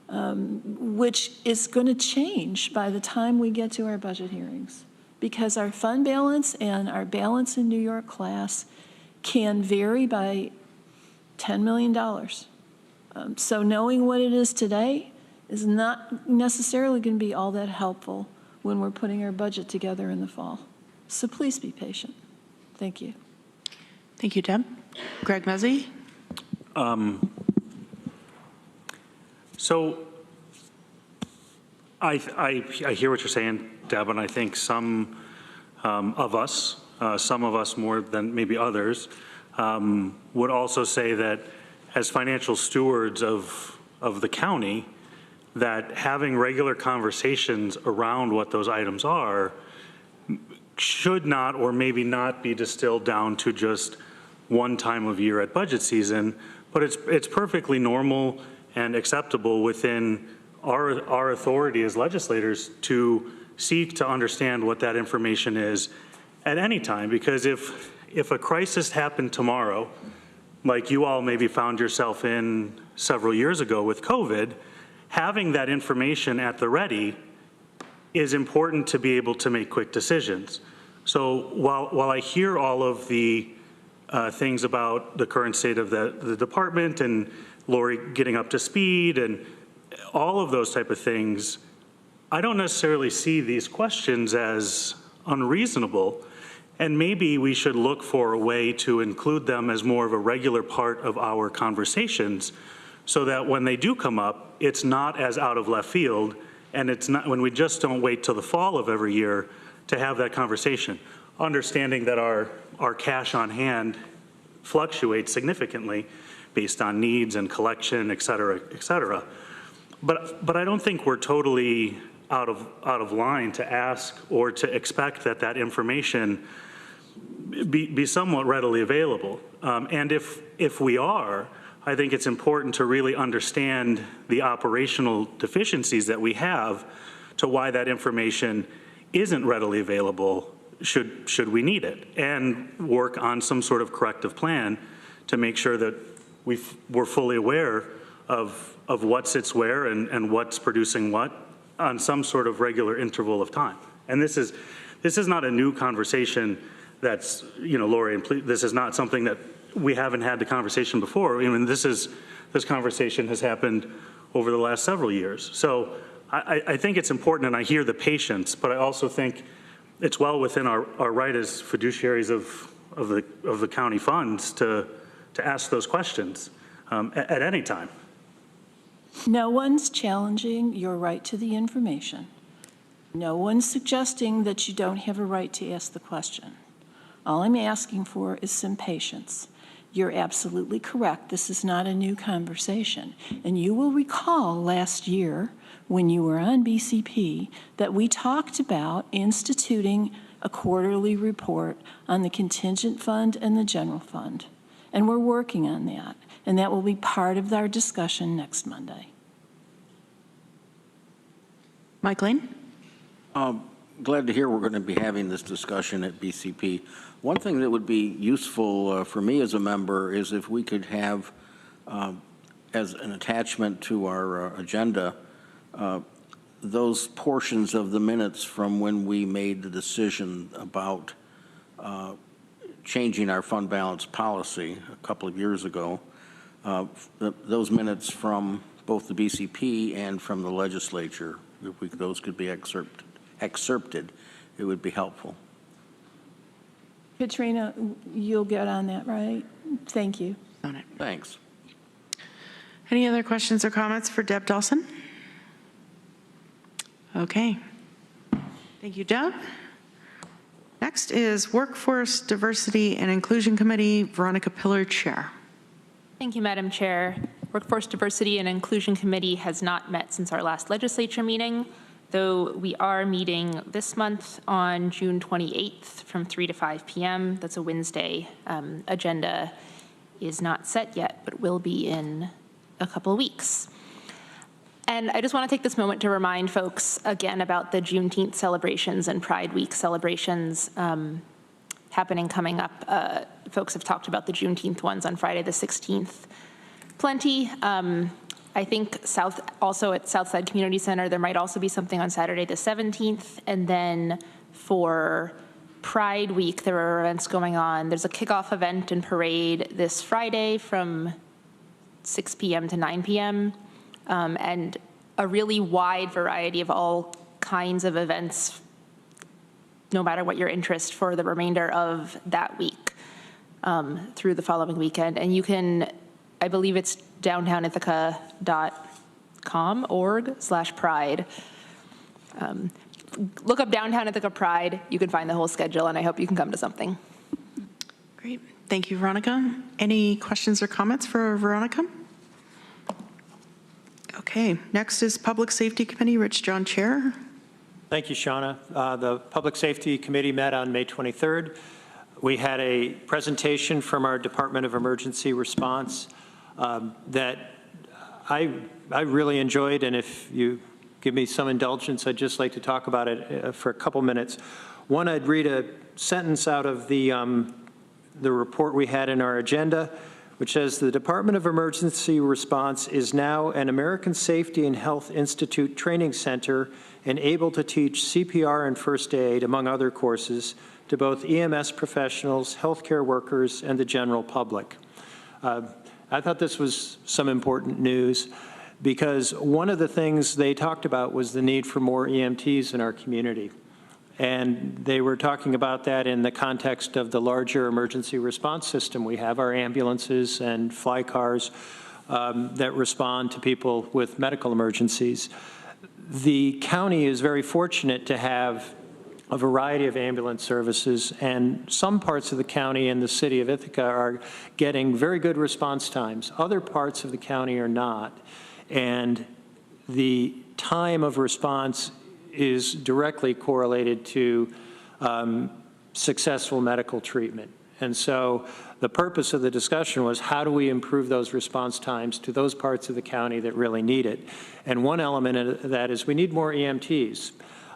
[SPEAKER 22] which is going to change by the time we get to our budget hearings, because our fund balance and our balance in New York class can vary by $10 million. So knowing what it is today is not necessarily going to be all that helpful when we're putting our budget together in the fall. So please be patient. Thank you.
[SPEAKER 2] Thank you, Deb. Greg Mezzi.
[SPEAKER 18] So I hear what you're saying, Deb, and I think some of us more than maybe others, would also say that as financial stewards of the county, that having regular conversations around what those items are should not, or maybe not, be distilled down to just one time of year at budget season, but it's perfectly normal and acceptable within our authority as legislators to seek to understand what that information is at any time. Because if a crisis happened tomorrow, like you all maybe found yourself in several years ago with COVID, having that information at the ready is important to be able to make quick decisions. So while I hear all of the things about the current state of the department and Lori getting up to speed and all of those type of things, I don't necessarily see these questions as unreasonable. And maybe we should look for a way to include them as more of a regular part of our conversations, so that when they do come up, it's not as out of left field, and it's not when we just don't wait till the fall of every year to have that conversation, understanding that our cash on hand fluctuates significantly based on needs and collection, et cetera, et cetera. But I don't think we're totally out of line to ask or to expect that information be somewhat readily available. And if we are, I think it's important to really understand the operational deficiencies that we have to why that information isn't readily available should we need it, and work on some sort of corrective plan to make sure that we're fully aware of what sits where and what's producing what on some sort of regular interval of time. And this is not a new conversation that's, Lori, and this is not something that we haven't had the conversation before. I mean, this conversation has happened over the last several years. So I think it's important, and I hear the patience, but I also think it's well within our right as fiduciaries of the county funds to ask those questions at any time.
[SPEAKER 22] No one's challenging your right to the information. No one's suggesting that you don't have a right to ask the question. All I'm asking for is some patience. You're absolutely correct. This is not a new conversation. And you will recall last year when you were on BCP that we talked about instituting a quarterly report on the contingent fund and the general fund. And we're working on that. And that will be part of our discussion next Monday.
[SPEAKER 2] Mike Lane?
[SPEAKER 19] Glad to hear we're going to be having this discussion at BCP. One thing that would be useful for me as a member is if we could have, as an attachment to our agenda, those portions of the minutes from when we made the decision about changing our fund balance policy a couple of years ago. Those minutes from both the BCP and from the legislature, if those could be excerpted, it would be helpful.
[SPEAKER 22] Katrina, you'll get on that, right? Thank you.
[SPEAKER 2] On it.
[SPEAKER 19] Thanks.
[SPEAKER 2] Any other questions or comments for Deb Dawson? Okay. Thank you, Deb. Next is Workforce Diversity and Inclusion Committee, Veronica Pillar, Chair.
[SPEAKER 21] Thank you, Madam Chair. Workforce Diversity and Inclusion Committee has not met since our last legislature meeting, though we are meeting this month on June 28th from 3 to 5 p.m. That's a Wednesday. Agenda is not set yet, but will be in a couple of weeks. And I just want to take this moment to remind folks again about the Juneteenth celebrations and Pride Week celebrations coming up. Folks have talked about the Juneteenth ones on Friday the 16th. Plenty. I think also at Southside Community Center, there might also be something on Saturday the 17th. And then for Pride Week, there are events going on. There's a kickoff event and parade this Friday from 6 p.m. to 9 p.m. And a really wide variety of all kinds of events, no matter what your interest, for the remainder of that week through the following weekend. And you can, I believe it's downtownithaca.com/pride. Look up Downtown Ithaca Pride. You can find the whole schedule, and I hope you can come to something.
[SPEAKER 2] Great. Thank you, Veronica. Any questions or comments for Veronica? Okay. Next is Public Safety Committee, Rich John, Chair.
[SPEAKER 16] Thank you, Shauna. The Public Safety Committee met on May 23rd. We had a presentation from our Department of Emergency Response that I really enjoyed, and if you give me some indulgence, I'd just like to talk about it for a couple minutes. One, I'd read a sentence out of the report we had in our agenda, which says the Department of Emergency Response is now an American Safety and Health Institute training center and able to teach CPR and first aid, among other courses, to both EMS professionals, healthcare workers, and the general public. I thought this was some important news because one of the things they talked about was the need for more EMTs in our community. And they were talking about that in the context of the larger emergency response system. We have our ambulances and fly cars that respond to people with medical emergencies. The county is very fortunate to have a variety of ambulance services, and some parts of the county and the city of Ithaca are getting very good response times. Other parts of the county are not. And the time of response is directly correlated to successful medical treatment. And so the purpose of the discussion was how do we improve those response times to those parts of the county that really need it? And one element of that is we need more EMTs.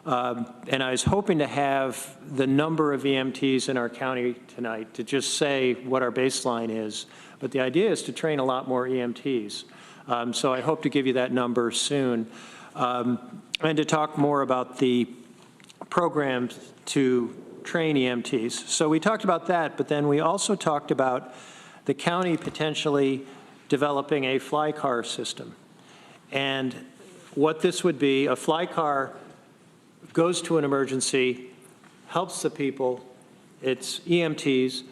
[SPEAKER 16] And I was hoping to have the number of EMTs in our county tonight to just say what our baseline is. But the idea is to train a lot more EMTs. So I hope to give you that number soon. And to talk more about the programs to train EMTs. So we talked about that, but then we also talked about the county potentially developing a fly car system. And what this would be, a fly car goes to an emergency, helps the people, it's EMTs,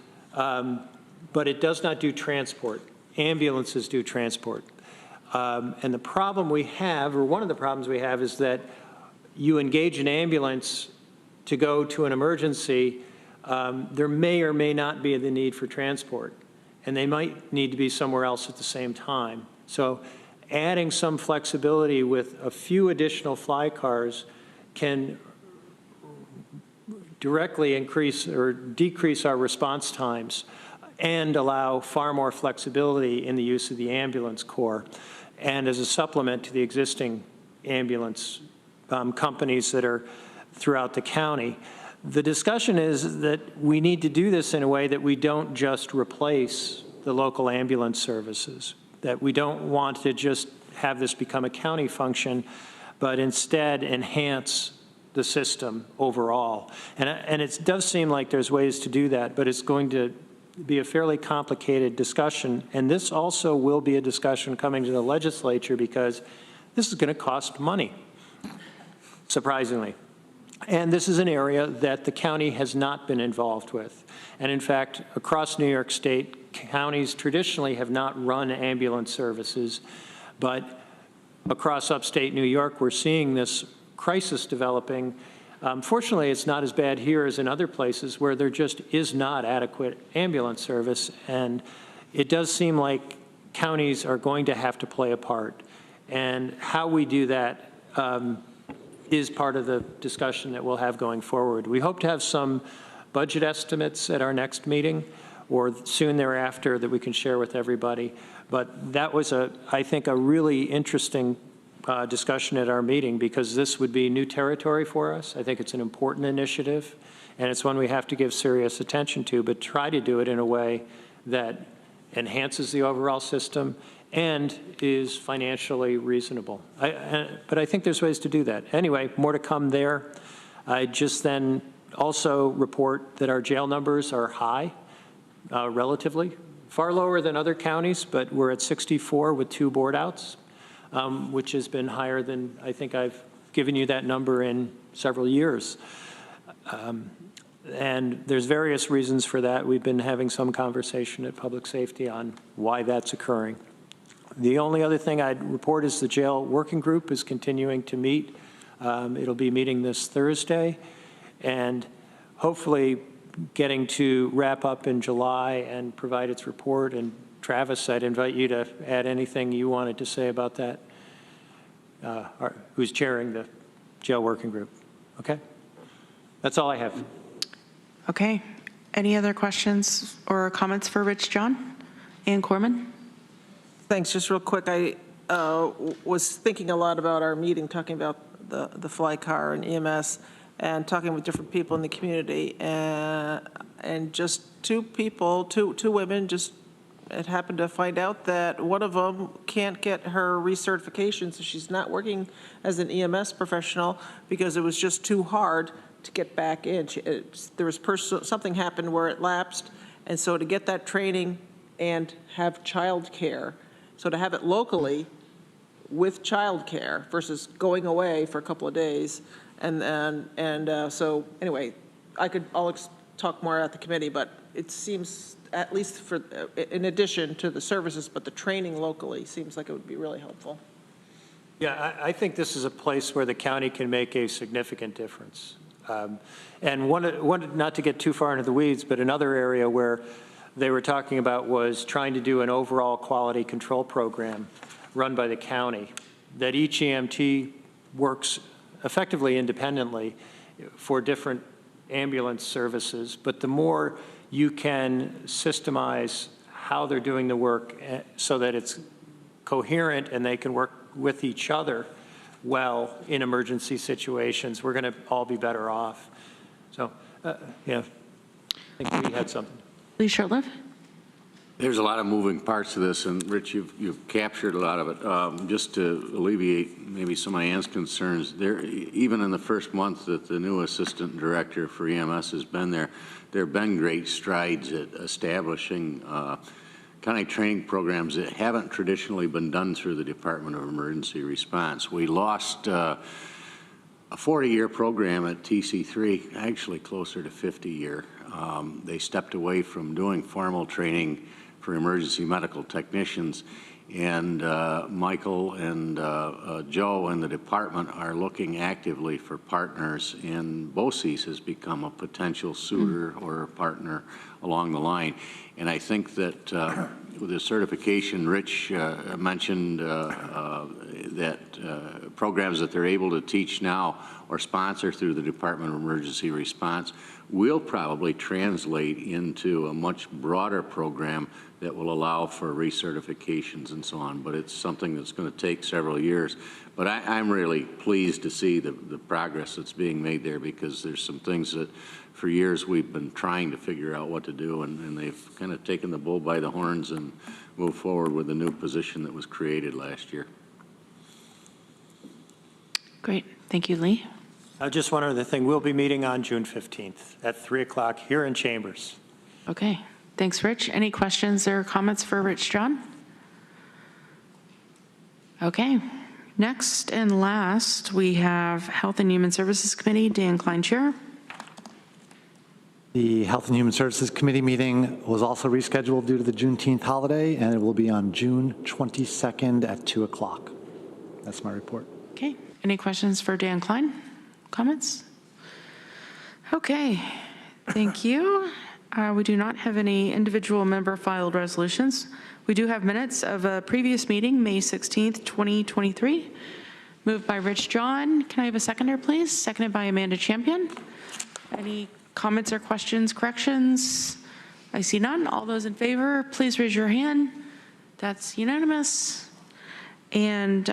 [SPEAKER 16] but it does not do transport. Ambulances do transport. And the problem we have, or one of the problems we have, is that you engage an ambulance to go to an emergency, there may or may not be the need for transport, and they might need to be somewhere else at the same time. So adding some flexibility with a few additional fly cars can directly increase or decrease our response times and allow far more flexibility in the use of the ambulance corps and as a supplement to the existing ambulance companies that are throughout the county. The discussion is that we need to do this in a way that we don't just replace the local ambulance services, that we don't want to just have this become a county function, but instead enhance the system overall. And it does seem like there's ways to do that, but it's going to be a fairly complicated discussion. And this also will be a discussion coming to the legislature because this is going to cost money, surprisingly. And this is an area that the county has not been involved with. And in fact, across New York State, counties traditionally have not run ambulance services, but across upstate New York, we're seeing this crisis developing Fortunately, it's not as bad here as in other places where there just is not adequate ambulance service, and it does seem like counties are going to have to play a part. And how we do that is part of the discussion that we'll have going forward. We hope to have some budget estimates at our next meeting or soon thereafter that we can share with everybody. But that was, I think, a really interesting discussion at our meeting because this would be new territory for us. I think it's an important initiative, and it's one we have to give serious attention to, but try to do it in a way that enhances the overall system and is financially reasonable. But I think there's ways to do that. Anyway, more to come there. I just then also report that our jail numbers are high, relatively, far lower than other counties, but we're at 64 with 2 board outs, which has been higher than I think I've given you that number in several years. And there's various reasons for that. We've been having some conversation at Public Safety on why that's occurring. The only other thing I'd report is the jail working group is continuing to meet. It'll be meeting this Thursday, and hopefully getting to wrap up in July and provide its report. And Travis, I'd invite you to add anything you wanted to say about that, who's chairing the jail working group. Okay? That's all I have.
[SPEAKER 2] Okay. Any other questions or comments for Rich John? Ann Corman?
[SPEAKER 20] Thanks. Just real quick, I was thinking a lot about our meeting, talking about the fly car and EMS and talking with different people in the community. And just two women just had happened to find out that one of them can't get her recertification, so she's not working as an EMS professional because it was just too hard to get back in. There was something happened where it lapsed, and so to get that training and have child care, so to have it locally with child care versus going away for a couple of days, so anyway, I'll talk more at the committee, but it seems, at least for in addition to the services, but the training locally seems like it would be really helpful.
[SPEAKER 16] Yeah, I think this is a place where the county can make a significant difference. And one, not to get too far into the weeds, but another area where they were talking about was trying to do an overall quality control program run by the county, that each EMT works effectively independently for different ambulance services, but the more you can systemize how they're doing the work so that it's coherent and they can work with each other well in emergency situations, we're going to all be better off. So, yeah, I think we had something.
[SPEAKER 2] Lee Shurtleff?
[SPEAKER 4] There's a lot of moving parts to this, and Rich, you've captured a lot of it. Just to alleviate maybe some of Ann's concerns, even in the first month that the new assistant director for EMS has been there have been great strides at establishing kind of training programs that haven't traditionally been done through the Department of Emergency Response. We lost a 40-year program at TC3, actually closer to 50-year. They stepped away from doing formal training for emergency medical technicians, and Michael and Joe and the department are looking actively for partners, and BOCES has become a potential suitor or a partner along the line. And I think that with the certification, Rich mentioned that programs that they're able to teach now or sponsor through the Department of Emergency Response will probably translate into a much broader program that will allow for recertifications and so on. But it's something that's going to take several years. But I'm really pleased to see the progress that's being made there, because there's some things that for years we've been trying to figure out what to do, and they've kind of taken the bull by the horns and moved forward with the new position that was created last year.
[SPEAKER 2] Great. Thank you, Lee.
[SPEAKER 16] Just one other thing. We'll be meeting on June 15th at 3 o'clock here in Chambers.
[SPEAKER 2] Okay. Thanks, Rich. Any questions or comments for Rich John? Okay. Next and last, we have Health and Human Services Committee, Dan Klein, Chair.
[SPEAKER 13] The Health and Human Services Committee meeting was also rescheduled due to the Juneteenth holiday, and it will be on June 22nd at 2 o'clock. That's my report.
[SPEAKER 2] Okay. Any questions for Dan Klein? Comments? Okay, thank you. We do not have any individual member filed resolutions. We do have minutes of a previous meeting, May 16th, 2023. Moved by Rich John. Can I have a seconder, please? Seconded by Amanda Champion. Any comments or questions, corrections? I see none. All those in favor, please raise your hand. That's unanimous. And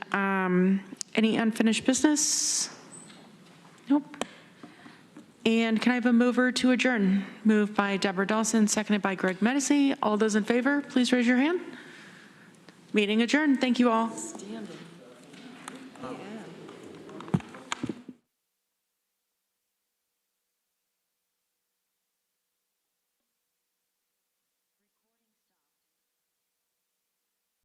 [SPEAKER 2] any unfinished business? Nope. And can I have a mover to adjourn? Moved by Deborah Dawson, seconded by Greg Medici. All those in favor, please raise your hand. Meeting adjourned. Thank you all.